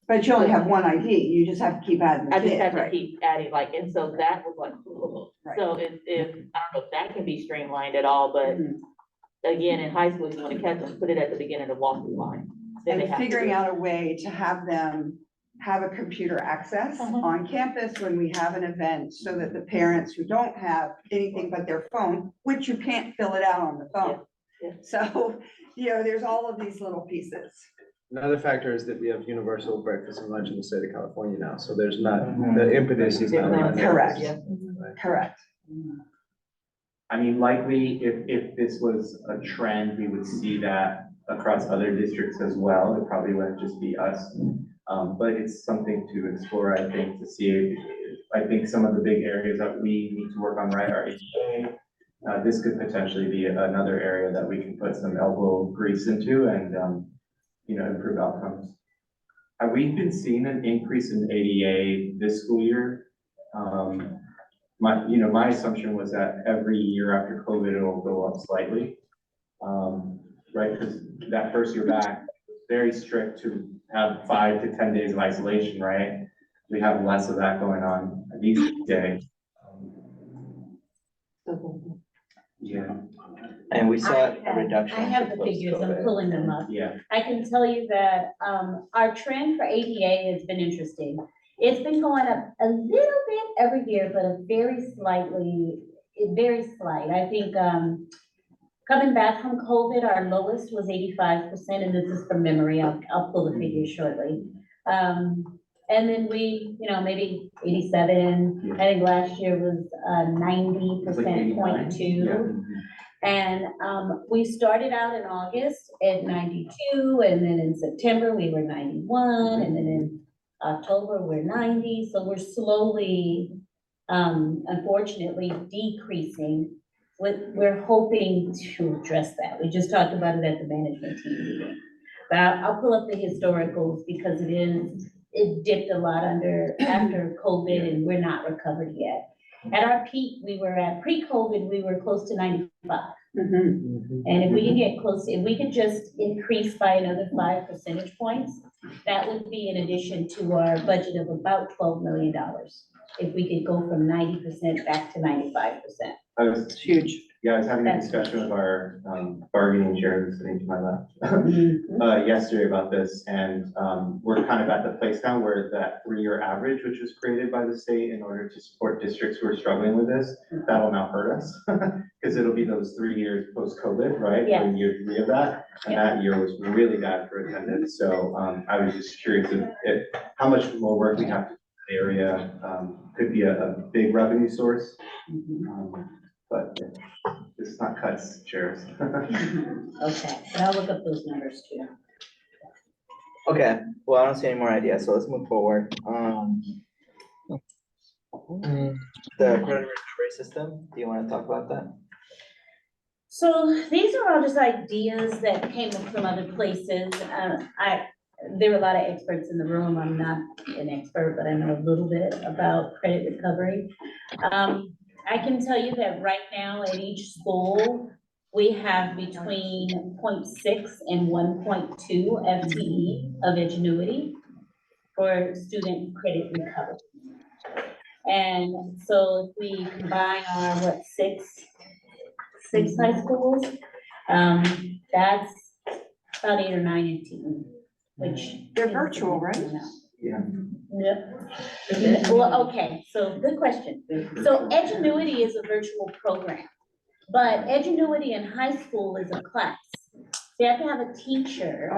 But you only have one ID, you just have to keep adding the I just kid, had to right? keep adding and so that was like, Right. so if, I don't know if that can be streamlined at all, but Mhm. again, in high school, if you want to catch them, put it at the beginning of walkthrough line. Then they And have to figuring do it. out a way to have them have a computer access on campus when we have an event, so that the parents who don't have anything but their phone, which you can't fill it out on the phone. Yeah, yeah. So, there's all of these little pieces. Another factor is that we have universal breakfast and lunch in the state of California now, so there's not, the impetus is not. on there. Correct. Yeah. Correct. I mean, likely, if this was a trend, we would see that across other districts as well. It probably wouldn't just be us. But it's something to explore, I think, to see. I think some of the big areas that we need to work on, right, are ADA. This could potentially be another area that we can put some elbow grease into and, improve outcomes. we've been seeing an increase in ADA this school year. My assumption was that every year after COVID, it'll go up slightly. Right, because that first year back, very strict to have 5 to 10 days of isolation, right? We have less of that going on these days. Yeah, And we saw I a reduction. I have the figures, I'm post-COVID. pulling them up. yeah. I can tell you that, our trend for ADA has been interesting. It's been going up a little bit every year, but a very slight. I think, coming back from COVID, our lowest was 85%, and this is from memory. I'll pull the figures shortly. And then we, maybe 87. I think last year was 90%.2. And we started out in August at 92, and then in September we were 91, and then in October we're 90. So we're slowly, unfortunately, decreasing. We're hoping to address that. We just talked about it at the management team meeting. But I'll pull up the historicals because it dipped a lot after COVID, and we're not recovered yet. At our peak, pre-COVID, we were close to 95. And if we can get close, if we could just increase by another 5 percentage points, that would be in addition to our budget of about $12 million. If we could go from 90% back to 95%. It's huge. Yeah, I was having a discussion with our bargaining chair sitting to my left yesterday about this, and we're kind of at the place now where that 3-year average, which was created by the state in order to support districts who are struggling with this, that'll now hurt us. Because it'll be those 3 years post-COVID, right? Yeah. We're in year 3 of that, and that year was really bad for attendance. So I was just curious if how much more work we have to do in the area could be a big revenue source. But it's not cuts, chairs. Okay, but I'll look up those numbers too. Okay, well, I don't see any more ideas, so let's move forward. The credit recovery system, do you want to talk about that? So these are all just ideas that came from other places. There were a lot of experts in the room. I'm not an expert, but I know a little bit about credit recovery. I can tell you that right now at each school, we have between 0.6 and 1.2 FTE of Edgenuity for student credit recovery. And so if we combine our, six high schools, that's about 8 or 9 FTE, which. They're virtual, right? Yeah. Yep. Well, okay, so good question. So Edgenuity is a virtual program, but Edgenuity in high school is a class. They have to have a teacher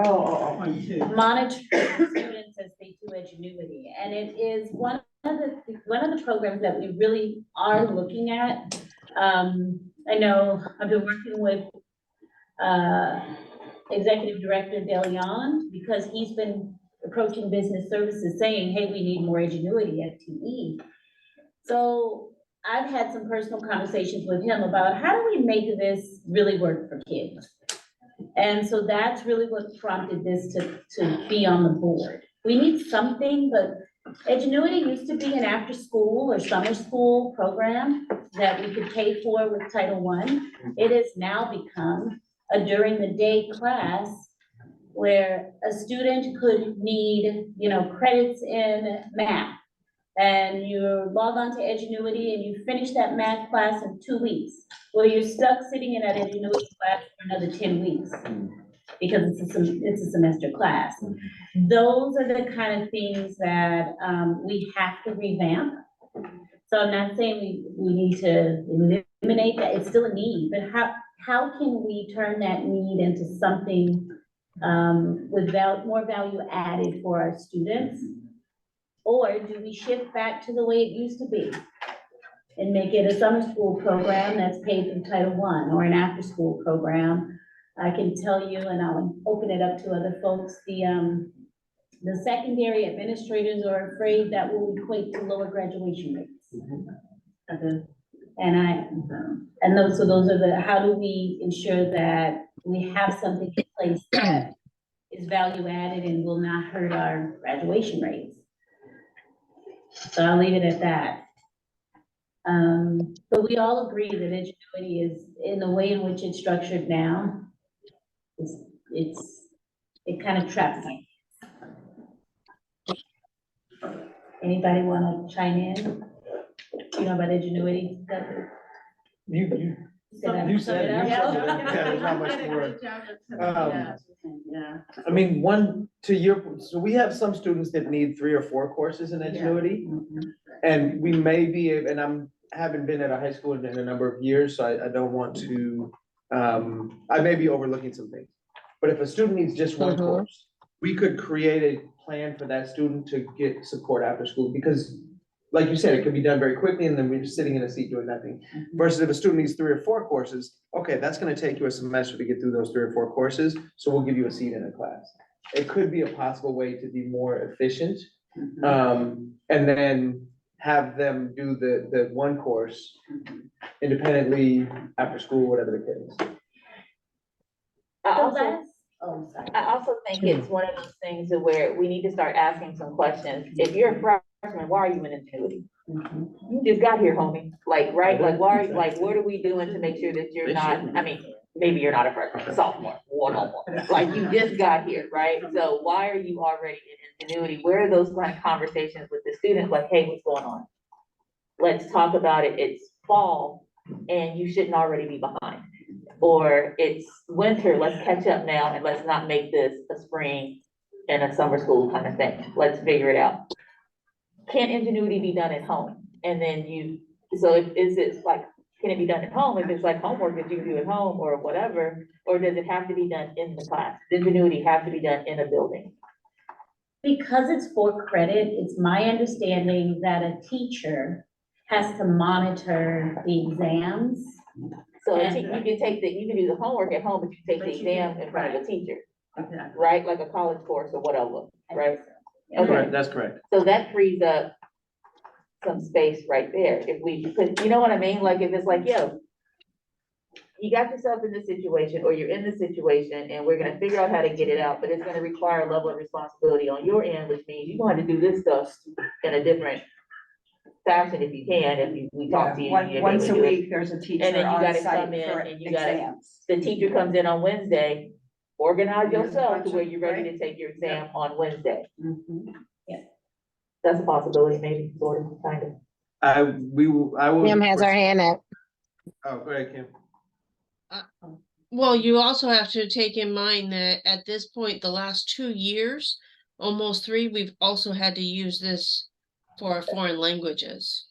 monitor students as they do Edgenuity, and it is one of the programs that we really are looking at. I know I've been working with Executive Director DeLeon because he's been approaching business services saying, hey, we need more Edgenuity FTE. So I've had some personal conversations with him about how do we make this really work for kids? And so that's really what prompted this to be on the board. We need something, but Edgenuity used to be an after school or summer school program that we could pay for with Title I. It has now become a during the day class where a student could need, credits in math. And you log on to Edgenuity and you finish that math class in 2 weeks. Well, you're stuck sitting in that Edgenuity class for another 10 weeks because it's a semester class. Those are the kind of things that we have to revamp. So I'm not saying we need to eliminate that, it's still a need, but how can we turn that need into something without more value added for our students? Or do we shift back to the way it used to be and make it a summer school program that's paid through Title I or an after school program? I can tell you, and I'll open it up to other folks, the secondary administrators are afraid that will equate to lower graduation rates. And those are how do we ensure that we have something in place that is value added and will not hurt our graduation rates. So I'll leave it at that. But we all agree that Edgenuity is, in the way in which it's structured now, it kind of traps me. Anybody want to chime in? You know about Edgenuity? You said it. Yeah, there's not much more. Yeah. I mean, so we have some students that need 3 or 4 courses in Edgenuity. And we may be, and haven't been at a high school in a number of years, so I don't want to, I may be overlooking some things. But if a student needs just one course, we could create a plan for that student to get support after school, because like you said, it could be done very quickly and then we're just sitting in a seat doing nothing. Versus if a student needs 3 or 4 courses, okay, that's gonna take you a semester to get through those 3 or 4 courses, so we'll give you a seat in a class. It could be a possible way to be more efficient, and then have them do the one course independently after school, whatever the case. I also think it's one of those things to where we need to start asking some questions. If you're a freshman, why are you in Edgenuity? You just got here, homie. Like, right? Like, why, like, what are we doing to make sure that you're not, I mean, maybe you're not a freshman, sophomore, one on one. Like, you just got here, right? So why are you already in Edgenuity? Where are those kind of conversations with the students? Like, hey, what's going on? Let's talk about it. It's fall and you shouldn't already be behind. Or it's winter, let's catch up now and let's not make this a spring and a summer school kind of thing. Let's figure it out. Can Edgenuity be done at home? And then so is it like, can it be done at home? If it's like homework that you do at home or whatever, or does it have to be done in the class? Does Edgenuity have to be done in a building? Because it's for credit, it's my understanding that a teacher has to monitor the exams. So you can do the homework at home, but you take the exam in front of the teacher, right? Like a college course or whatever, right? Okay, That's correct. so that frees up some space right there. If we, because you know what I mean? Like if it's like, yo, you got yourself in this situation or you're in this situation and we're gonna figure out how to get it out, but it's gonna require a level of responsibility on your end, which means you're going to do this stuff in a different fashion if you can, if we talk to you. Once a week, there's a teacher And then you on gotta site come in for and you gotta, exams. the teacher comes in on Wednesday, organize There's a yourself bunch to where of- you're ready to take your exam on Wednesday. Yeah. That's a possibility, maybe, sort of, kind of. I will. Kim has her hand up. Oh, go ahead, Kim. Well, you also have to take in mind that at this point, the last 2 years, almost 3, we've also had to use this for our foreign languages.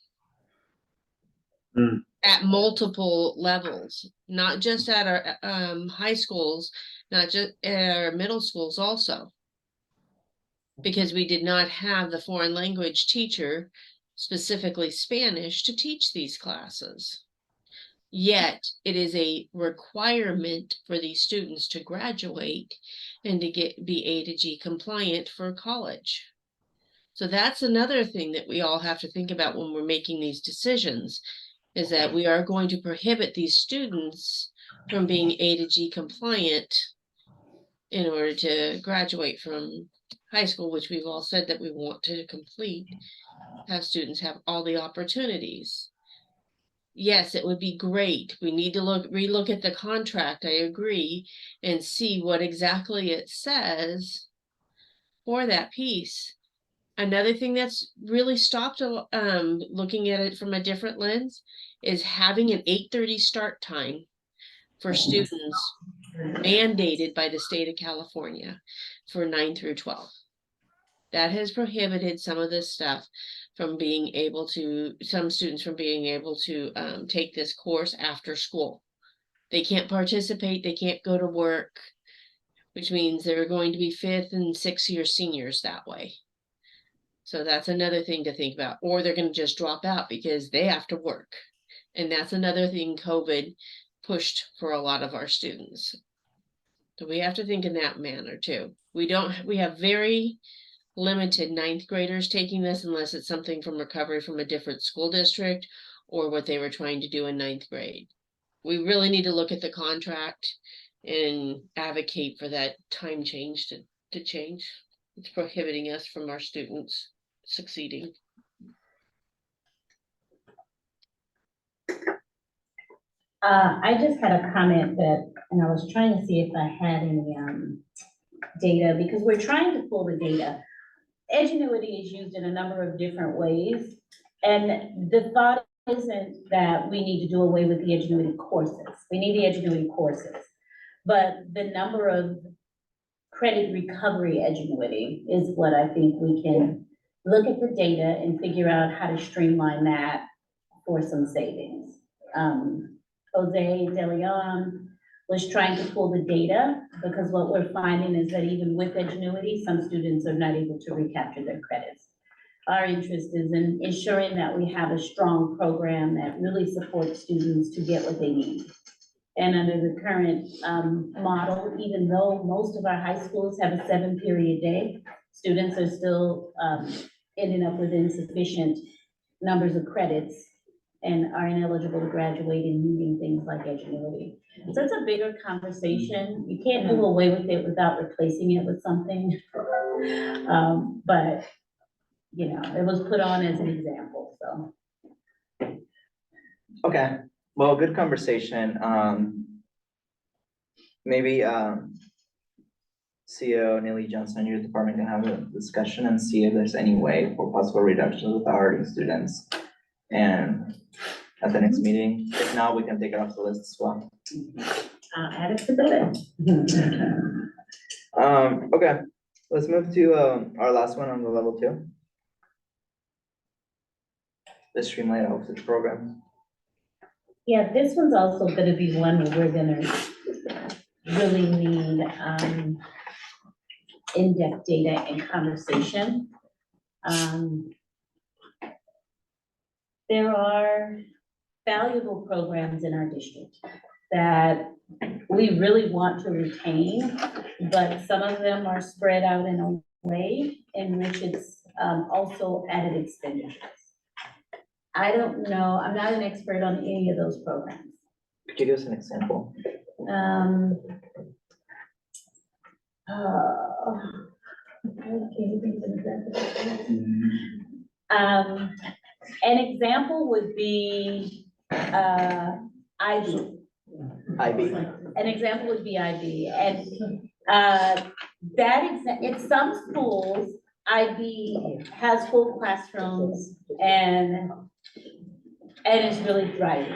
At multiple levels, not just at our high schools, not just at our middle schools also. Because we did not have the foreign language teacher, specifically Spanish, to teach these classes. Yet it is a requirement for these students to graduate and to be A to G compliant for college. So that's another thing that we all have to think about when we're making these decisions, is that we are going to prohibit these students from being A to G compliant in order to graduate from high school, which we've all said that we want to complete, have students have all the opportunities. Yes, it would be great. We need to relook at the contract, I agree, and see what exactly it says for that piece. Another thing that's really stopped looking at it from a different lens is having an 8:30 start time for students mandated by the state of California for 9 through 12. That has prohibited some of this stuff from being able to, some students from being able to take this course after school. They can't participate, they can't go to work, which means they're going to be 5th and 6th year seniors that way. So that's another thing to think about, or they're going to just drop out because they have to work. And that's another thing COVID pushed for a lot of our students. So we have to think in that manner too. We have very limited 9th graders taking this unless it's something from recovery from a different school district or what they were trying to do in 9th grade. We really need to look at the contract and advocate for that time change to change. It's prohibiting us from our students succeeding. I just had a comment that, and I was trying to see if I had any, data, because we're trying to pull the data. Edgenuity is used in a number of different ways, and the thought isn't that we need to do away with the Edgenuity courses. We need the Edgenuity courses, but the number of credit recovery Edgenuity is what I think we can look at the data and figure out how to streamline that for some savings. Jose De Leon was trying to pull the data, because what we're finding is that even with Edgenuity, some students are not able to recapture their credits. Our interest is in ensuring that we have a strong program that really supports students to get what they need. And under the current model, even though most of our high schools have a 7-period day, students are still ending up with insufficient numbers of credits and are ineligible to graduate and needing things like Edgenuity. So it's a bigger conversation. You can't do away with it without replacing it with something. But, you know, it was put on as an example, so. Okay, well, good conversation. Maybe CEO Neely Johnson, your department can have a discussion and see if there's any way for possible reductions with our students. And at the next meeting, if not, we can take it off the list as well. Add it to the list. Okay, let's move to our last one on the level 2. The streamlined outreach program. Yeah, this one's also gonna be one where we're gonna really need in-depth data and conversation. There are valuable programs in our district that we really want to retain, but some of them are spread out in a way in which it's also added expenditures. I don't know, I'm not an expert on any of those programs. Could you give us an example? An example would be, IB. IB. An example would be IB, and, in some schools, IB has full classrooms and it's really thriving.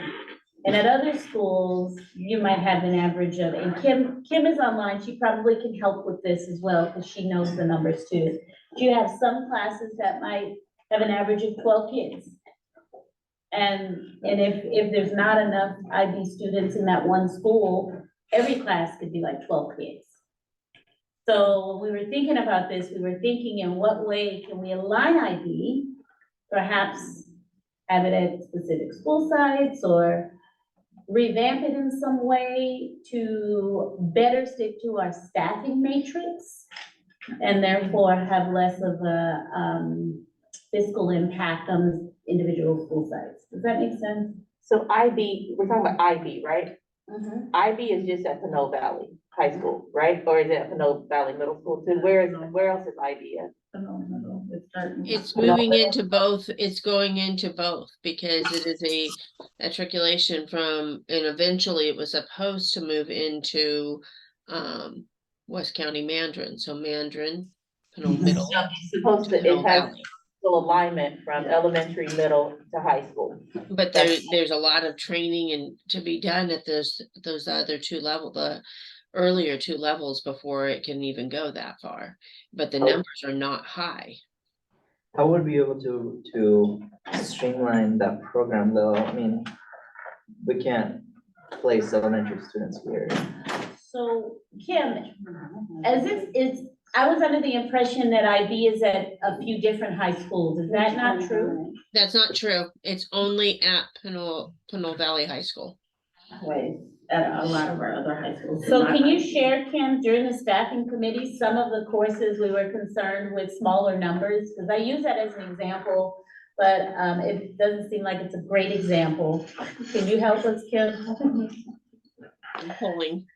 And at other schools, you might have an average of, and Kim is online, she probably can help with this as well, because she knows the numbers too. You have some classes that might have an average of 12 kids. And if there's not enough IB students in that one school, every class could be like 12 kids. So when we were thinking about this, we were thinking, in what way can we align IB, perhaps have it at specific school sites, or revamp it in some way to better stick to our staffing matrix, and therefore have less of a fiscal impact on individual school sites. Does that make sense? So IB, we're talking about IB, right? IB is just at Pinole Valley High School, right? Or is it at Pinole Valley Middle School too? Where else is IB at? It's moving into both, it's going into both, because it is a matriculation from, and eventually it was supposed to move into West County Mandarin, so Mandarin, Pinole Middle. No, it's supposed to, it has full alignment from elementary, middle to high school. But there's a lot of training and to be done at those other 2 levels, the earlier 2 levels, before it can even go that far. But the numbers are not high. How would we be able to streamline that program though? I mean, we can't place elementary students here. So Kim, as this is, I was under the impression that IB is at a few different high schools. Is that not true? That's not true. It's only at Pinole Valley High School. Ways at a lot of our other high schools. So can you share, Kim, during the staffing committee, some of the courses we were concerned with smaller numbers? Because I use that as an example, but it doesn't seem like it's a great example. Can you help us, Kim? I'm pulling.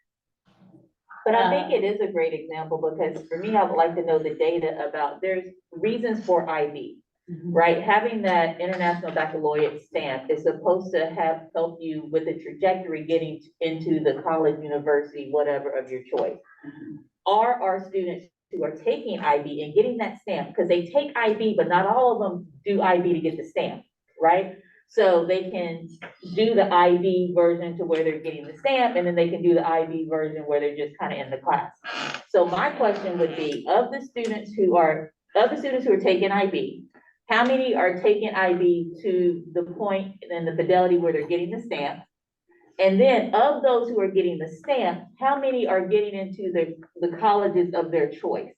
But I think it is a great example because for me, I would like to know the data about, there's reasons for IB, right? Having that international baccalaureate stamp is supposed to help you with the trajectory getting into the college, university, whatever of your choice. Are our students who are taking IB and getting that stamp, because they take IB, but not all of them do IB to get the stamp, right? So they can do the IB version to where they're getting the stamp, and then they can do the IB version where they're just kind of in the class. So my question would be, of the students who are taking IB, how many are taking IB to the point and the fidelity where they're getting the stamp? And then of those who are getting the stamp, how many are getting into the colleges of their choice?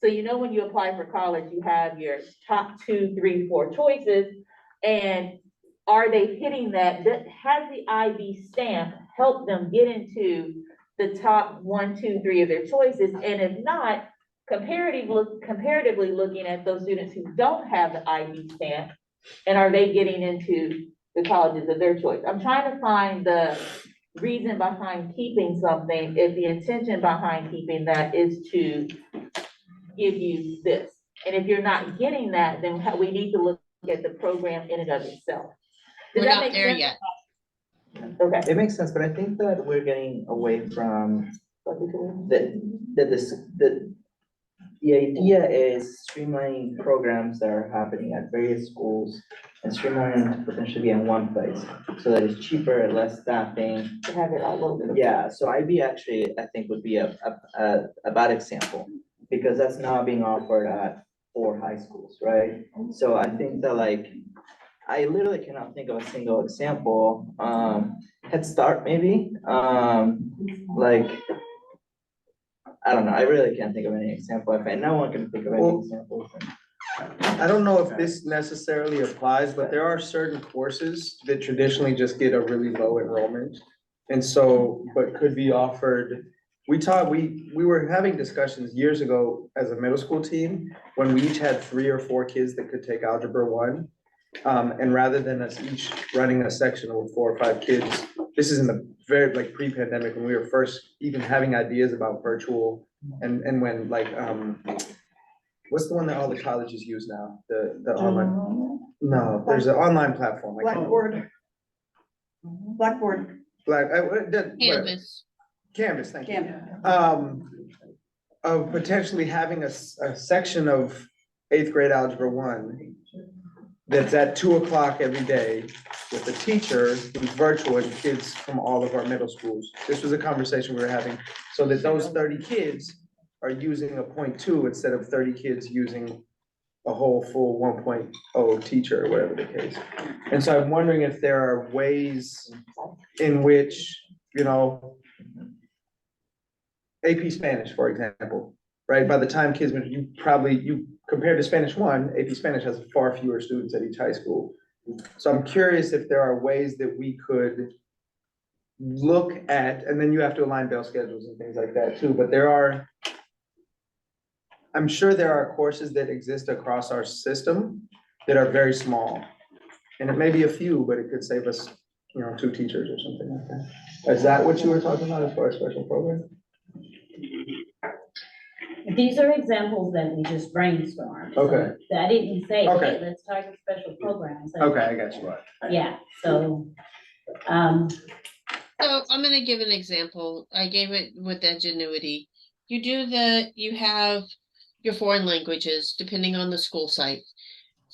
So you know, when you apply for college, you have your top 2, 3, 4 choices, and are they hitting that? Has the IB stamp helped them get into the top 1, 2, 3 of their choices? And if not, comparatively looking at those students who don't have the IB stamp, and are they getting into the colleges of their choice? I'm trying to find the reason behind keeping something, if the intention behind keeping that is to give you this. And if you're not getting that, then we need to look at the program in and of itself. Does We're that not make there sense? yet. Okay. It makes sense, but I think that we're getting away from the idea is streamlining programs that are happening at various schools and streamlining to potentially be in one place, so that it's cheaper, less staffing. To have it all over. Yeah, so IB actually, I think, would be a bad example, because that's now being offered at 4 high schools, right? So I think that, like, I literally cannot think of a single example. Head Start, maybe, like, I don't know, I really can't think of any example. If no one can think of any examples. I don't know if this necessarily applies, but there are certain courses that traditionally just get a really low enrollment. And so, but could be offered, we were having discussions years ago as a middle school team, when we each had 3 or 4 kids that could take Algebra 1. And rather than us each running a section of 4 or 5 kids, this is in the very, like, pre-pandemic, when we were first even having ideas about virtual, and when, like, what's the one that all the colleges use now? The online, no, there's an online platform. I can't- Blackboard. Canvas. Canvas, thank you. Canvas. Of potentially having a section of 8th grade Algebra 1 that's at 2 o'clock every day with a teacher who's virtual and kids from all of our middle schools. This was a conversation we were having, so that those 30 kids are using a 0.2 instead of 30 kids using a whole full 1.0 teacher, or whatever the case. And so I'm wondering if there are ways in which, you know, AP Spanish, for example, right? By the time kids, you compared to Spanish 1, AP Spanish has far fewer students at each high school. So I'm curious if there are ways that we could look at, and then you have to align bell schedules and things like that too, but I'm sure there are courses that exist across our system that are very small. And it may be a few, but it could save us, 2 teachers or something like that. Is that what you were talking about as far as special program? These are examples that we just brainstormed. Okay. So I didn't say, Okay. hey, let's target special programs. Okay, I got you. Yeah, so, So I'm gonna give an example. I gave it with Edgenuity. You have your foreign languages, depending on the school site.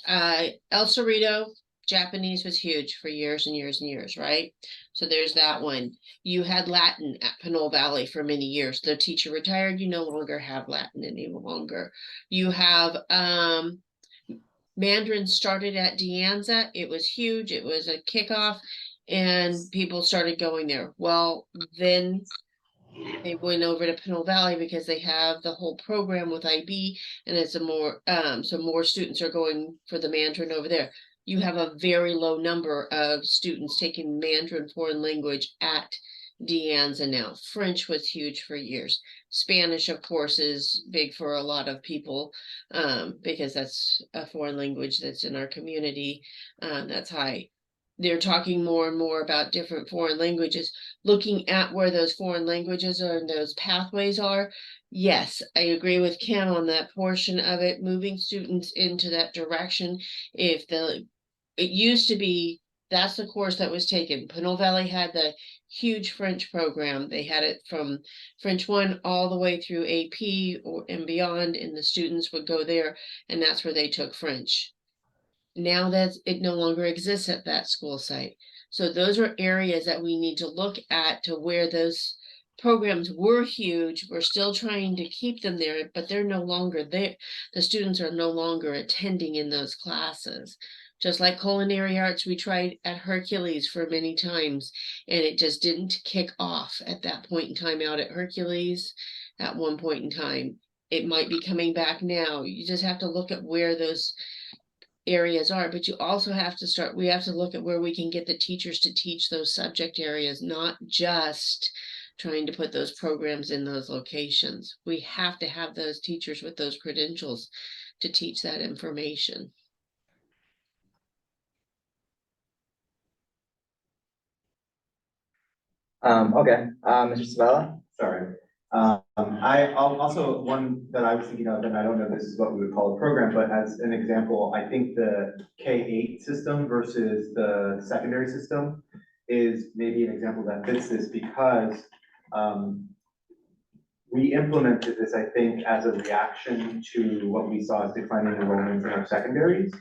El Cerrito, Japanese was huge for years and years and years, right? So there's that one. You had Latin at Pinole Valley for many years. The teacher retired, you no longer have Latin any longer. You have Mandarin started at De Anza. It was huge. It was a kickoff and people started going there. Well, then they went over to Pinole Valley because they have the whole program with IB, and it's so more students are going for the Mandarin over there. You have a very low number of students taking Mandarin foreign language at De Anza now. French was huge for years. Spanish, of course, is big for a lot of people because that's a foreign language that's in our community. That's high. they're talking more and more about different foreign languages, looking at where those foreign languages are and those pathways are. Yes, I agree with Kim on that portion of it, moving students into that direction. If it used to be, that's the course that was taken. Pinole Valley had the huge French program. They had it from French 1 all the way through AP and beyond, and the students would go there, and that's where they took French. Now that it no longer exists at that school site. So those are areas that we need to look at to where those programs were huge. We're still trying to keep them there, but they're no longer there. The students are no longer attending in those classes. Just like culinary arts, we tried at Hercules for many times, and it just didn't kick off at that point in time out at Hercules at one point in time. It might be coming back now. You just have to look at where those areas are, but you also have to we have to look at where we can get the teachers to teach those subject areas, not just trying to put those programs in those locations. We have to have those teachers with those credentials to teach that information. Okay, Mr. Sabella? Sorry. Also, one that I was thinking of, and I don't know if this is what we would call a program, but as an example, I think the K-8 system versus the secondary system is maybe an example that fits this because we implemented this, I think, as a reaction to what we saw as declining enrollments in our secondaries.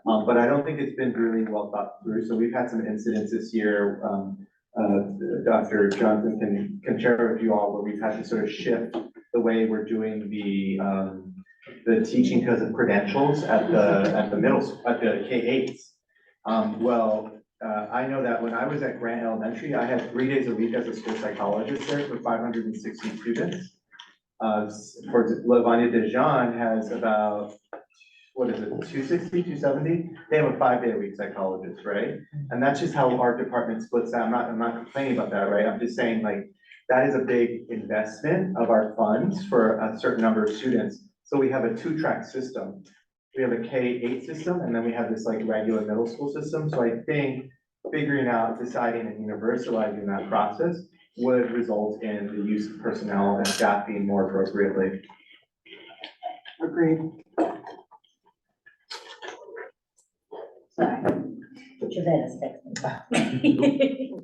But I don't think it's been really well thought through. So we've had some incidents this year. Dr. Johnson can share with you all where we've had to sort of shift the way we're doing the teaching because of credentials at the middle school, at the K-8s. I know that when I was at Grant Elementary, I had 3 days a week as a school psychologist there for 560 students. For Lavanya Dejan has about, what is it, 260, 270? They have a 5-day-a-week psychologist, right? And that's just how our department splits out. I'm not complaining about that, right? I'm just saying, like, that is a big investment of our funds for a certain number of students. So we have a 2-track system. We have a K-8 system, and then we have this like regular middle school system. So I think figuring out, deciding and universalizing that process would result in the use of personnel and staffing more appropriately. Agreed. Sorry. Javetta's texting.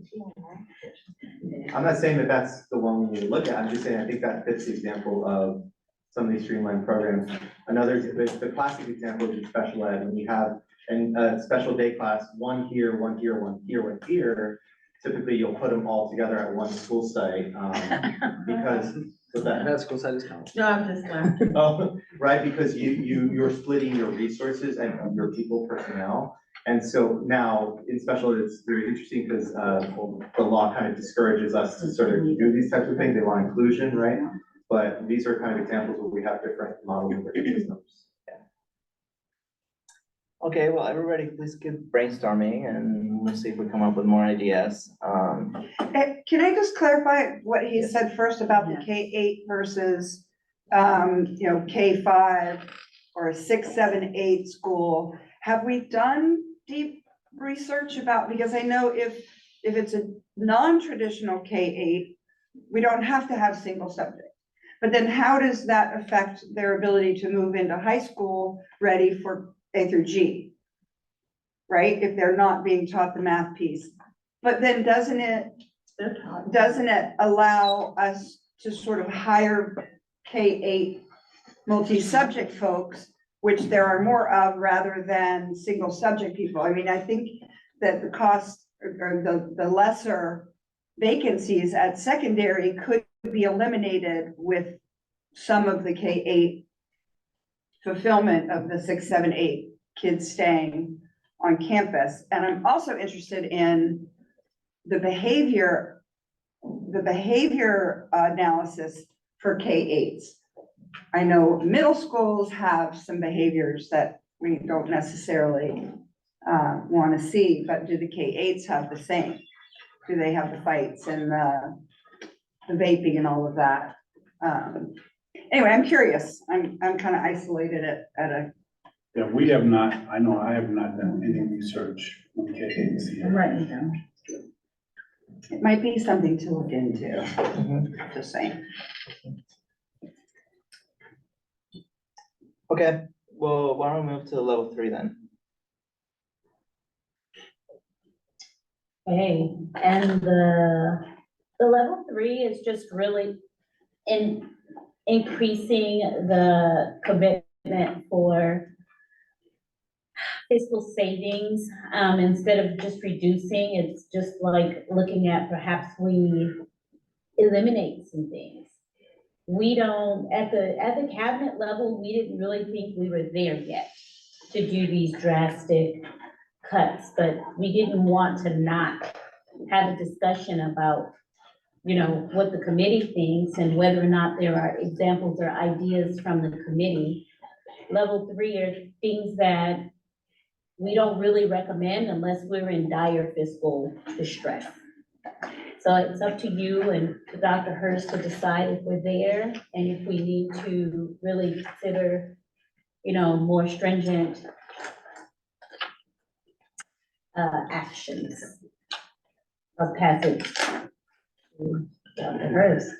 I'm not saying that that's the one we need to look at. I'm just saying I think that fits the example of some of these streamlined programs. Another, the classic example is special ed. When you have a special day class, one here, one here, one here, one here, typically you'll put them all together at one school site because That school site is coming. No, I'm just laughing. Oh, right, because you're splitting your resources and your people personnel. And so now in special, it's very interesting because the law kind of discourages us to sort of do these types of things. They want inclusion, right? But these are kind of examples where we have different models and different systems. Okay, well, everybody please keep brainstorming and we'll see if we come up with more ideas. Can I just clarify what he said first about the K-8 versus, K-5 or a 6, 7, 8 school? Have we done deep research about, because I know if it's a non-traditional K-8, we don't have to have single subject. But then how does that affect their ability to move into high school ready for A through G? Right, if they're not being taught the math piece. But then doesn't it allow us to sort of hire K-8 multi-subject folks, which there are more of rather than single subject people? I mean, I think that the cost or the lesser vacancies at secondary could be eliminated with some of the K-8 fulfillment of the 6, 7, 8 kids staying on campus. And I'm also interested in the behavior analysis for K-8s. I know middle schools have some behaviors that we don't necessarily want to see, but do the K-8s have the same? Do they have the fights and the vaping and all of that? Anyway, I'm curious. I'm kind of isolated at a Yeah, we have not, I know I have not done any research on KAC. I'm writing it down. It might be something to look into, just saying. Okay, well, why don't we move to level 3 then? Okay, and the level 3 is just really increasing the commitment for fiscal savings, instead of just reducing, it's just like looking at perhaps we eliminate some things. We don't, at the cabinet level, we didn't really think we were there yet to do these drastic cuts, but we didn't want to not have a discussion about, you know, what the committee thinks and whether or not there are examples or ideas from the committee. Level 3 are things that we don't really recommend unless we're in dire fiscal distress. So it's up to you and to Dr. Hurst to decide if we're there and if we need to really consider, you know, more stringent actions of passage. Dr. Hurst.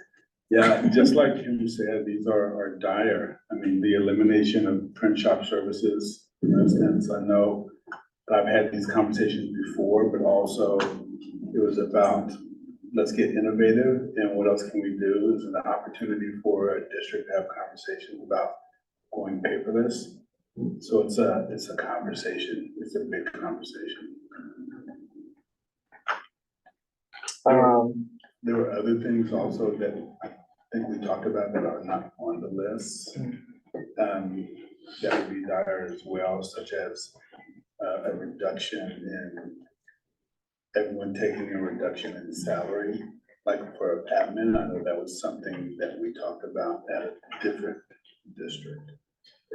Yeah, just like Kim said, these are dire. I mean, the elimination of print shop services, for instance, I know I've had these conversations before, but also it was about, let's get innovative and what else can we do? Is an opportunity for a district to have conversations about going paperless. So it's a conversation. It's a big conversation. There were other things also that I think we talked about that are not on the list. That would be dire as well, such as a reduction in everyone taking a reduction in salary, like for admin. I know that was something that we talked about at a different district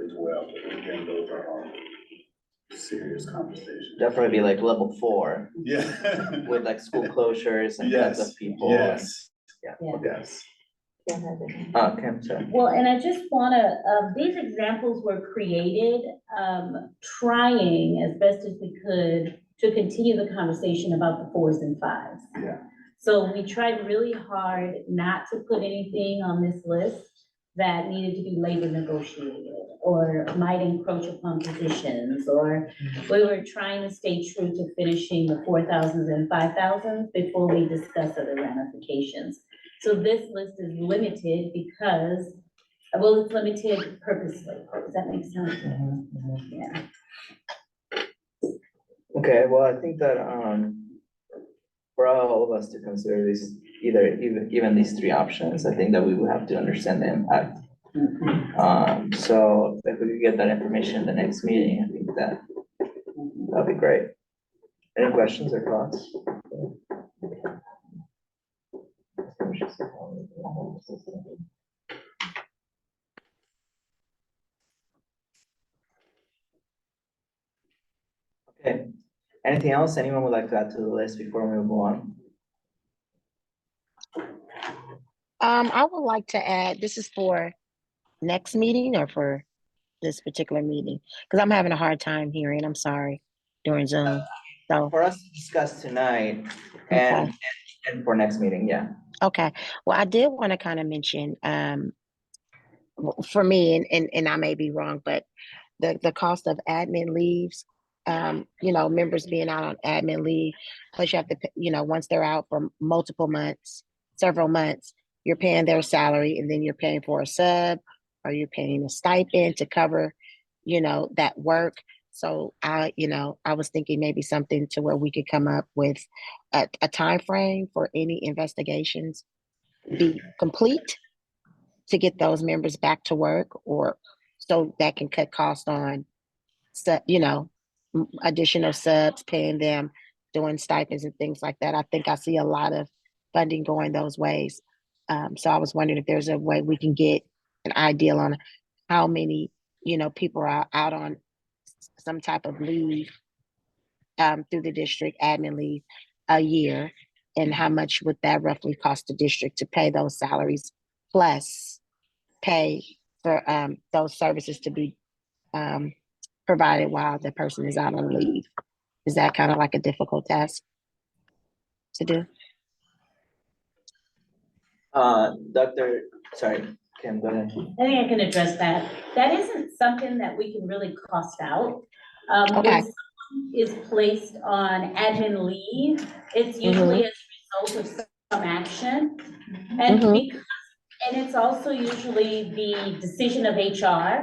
as well. But again, those are all serious conversations. Definitely be like level 4 Yeah. with like school closures and cuts of people. Yes. Yeah. Yes. Oh, Kim, sorry. Well, and I just wanna, these examples were created, trying as best as we could to continue the conversation about the 4s and 5s. Yeah. So we tried really hard not to put anything on this list that needed to be labor negotiated or might encroach upon positions, or we were trying to stay true to finishing the 4,000s and 5,000s before we discuss other ramifications. So this list is limited because, well, it's limited purposely. Does that make sense? Yeah. Okay, well, I think that, for all of us to consider this, even these 3 options, I think that we will have to understand the impact. So if we could get that information in the next meeting, I think that'd be great. Any questions or thoughts? Okay, anything else anyone would like to add to the list before we move on? I would like to add, this is for next meeting or for this particular meeting? Because I'm having a hard time hearing, I'm sorry, during Zoom. So, For us to discuss tonight okay, and for next meeting, yeah. okay. Well, I did want to kind of mention, for me, and I may be wrong, but the cost of admin leaves, you know, members being out on admin leave, plus you have to, you know, once they're out for multiple months, several months, you're paying their salary and then you're paying for a sub or you're paying a stipend to cover, you know, that work. So you know, I was thinking maybe something to where we could come up with a time frame for any investigations be complete to get those members back to work, or so that can cut costs on, you know, additional subs, paying them, doing stipends and things like that. I think I see a lot of funding going those ways. So I was wondering if there's a way we can get an idea on how many, you know, people are out on some type of leave through the district, admin leave, a year, and how much would that roughly cost the district to pay those salaries, plus pay for those services to be provided while the person is out on leave. Is that kind of like a difficult task to do? Sorry, Kim, go ahead. I think I can address that. That isn't something that we can really cost out. Okay. When someone is placed on admin leave, it's usually as a result of some action. And and it's also usually the decision of HR.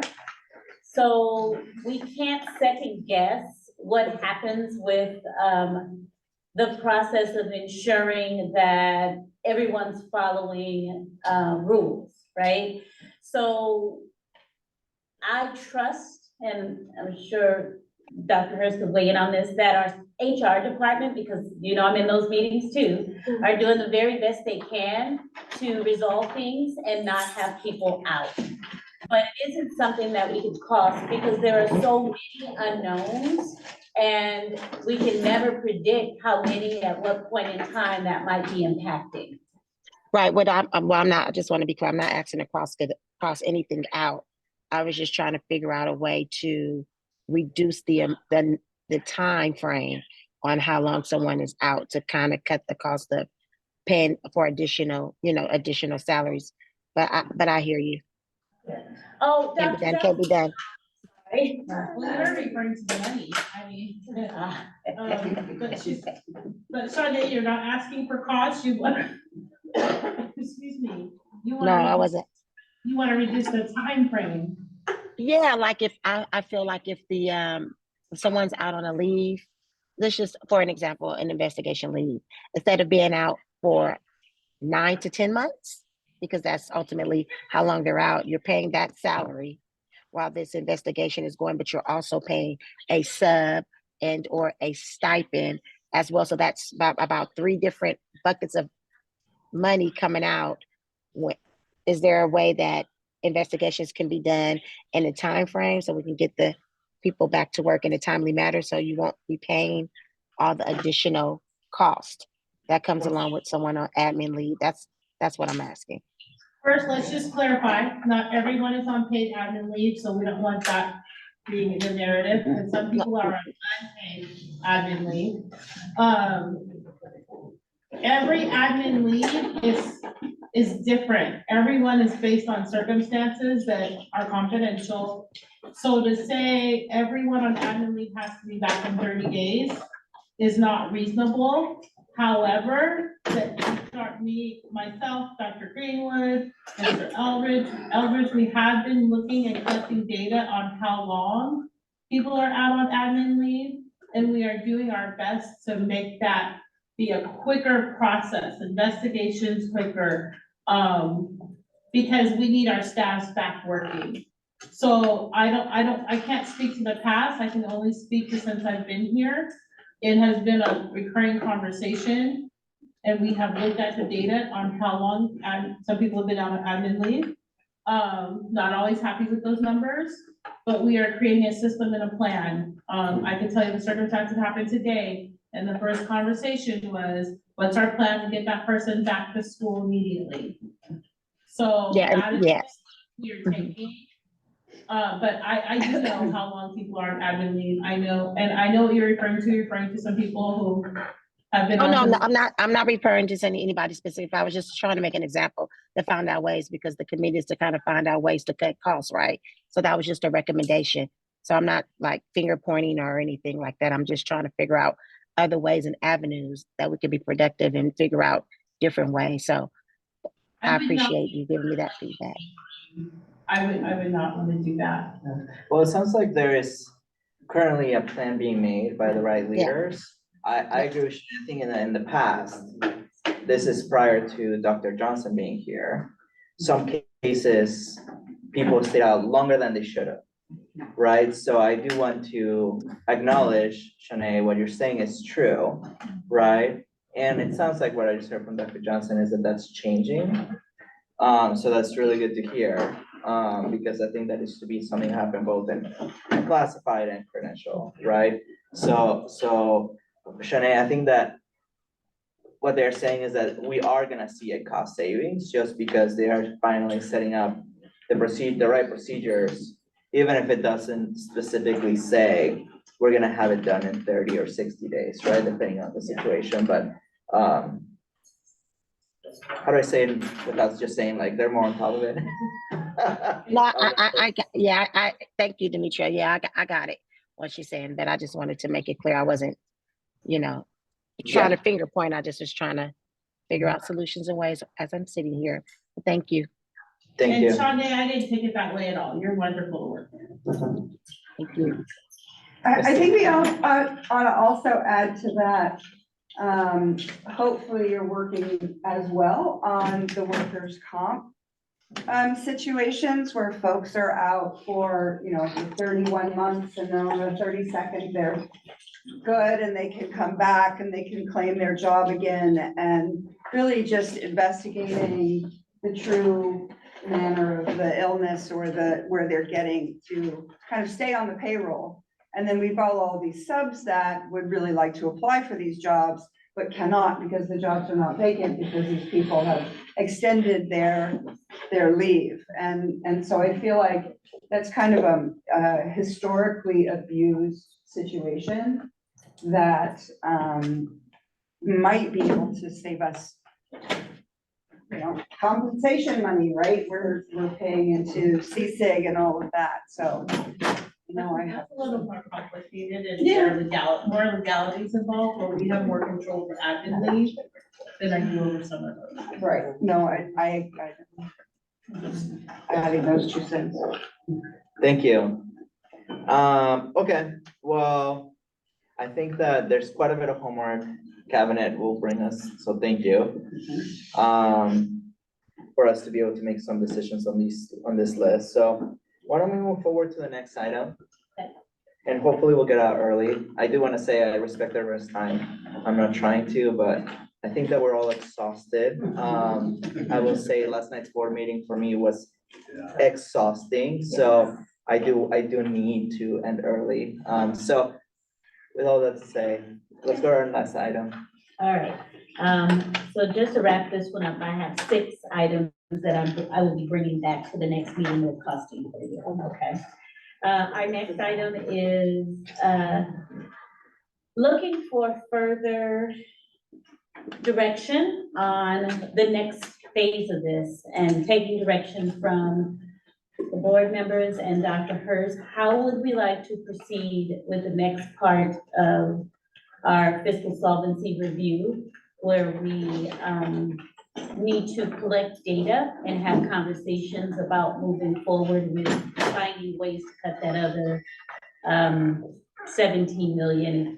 So we can't second guess what happens with the process of ensuring that everyone's following rules, right? So I trust, and I'm sure Dr. Hurst could weigh in on this, that our HR department, because you know I'm in those meetings too, are doing the very best they can to resolve things and not have people out. But it isn't something that we could cost because there are so many unknowns and we can never predict how many at what point in time that might be impacting. Right, I'm not, I just want to be clear, I'm not asking to cross anything out. I was just trying to figure out a way to reduce the time frame on how long someone is out to kind of cut the cost of paying for additional salaries. But I hear you. Oh, Can't be done, Dr. can't be done. Sorry. Well, you're referring to the money, I mean, but Sade, you're not asking for cost, you want, excuse me. No, I wasn't. You want to reduce the time frame. Yeah, like if I feel like if someone's out on a leave, let's just, for an example, an investigation leave, instead of being out for 9 to 10 months, because that's ultimately how long they're out, you're paying that salary while this investigation is going, but you're also paying a sub and or a stipend as well. So that's about 3 different buckets of money coming out. Is there a way that investigations can be done in a time frame so we can get the people back to work in a timely manner so you won't be paying all the additional cost that comes along with someone on admin leave? That's what I'm asking. First, let's just clarify, not everyone is on paid admin leave, so we don't want that being in the narrative, and some people are on unpaid admin leave. Every admin leave is different. Everyone is based on circumstances that are confidential. So to say everyone on admin leave has to be back in 30 days is not reasonable. However, myself, Dr. Greenwood, Mr. Eldridge, we have been looking and collecting data on how long people are out on admin leave, and we are doing our best to make that be a quicker process, investigations quicker, because we need our staffs back working. So I can't speak to the past, I can only speak to since I've been here. It has been a recurring conversation, and we have looked at the data on how long, and some people have been on admin leave. Not always happy with those numbers, but we are creating a system and a plan. I can tell you the circumstance that happened today, and the first conversation was, what's our plan to get that person back to school immediately? So that is what we're taking. But I do know how long people are on admin leave. I know what you're referring to some people who have been. Oh, no, I'm not referring to anybody specific. I was just trying to make an example to find out ways, because the committee is to kind of find out ways to cut costs, right? So that was just a recommendation. So I'm not like finger pointing or anything like that. I'm just trying to figure out other ways and avenues that we could be productive and figure out different ways. So I appreciate you giving me that feedback. I would not want to do that. Well, it sounds like there is currently a plan being made by the right leaders. I agree with you. I think in the past, this is prior to Dr. Johnson being here. Some cases, people stayed out longer than they should have, right? So I do want to acknowledge, Shanae, what you're saying is true, right? And it sounds like what I just heard from Dr. Johnson is that that's changing. So that's really good to hear, because I think that is to be something happen both in classified and credential, right? So Shanae, I think that what they're saying is that we are gonna see a cost savings just because they are finally setting up the right procedures even if it doesn't specifically say, we're gonna have it done in 30 or 60 days, right, depending on the situation, but, how do I say it without just saying like they're more on top of it? No, yeah, thank you, Demetria. Yeah, I got it. What she's saying, but I just wanted to make it clear. I wasn't, trying to finger point. I just was trying to figure out solutions and ways as I'm sitting here. Thank you. Thank And you. Shonda, I didn't take it that way at all. You're wonderful to work with. Thank you. I think we all, ought to also add to that, hopefully you're working as well on the workers' comp situations where folks are out for, 31 months and then on the 32nd, they're good and they can come back and they can claim their job again, and really just investigating the true manner of the illness or where they're getting to kind of stay on the payroll. And then we've all these subs that would really like to apply for these jobs, but cannot because the jobs are not vacant because these people have extended their leave. And so I feel like that's kind of a historically abused situation that might be able to save us, compensation money, right? We're paying into CSIG and all of that, so. I have That's a little more complicated and there are more legalities involved, where we have more control over active leave than I do over some of those. right. No, I adding those 2 cents. Thank you. Okay, well, I think that there's quite a bit of homework Cabinet will bring us, so thank you. For us to be able to make some decisions on this list, so why don't we move forward to the next item? And hopefully we'll get out early. I do want to say I respect everyone's time. I'm not trying to, but I think that we're all exhausted. I will say last night's board meeting for me was exhausting, so I do need to end early. So with all that to say, let's go to our last item. All right, so just to wrap this one up, I have 6 items that I will be bringing back to the next meeting with costing for you, okay? Our next item is, looking for further direction on the next phase of this and taking direction from the board members and Dr. Hurst. How would we like to proceed with the next part of our fiscal solvency review, where we need to collect data and have conversations about moving forward with finding ways to cut that other 17 million,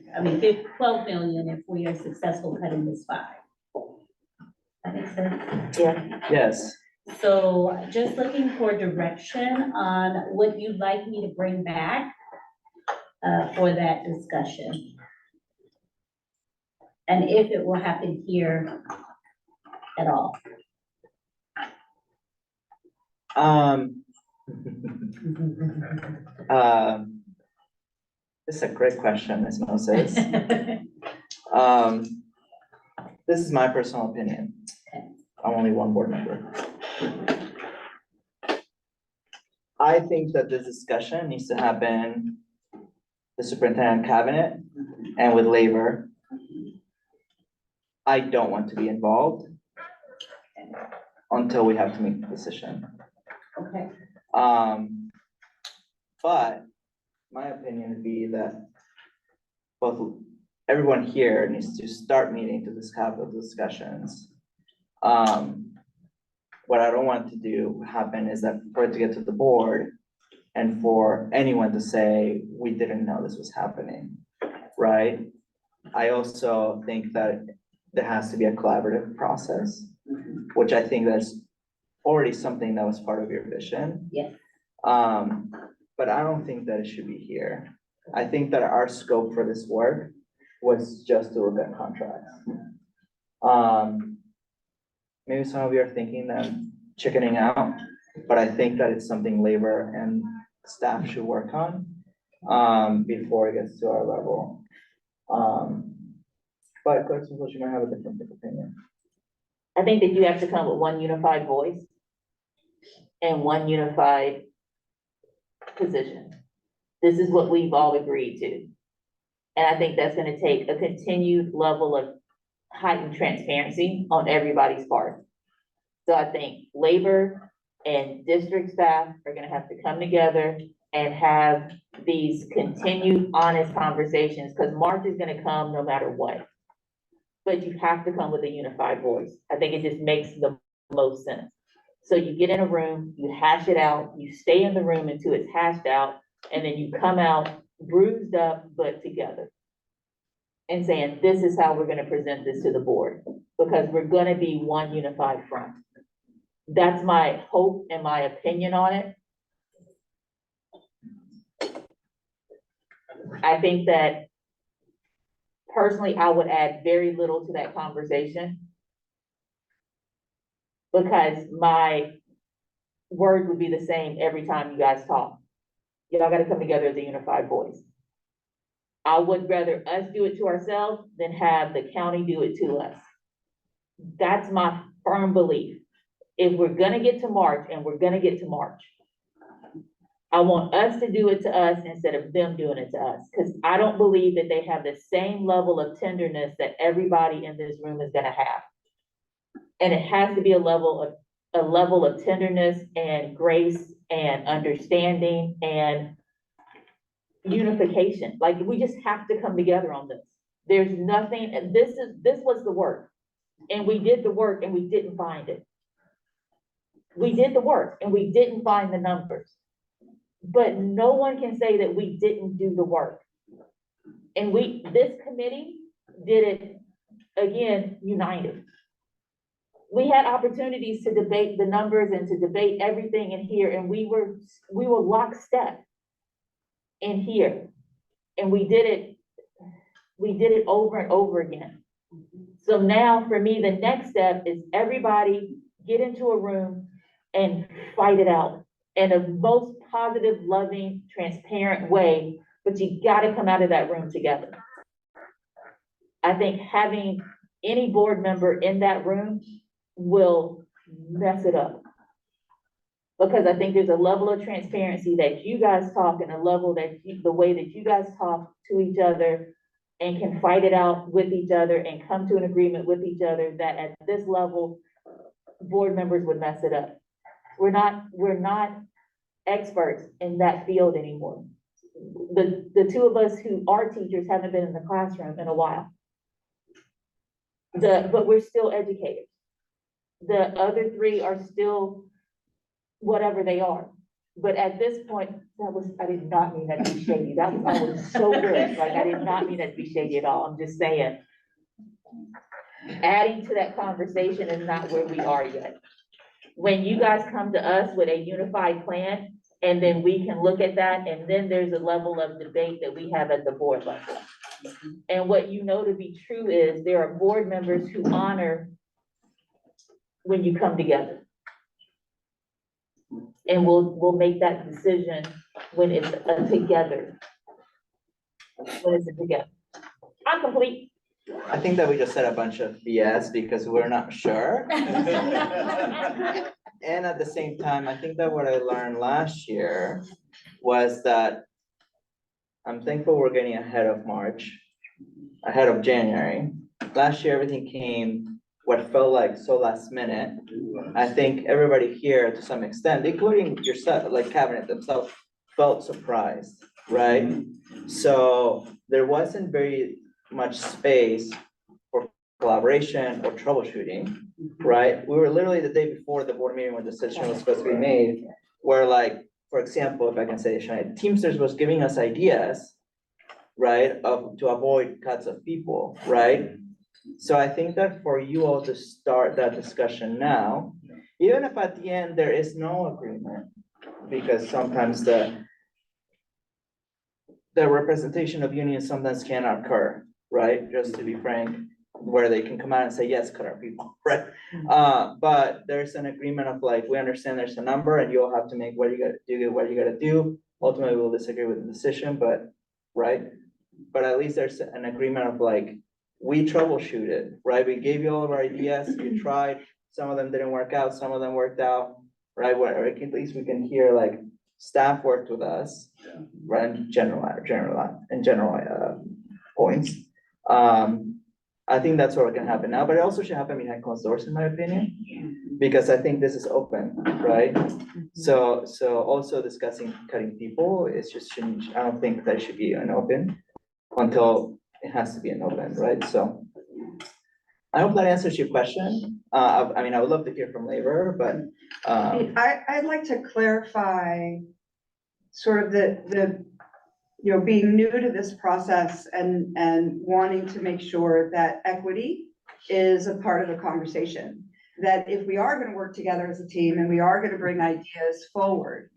12 million if we are successful cutting this 5. That makes sense? Yeah. Yes. So just looking for direction on what you'd like me to bring back for that discussion. And if it will happen here at all. This is a great question, Ms. Moses. This is my personal opinion. I'm only one board member. I think that this discussion needs to happen the superintendent cabinet and with labor. I don't want to be involved until we have to make the decision. Okay. But my opinion would be that everyone here needs to start meeting to have those discussions. What I don't want to do happen is that for it to get to the board and for anyone to say, we didn't know this was happening, right? I also think that there has to be a collaborative process, which I think that's already something that was part of your vision. Yes. But I don't think that it should be here. I think that our scope for this work was just to look at contracts. Maybe some of you are thinking that I'm chickening out, but I think that it's something labor and staff should work on before it gets to our level. But Clerk Simpson, you might have a different opinion. I think that you have to come with one unified voice and one unified position. This is what we've all agreed to. And I think that's gonna take a continued level of heightened transparency on everybody's part. So I think labor and district staff are gonna have to come together and have these continued honest conversations, because March is gonna come no matter what. But you have to come with a unified voice. I think it just makes the most sense. So you get in a room, you hash it out, you stay in the room until it's hashed out, and then you come out bruised up, but together. And saying, this is how we're gonna present this to the board, because we're gonna be one unified front. That's my hope and my opinion on it. I think that personally, I would add very little to that conversation. Because my words would be the same every time you guys talk. Y'all gotta come together as a unified voice. I would rather us do it to ourselves than have the county do it to us. That's my firm belief. If we're gonna get to March, and we're gonna get to March, I want us to do it to us instead of them doing it to us, because I don't believe that they have the same level of tenderness that everybody in this room is gonna have. And it has to be a level of tenderness and grace and understanding and unification. Like, we just have to come together on this. There's nothing, and this was the work. And we did the work and we didn't find it. We did the work and we didn't find the numbers. But no one can say that we didn't do the work. And this committee did it, again, united. We had opportunities to debate the numbers and to debate everything in here, and we were lockstep in here. And we did it over and over again. So now for me, the next step is everybody get into a room and fight it out in the most positive, loving, transparent way, but you gotta come out of that room together. I think having any board member in that room will mess it up. Because I think there's a level of transparency that you guys talk, and a level that the way that you guys talk to each other and can fight it out with each other and come to an agreement with each other, that at this level, board members would mess it up. We're not experts in that field anymore. The two of us who are teachers haven't been in the classroom in a while. But we're still educators. The other three are still whatever they are. But at this point, I did not mean that to be shady. That was so good. Like, I did not mean that to be shady at all. I'm just saying, adding to that conversation is not where we are yet. When you guys come to us with a unified plan, and then we can look at that, and then there's a level of debate that we have at the board level. And what you know to be true is there are board members who honor when you come together. And we'll make that decision when it's together. When it's together. I'm complete. I think that we just said a bunch of BS because we're not sure. And at the same time, I think that what I learned last year was that I'm thankful we're getting ahead of March, ahead of January. Last year, everything came what felt like so last minute. I think everybody here to some extent, including yourself, like cabinet themselves, felt surprised, right? So there wasn't very much space for collaboration or troubleshooting, right? We were literally the day before the board meeting when the decision was supposed to be made, where, like, for example, if I can say, Teamsters was giving us ideas, right, to avoid cuts of people, right? So I think that for you all to start that discussion now, even if at the end there is no agreement, because sometimes the representation of unions sometimes can occur, right? Just to be frank, where they can come out and say, yes, cut our people, right? But there's an agreement of, like, we understand there's a number and you'll have to make what you gotta do. Ultimately, we'll disagree with the decision, but, right? But at least there's an agreement of, like, we troubleshooted, right? We gave you all of our ideas, you tried, some of them didn't work out, some of them worked out, right? Where at least we can hear, like, staff worked with us, right, in general points. I think that's what can happen now, but it also should happen behind closed doors, in my opinion, because I think this is open, right? So also discussing cutting people, it's just shouldn't, I don't think that should be an open until it has to be an open, right? So I hope that answers your question. I mean, I would love to hear from labor, but, I'd like to clarify sort of the, you know, being new to this process and wanting to make sure that equity is a part of the conversation. That if we are gonna work together as a team and we are gonna bring ideas forward,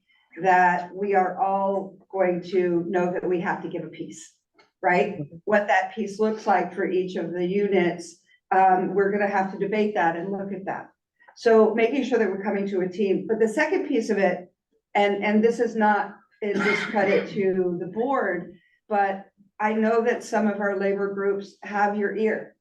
that we are all going to know that we have to give a piece, right? What that piece looks like for each of the units, we're gonna have to debate that and look at that. So making sure that we're coming to a team, but the second piece of it, and this is not in discredit to the board, but I know that some of our labor groups have your ear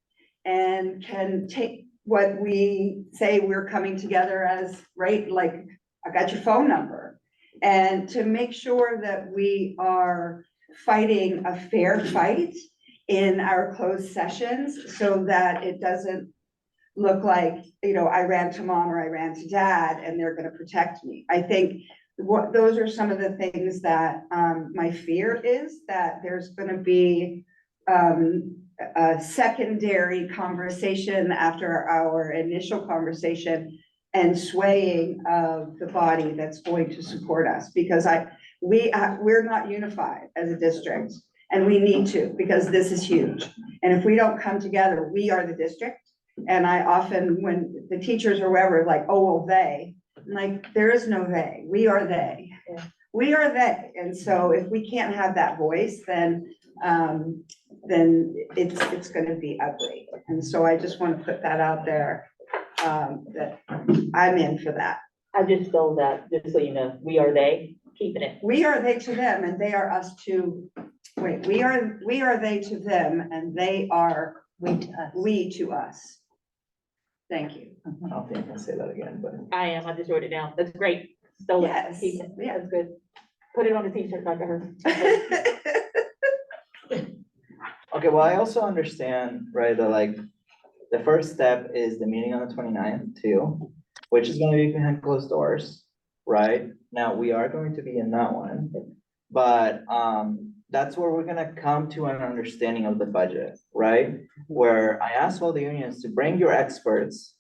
and can take what we say we're coming together as, right? Like, I got your phone number. And to make sure that we are fighting a fair fight in our closed sessions so that it doesn't look like, you know, I ran to mom or I ran to dad and they're gonna protect me. I think those are some of the things that my fear is that there's gonna be a secondary conversation after our initial conversation and swaying of the body that's going to support us, because we're not unified as a district and we need to, because this is huge. And if we don't come together, we are the district. And I often, when the teachers or whoever, like, oh, well, they, I'm like, there is no they, we are they. We are they. And so if we can't have that voice, then it's gonna be ugly. And so I just want to put that out there, that I'm in for that. I just stole that, just so you know, we are they, keeping it. We are they to them and they are us to, wait, we are they to them and they are we to us. Thank you. I don't think I can say that again, but. I am, I just wrote it down. That's great. Stole it. Yes. Keep it. Yeah. That's good. Put it on the t-shirt, Dr. Hurst. Okay, well, I also understand, right, that like, the first step is the meeting on the 29th too, which is gonna be behind closed doors, right? Now, we are going to be in that one, but, that's where we're gonna come to an understanding of the budget, right? Where I asked all the unions to bring your experts,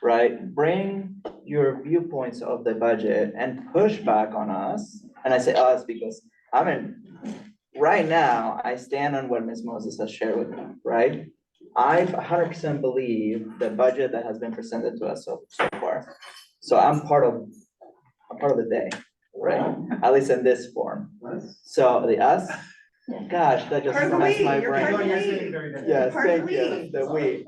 right? Bring your viewpoints of the budget and push back on us. And I say us because right now, I stand on what Ms. Moses has shared with me, right? I 100% believe the budget that has been presented to us so far. So I'm part of the day, right? At least in this form. So the us, gosh, that just Part of the messed we, my you're part of brain. the we. Yes, Part of thank you, we. the we.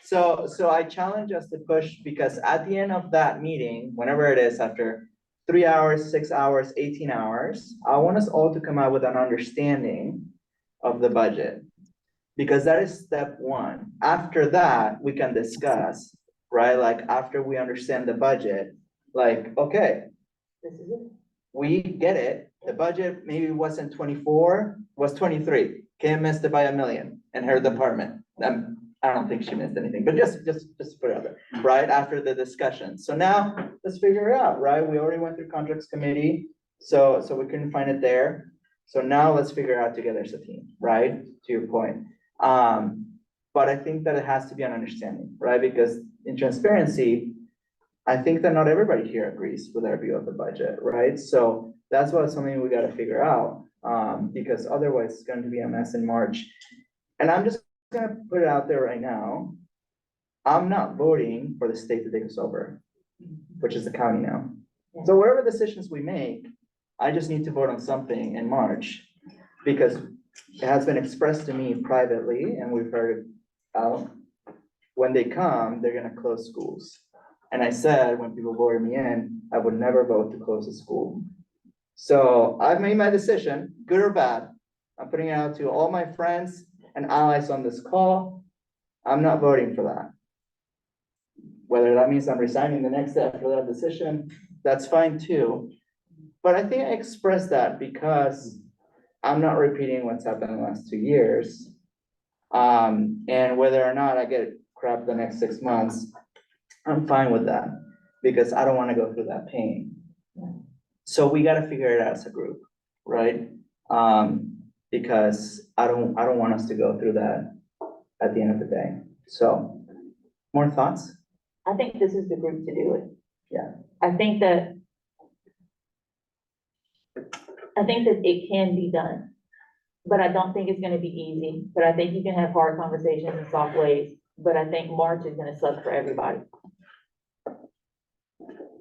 So I challenge us to push, because at the end of that meeting, whenever it is, after 3 hours, 6 hours, 18 hours, I want us all to come out with an understanding of the budget. Because that is step one. After that, we can discuss, right? Like, after we understand the budget, like, okay, This is it. we get it. The budget maybe wasn't 24, was 23. Kim missed it by $1 million in her department. I don't think she missed anything, but just put it out there, right? After the discussion. So now let's figure it out, right? We already went through contracts committee, so we couldn't find it there. So now let's figure it out together as a team, right? To your point. But I think that it has to be an understanding, right? Because in transparency, I think that not everybody here agrees with our view of the budget, right? So that's what something we gotta figure out, because otherwise it's going to be a mess in March. And I'm just gonna put it out there right now. I'm not voting for the state to take us over, which is the county now. So whatever decisions we make, I just need to vote on something in March, because it has been expressed to me privately, and we've heard it out. When they come, they're gonna close schools. And I said, when people voted me in, I would never vote to close a school. So I've made my decision, good or bad. I'm putting it out to all my friends and allies on this call. I'm not voting for that. Whether that means I'm resigning the next day after that decision, that's fine too. But I think I expressed that because I'm not repeating what's happened in the last 2 years. And whether or not I get crap the next 6 months, I'm fine with that, because I don't wanna go through that pain. So we gotta figure it out as a group, right? Because I don't want us to go through that at the end of the day. So, more thoughts? I think this is the group to do it. Yeah. I think that it can be done, but I don't think it's gonna be easy, but I think you can have hard conversations in soft ways, but I think March is gonna suck for everybody.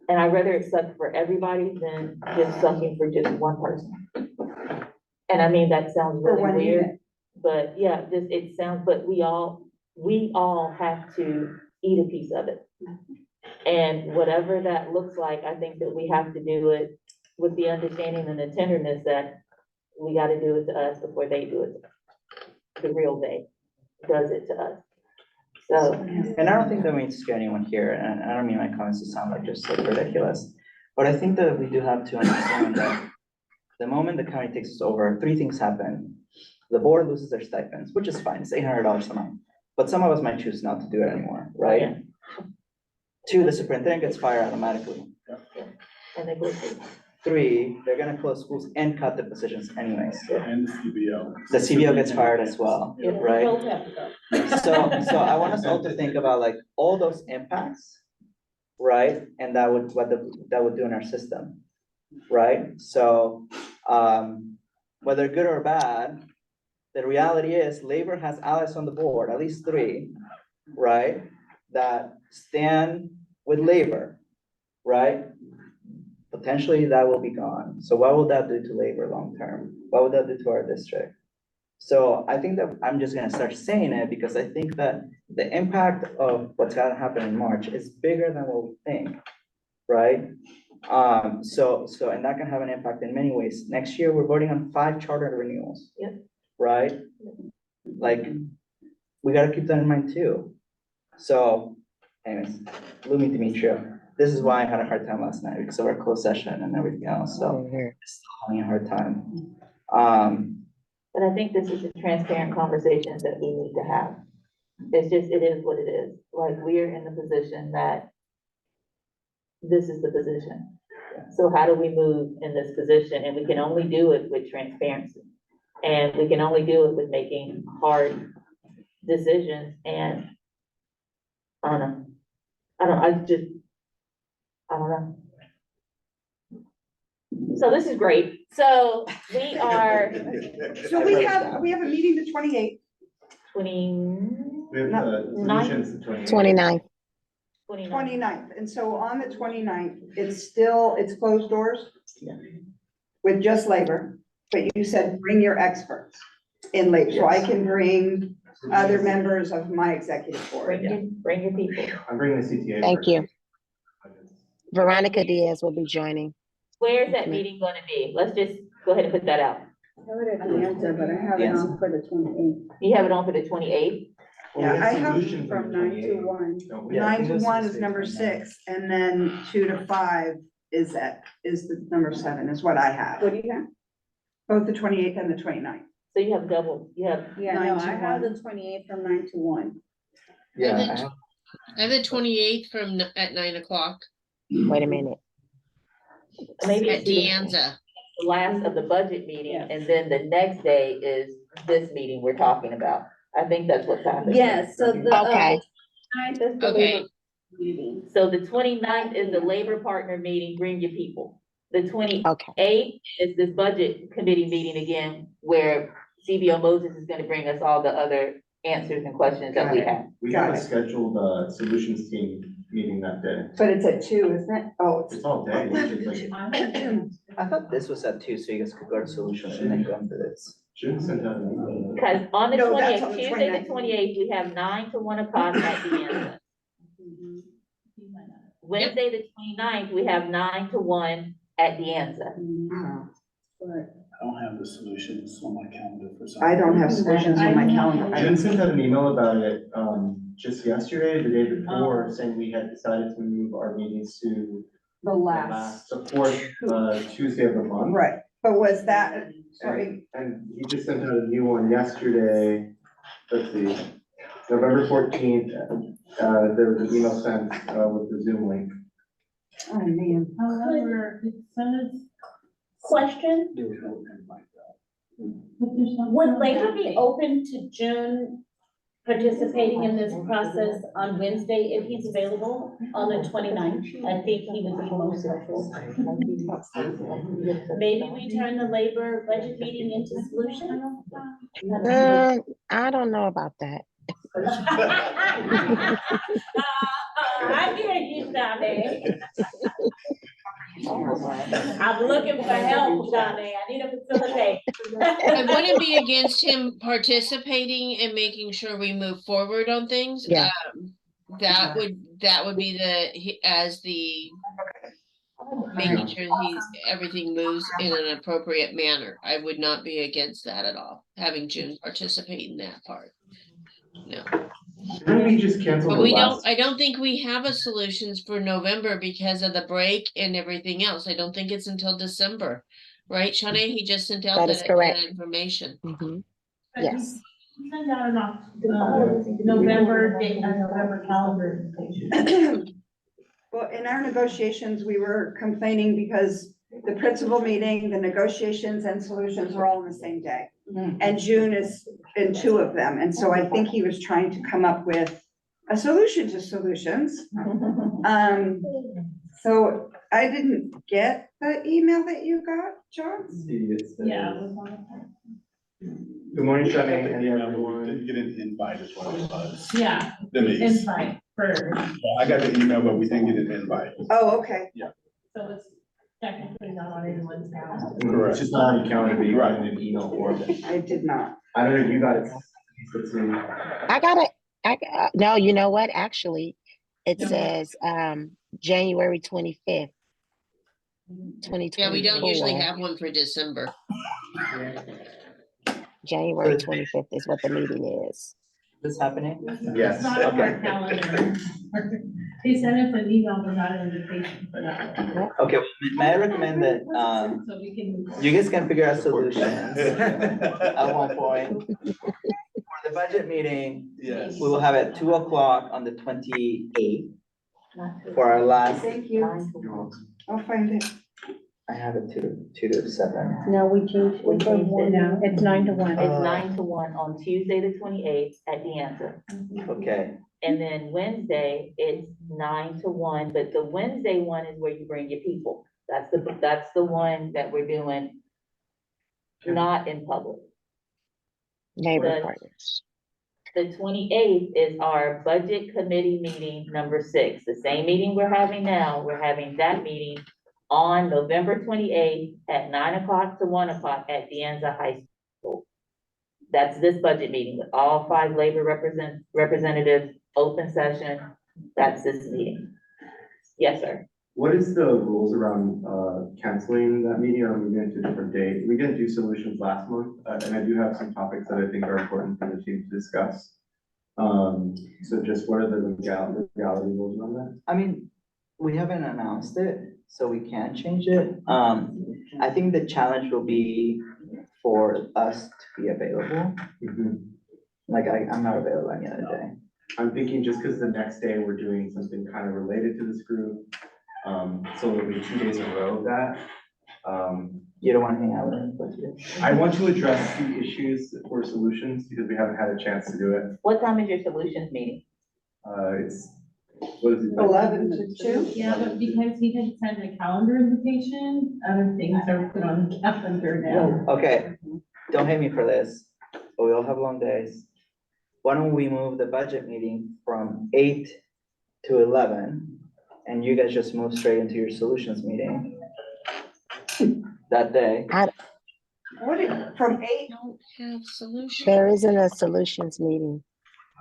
And I'd rather it suck for everybody than just sucking for just one person. And I mean, that sounds For really one weird, unit. but yeah, just, it sounds, but we all have to eat a piece of it. And whatever that looks like, I think that we have to do it with the understanding and the tenderness that we gotta do it to us before they do it. The real they does it to us. So, And I don't think that we need to scare anyone here, and I don't mean my comments to sound like just like ridiculous. But I think that we do have to understand that the moment the county takes us over, 3 things happen. The board loses their stipends, which is fine, it's $800 a month. But some of us might choose not to do it anymore, right? Yeah. 2, the superintendent gets fired automatically. and they go through. 3, they're gonna close schools and cut the positions anyways. And the CBO. The CBO gets fired as well, right? Both have to go. So I want us all to think about like all those impacts, right? And that would, that would do in our system, right? So, whether good or bad, the reality is labor has allies on the board, at least 3, right? That stand with labor, right? Potentially that will be gone. So what will that do to labor long-term? What would that do to our district? So I think that I'm just gonna start saying it because I think that the impact of what's gonna happen in March is bigger than what we think, right? And that can have an impact in many ways. Next year, we're voting on 5 charter renewals. Yep. Right? Like, we gotta keep that in mind too. So, anyways, Lumi Demetrio, this is why I had a hard time last night because of our closed session and everything else, so it's still having a hard time. But I think this is a transparent conversation that we need to have. It's just, it is what it is. Like, we're in the position that this is the position. So how do we move in this position? And we can only do it with transparency. And we can only do it with making hard decisions. And I don't know. I don't know. So this is great. So we are So we have a meeting the 28th. 29th. We have solutions to 29th. 29th, and so on the 29th, it's closed doors? Yeah. With just labor, but you said bring your experts in labor, so I can bring other members of my executive board. Bring your people. I'm bringing the CTA. Thank person. you. Veronica Diaz will be joining. Where's that meeting gonna be? Let's just go ahead and put that out. I would have the answer, but I have it on for the 28th. You have it on for the 28th? Yeah, I have Solutions from on 9 to 28th. 1. No, Yeah, I 9 think to those 1 are is the number same. 6, and then 2 to 5 is the number 7 is what I have. What do you have? Both the 28th and the 29th. So you have double, you have, Yeah, 9 no, to I have 1. the 28th from 9 to 1. Yeah, And then- I have, I have the 28th at 9 o'clock Wait a minute. maybe at it's the Deanza. last of the budget meeting, Yes. and then the next day is this meeting we're talking about. I think that's what's happening. Yes, so the. Okay. Ninth is the Okay. labor meeting. So the 29th is the labor partner meeting, bring your people. The 28th Okay. is this budget committee meeting again, where CBO Moses is gonna bring us all the other answers and questions that we Got it. have. We Got have a it. scheduled solutions team meeting that day. But it's at 2, isn't it? Oh, It's all day. It's just like, I thought this was at 2, so you guys could go to solutions and then go into this. shouldn't send out an email. Because on the No, that's 28th, on the Tuesday, the 29th. 28th, we have 9 to 1 o'clock at the end. Wednesday, the 29th, we have 9 to 1 at Deanza. I don't have the solutions on my calendar for some. I don't have solutions on my calendar. Jen sent out an email about it, just yesterday, the day before, saying we had decided to move our meetings to The last, the fourth, Tuesday of the month. right, but was that, sorry, And he just sent out a new one yesterday, let's see, November 14th, there was an email sent, with the Zoom link. oh man. However, it says. Question, would labor be open to June participating in this process on Wednesday if he's available on the 29th? I think he would be most helpful. Maybe we turn the labor budget meeting into solution? I don't know about that. I hear you, Johnny. I'm looking for help, Johnny. I need a facilitator. I wouldn't be against him participating and making sure we move forward on things. Yeah. That would be making sure everything moves in an appropriate manner. I would not be against that at all, having June participate in that part. No. Couldn't we just cancel But the we last? I don't think we have a solutions for November because of the break and everything else. I don't think it's until December. Right, Shanae? He just sent out That is that correct. information. Mhm. Yes. Send out an November calendar invitation. Well, in our negotiations, we were complaining because the principal meeting, the negotiations and solutions were all on the same day. And June is in two of them. And so I think he was trying to come up with a solution to solutions. So I didn't get the email that you got, John? Yeah. It was on Good morning, Shanae, and everyone. Didn't get an invite as well. Yeah, Denise. invite for, I got the email, but we didn't get an invite. Oh, okay. so it's technically not on anyone's calendar. Correct. It's just not on the calendar, but you got it in an email form. I did not. I don't know if you got it. Let's see. No, you know what? Actually, it says, January 25th. 2024. Yeah, we don't usually have one for December. January 25th is what the meeting is. This happening? Yes. It's not on our Okay. calendar. He sent us an email, but not an invitation for that one. Okay, well, may I recommend that, So we can. you guys can figure out solutions at one point. For the budget meeting, Yes. we will have it 2 o'clock on the 28th for our last, Thank you. I'll find it. I have it 2 to 7. No, we changed it now. It's 9 to 1. It's 9 to 1 on Tuesday, the 28th at the answer. Okay, And then Wednesday, it's 9 to 1, but the Wednesday one is where you bring your people. That's the one that we're doing not in public. Neighbor The- partners. The 28th is our budget committee meeting number 6, the same meeting we're having now. We're having that meeting on November 28th at 9 o'clock to 1 o'clock at De Anza High School. That's this budget meeting with all 5 labor representatives, open session. That's this meeting. Yes, sir. What is the rules around, canceling that meeting or moving it to a different date? We didn't do solutions last month, and I do have some topics that I think are important for the team to discuss. So just what are the legality rules around that? I mean, we haven't announced it, so we can't change it. I think the challenge will be for us to be available. Like, I'm not available any other day. I'm thinking just because the next day we're doing something kind of related to this group. So it'll be 2 days in a row of that. You don't want to hang out with you? I want to address 2 issues for solutions because we haven't had a chance to do it. What time is your solutions meeting? It's, what is it? 11 to 2. Yeah, but because he didn't send a calendar invitation, other things are put on the calendar now. Okay, don't hate me for this, but we all have long days. Why don't we move the budget meeting from 8 to 11? And you guys just move straight into your solutions meeting that day. From 8? Don't have solutions. There isn't a solutions meeting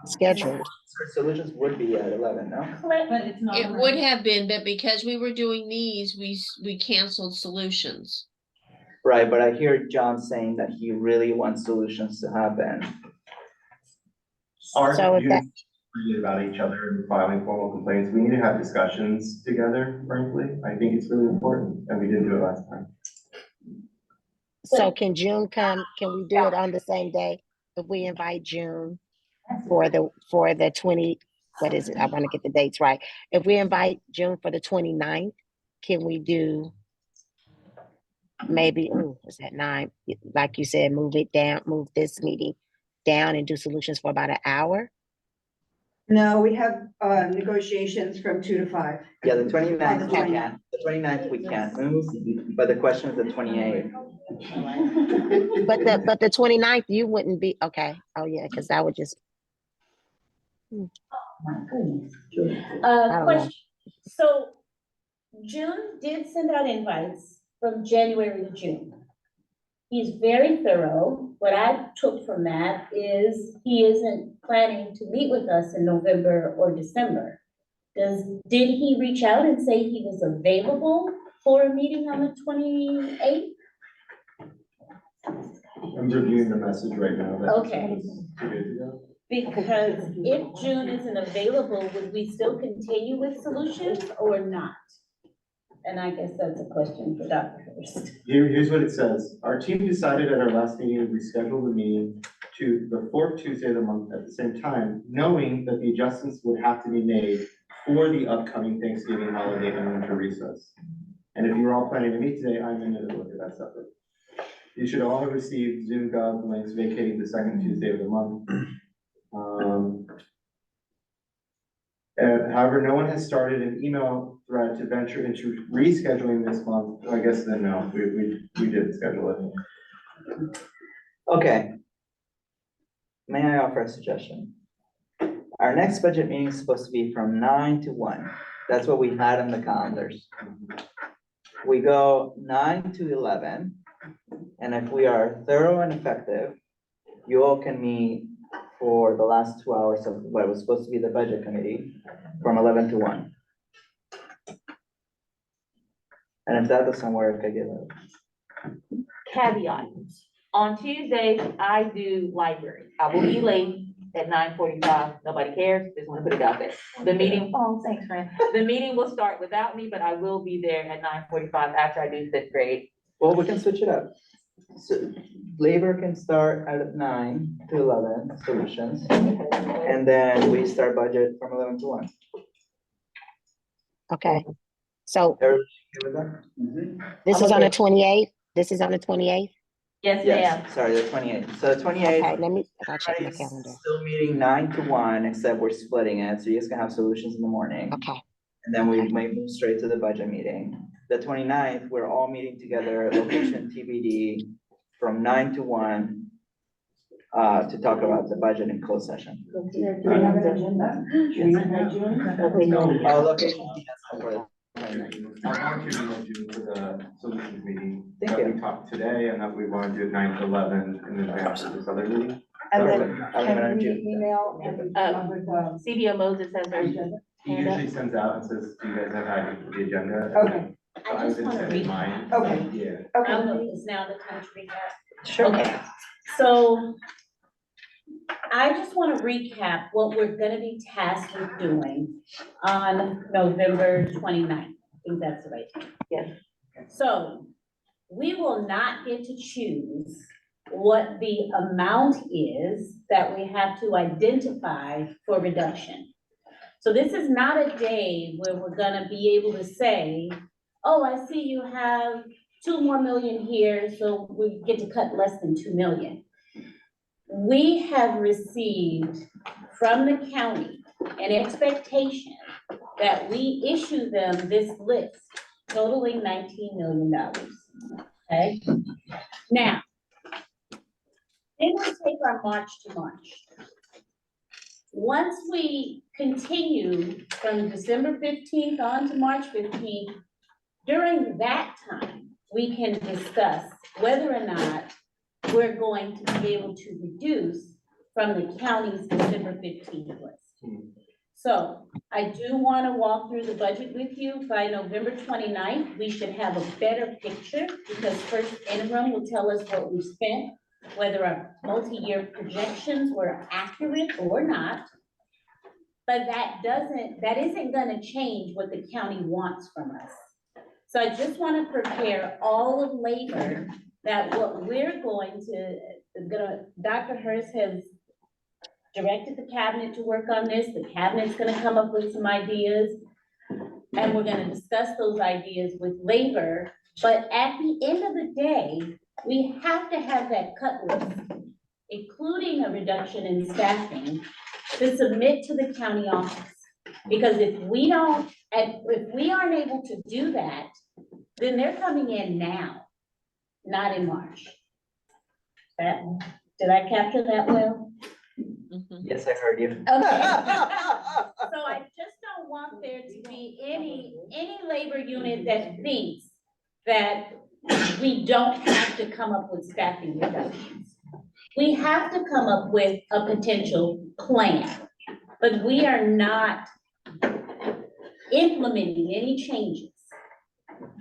scheduled. Solutions would be at 11, no? But it's not. It on would our- have been, but because we were doing these, we canceled solutions. Right, but I hear John saying that he really wants solutions to happen. Are So if you that- read about each other and filing formal complaints. We need to have discussions together, frankly. I think it's really important, and we didn't do it last time. So can June come, can we do it on the same day? If we invite June for the 20, what is it? I want to get the dates right. If we invite June for the 29th, can we do maybe, is that 9? Like you said, move it down, move this meeting down and do solutions for about an hour? No, we have negotiations from 2 to 5. Yeah, the 29th we Okay. can, the 29th we can't move, but the question is the 28th. But the 29th, you wouldn't be, okay. Oh, yeah, because that would just, don't know. Question. So June did send out invites from January to June. He's very thorough. What I took from that is he isn't planning to meet with us in November or December. Did he reach out and say he was available for a meeting on the 28th? I'm reviewing the message right now. That Okay. was 2 days ago. Because if June isn't available, would we still continue with solutions or not? And I guess that's a question for Dr. Hurst. Here's what it says. Our team decided at our last meeting to reschedule the meeting to the 4th Tuesday of the month at the same time, knowing that the adjustments would have to be made for the upcoming Thanksgiving holiday and winter recess. And if you're all planning to meet today, I'm in to look at that separate. You should all have received Zoom Gov links vacating the 2nd Tuesday of the month. However, no one has started an email thread to venture into rescheduling this month. I guess then no, we did schedule it. Okay. May I offer a suggestion? Our next budget meeting is supposed to be from 9 to 1. That's what we had on the calendars. We go 9 to 11. And if we are thorough and effective, you all can meet for the last 2 hours of what was supposed to be the budget committee from 11 to 1. And if that doesn't work, I give it. Caveat, on Tuesdays, I do library. I will be late at 9:45. Nobody cares, just want to put it out there. The meeting, oh, thanks, friend. The meeting will start without me, but I will be there at 9:45 after I do 5th grade. Well, we can switch it up. So labor can start at 9 to 11 solutions. And then we start budget from 11 to 1. Okay. So Everybody okay with that? this is on the 28th? This is on the 28th? Yes, ma'am. Yes, sorry, the 28th. So the 28th. Okay, I gotta check my everybody's calendar. Still meeting 9 to 1, except we're splitting it, so you guys can have solutions in the morning. Okay, And then we might move straight to the budget meeting. The 29th, we're all meeting together, location TBD, from 9 to 1, to talk about the budget in closed session. Do we have an agenda? Do we have an agenda? Oh, location. TBD for the 29th. I want you to do for the solutions meeting. Thank that you. we talked today and that we want to do 9 to 11 in advance of this other meeting. And then Perfect. I'll leave it on can we June. email and with the CBO Moses has her agenda? He usually sends out and says, do you guys have the agenda? Okay, So I just didn't want to send read. mine. Okay. Yeah. I okay. don't know, is now the time to read that? Sure. Okay, so I just want to recap what we're gonna be tasked with doing on November 29th. I think that's the right thing. Yes. So we will not get to choose what the amount is that we have to identify for reduction. So this is not a day where we're gonna be able to say, oh, I see you have 2 more million here, so we get to cut less than 2 million. We have received from the county an expectation that we issue them this list totaling $19 million, okay? Now, then we take our March to March. Once we continue from December 15th on to March 15th, during that time, we can discuss whether or not we're going to be able to reduce from the county's December 15th list. So I do want to walk through the budget with you. By November 29th, we should have a better picture because first interim will tell us what we spent, whether our multi-year projections were accurate or not. But that isn't gonna change what the county wants from us. So I just wanna prepare all of labor that what we're going to, Dr. Hurst has directed the cabinet to work on this. The cabinet's gonna come up with some ideas. And we're gonna discuss those ideas with labor. But at the end of the day, we have to have that cut list, including a reduction in staffing, to submit to the county office. Because if we aren't able to do that, then they're coming in now, not in March. Did I capture that well? Yes, I heard you. Okay. So I just don't want there to be any labor unit that thinks that we don't have to come up with staffing reductions. We have to come up with a potential plan, but we are not implementing any changes.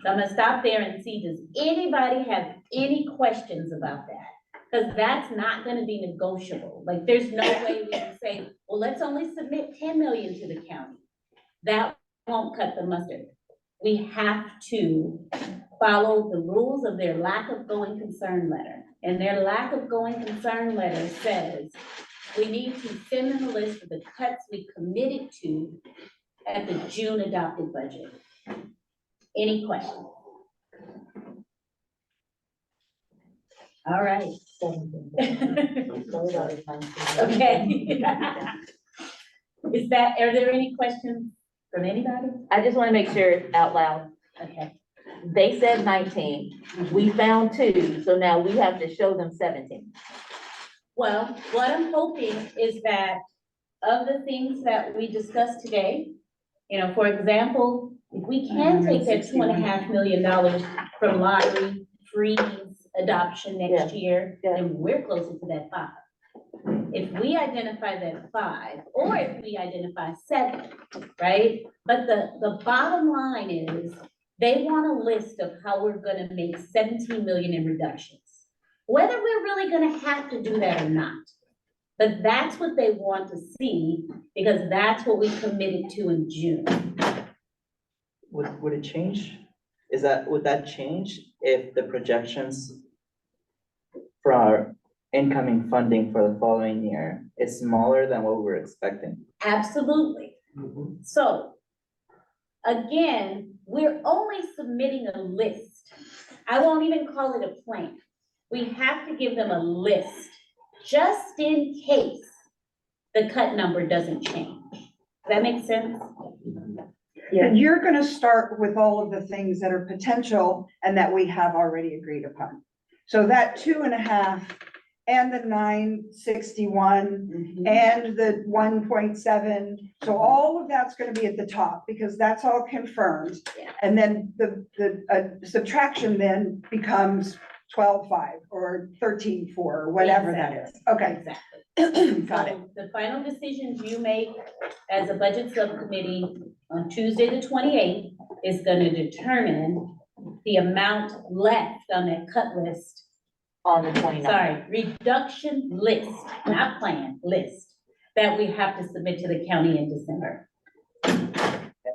So I'm gonna stop there and see, does anybody have any questions about that? Because that's not gonna be negotiable. Like, there's no way we can say, well, let's only submit 10 million to the county. That won't cut the mustard. We have to follow the rules of their lack of going concern letter. And their lack of going concern letter says, we need to send them a list of the cuts we committed to at the June adopted budget. Any questions? All right. Okay. Are there any questions from anybody? I just wanna make sure it's out loud. Okay. They said 19, we found 2, so now we have to show them 17. Well, what I'm hoping is that of the things that we discussed today, for example, if we can take that $2.5 million from lottery, freeze, adoption next year, then we're closer to that 5. If we identify that 5, or if we identify 7, right? But the bottom line is, they want a list of how we're gonna make 17 million in reductions. Whether we're really gonna have to do that or not. But that's what they want to see, because that's what we committed to in June. Would it change? Would that change if the projections for our incoming funding for the following year is smaller than what we were expecting? Absolutely. So, again, we're only submitting a list. I won't even call it a plan. We have to give them a list, just in case the cut number doesn't change. Does that make sense? And you're gonna start with all of the things that are potential and that we have already agreed upon. So that 2.5 and the 961 and the 1.7. So all of that's gonna be at the top because that's all confirmed. Yeah. And then the subtraction then becomes 12.5 or 13.4 or whatever that is. Okay. Exactly. Got it. So the final decisions you make as a budget subcommittee on Tuesday, the 28th, is gonna determine the amount left on that cut list. On the 29th. Sorry, reduction list, not plan, list, that we have to submit to the county in December. And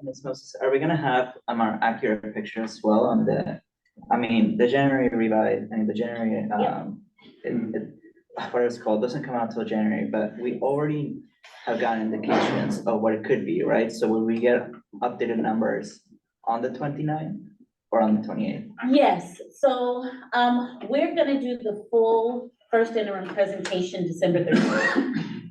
Ms. Moses, are we gonna have a more accurate picture as well on the January revise, the January, what it's called, doesn't come out till January, but we already have gotten indications of what it could be, right? So will we get updated numbers on the 29th or on the 28th? Yes, so, we're gonna do the full first interim presentation December 31st.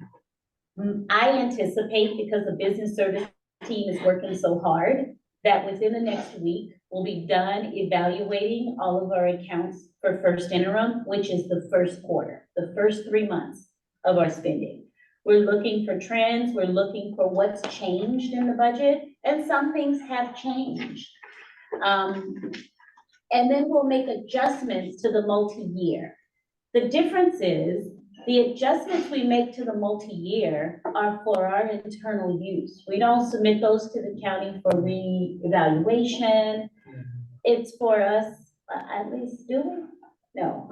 I anticipate, because the business service team is working so hard, that within the next week, we'll be done evaluating all of our accounts for first interim, which is the first quarter, the first 3 months of our spending. We're looking for trends, we're looking for what's changed in the budget, and some things have changed. And then we'll make adjustments to the multi-year. The difference is, the adjustments we make to the multi-year are for our internal use. We don't submit those to the county for re-evaluation. It's for us, at least, do we? No.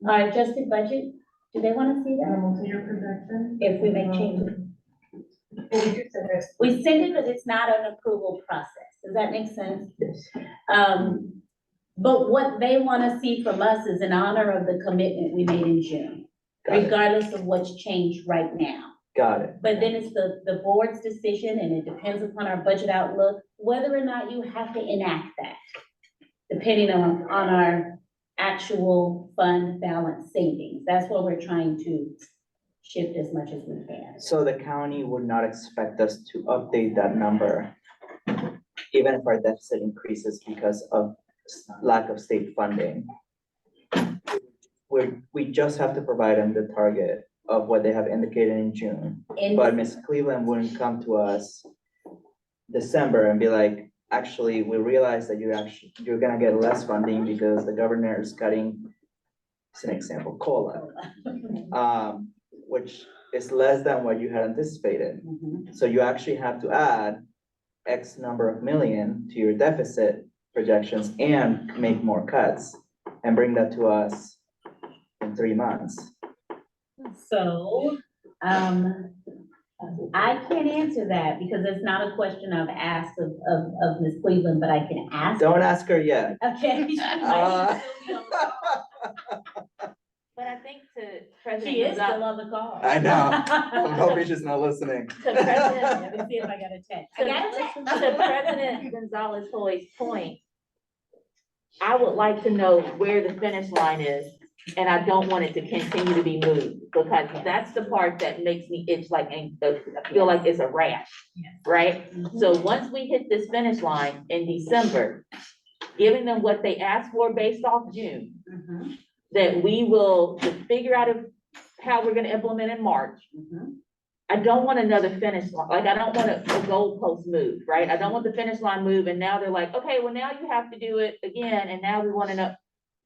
Our adjusted budget, do they wanna see that? Multi-year projection? If we make changes. We send it, but it's not an approval process. Does that make sense? But what they want to see from us is an honor of the commitment we made in June, Got it. regardless of what's changed right now. Got it. But then it's the board's decision, and it depends upon our budget outlook, whether or not you have to enact that, depending on our actual fund balance savings. That's what we're trying to shift as much as we can. So the county would not expect us to update that number, even if our deficit increases because of lack of state funding. We just have to provide them the target of what they have indicated in June. And But Ms. Cleveland wouldn't come to us December and be like, actually, we realize that you're gonna get less funding because the governor is cutting, as an example, COLA, which is less than what you had anticipated. So you actually have to add X number of million to your deficit projections and make more cuts and bring that to us in 3 months. so, I can't answer that because it's not a question I've asked of Ms. Cleveland, but I can ask. Don't ask her yet. Okay. But I think to She President is still Gonzalez, on the call. I know. I'm hoping she's not listening. to President, Let me see if I got a text. I got a text. to President Gonzalez Hoy's point, I would like to know where the finish line is, and I don't want it to continue to be moved, because that's the part that makes me itch like, I feel like it's a rash, right? So once we hit this finish line in December, giving them what they asked for based off June, that we will figure out how we're gonna implement in March. I don't want another finish line, like, I don't want a goalpost move, right? I don't want the finish line move, and now they're like, okay, well, now you have to do it again, and now we want to know.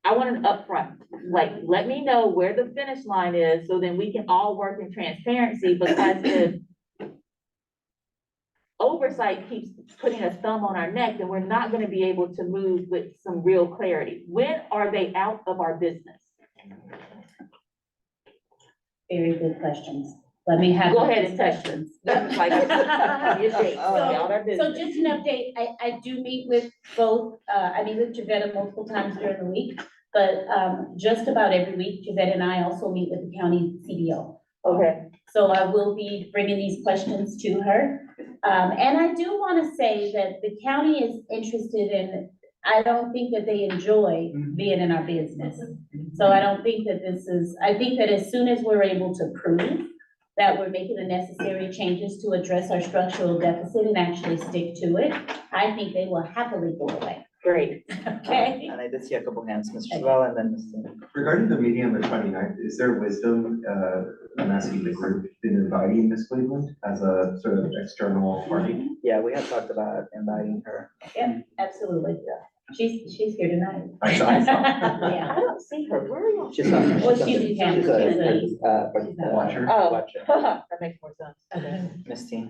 I want an upfront, like, let me know where the finish line is, so then we can all work in transparency, because if oversight keeps putting a thumb on our neck, then we're not gonna be able to move with some real clarity. When are they out of our business? Very good questions. Let me have. Go those ahead and touch discussions. them. Like, your date, out our So business. just an update, I do meet with both, I meet with Javetta multiple times during the week, but, just about every week, Javetta and I also meet with the county CDO. Okay. So I will be bringing these questions to her. And I do want to say that the county is interested in, I don't think that they enjoy being in our business. So I don't think that I think that as soon as we're able to prove that we're making the necessary changes to address our structural deficit and actually stick to it, I think they will happily go away. Great. Okay? And I did see a couple hands, Mr. Chevelle and then Mr. Regarding the meeting on the 29th, is there wisdom, I'm asking the group, in inviting Ms. Cleveland as a sort of external party? Yeah, we had talked about inviting her. Yeah, absolutely. She's here tonight. I saw. Yeah. I don't see her, where are you? She's not. Well, she's She's a Watcher. Oh, watcher. that makes more sense. Okay. Ms. T.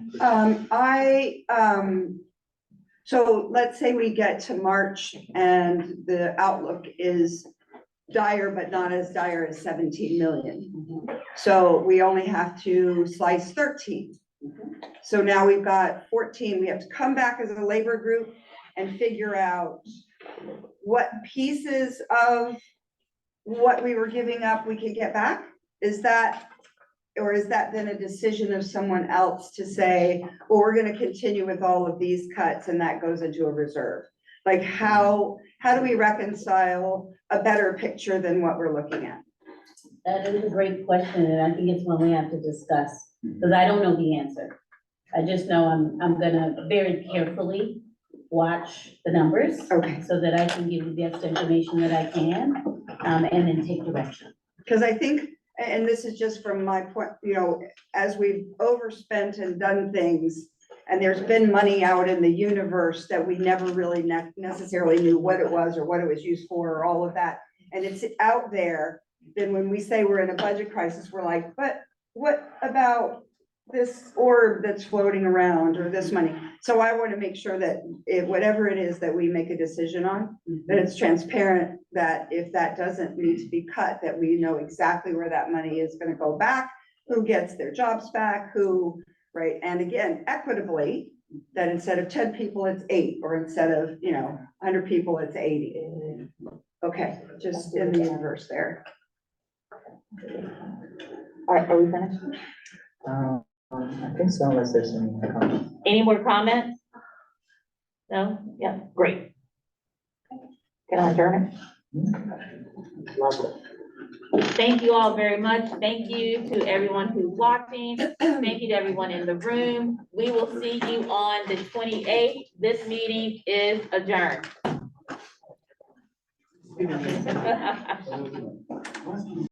So let's say we get to March and the outlook is dire, but not as dire as 17 million. So we only have to slice 13. So now we've got 14. We have to come back as a labor group and figure out what pieces of what we were giving up we can get back. Is that then a decision of someone else to say, well, we're gonna continue with all of these cuts and that goes into a reserve? Like how do we reconcile a better picture than what we're looking at? That is a great question, and I think it's one we have to discuss, because I don't know the answer. I just know I'm gonna very carefully watch the numbers. Okay. So that I can give you the best information that I can, and then take direction. Because I think, and this is just from my point, as we've overspent and done things, and there's been money out in the universe that we never really necessarily knew what it was or what it was used for or all of that, and it's out there, then when we say we're in a budget crisis, we're like, but what about this orb that's floating around or this money? So I want to make sure that whatever it is that we make a decision on, that it's transparent, that if that doesn't need to be cut, that we know exactly where that money is going to go back, who gets their jobs back, who right? And again, equitably, that instead of 10 people, it's 8, or instead of, 100 people, it's 80. Okay, just in the inverse there. All right, are we finished? I think so, unless there's any comments. Any more comments? No? Yeah, great. Can I adjourn it? Lovely. Thank you all very much. Thank you to everyone who's watching. Thank you to everyone in the room. We will see you on the 28th. This meeting is adjourned.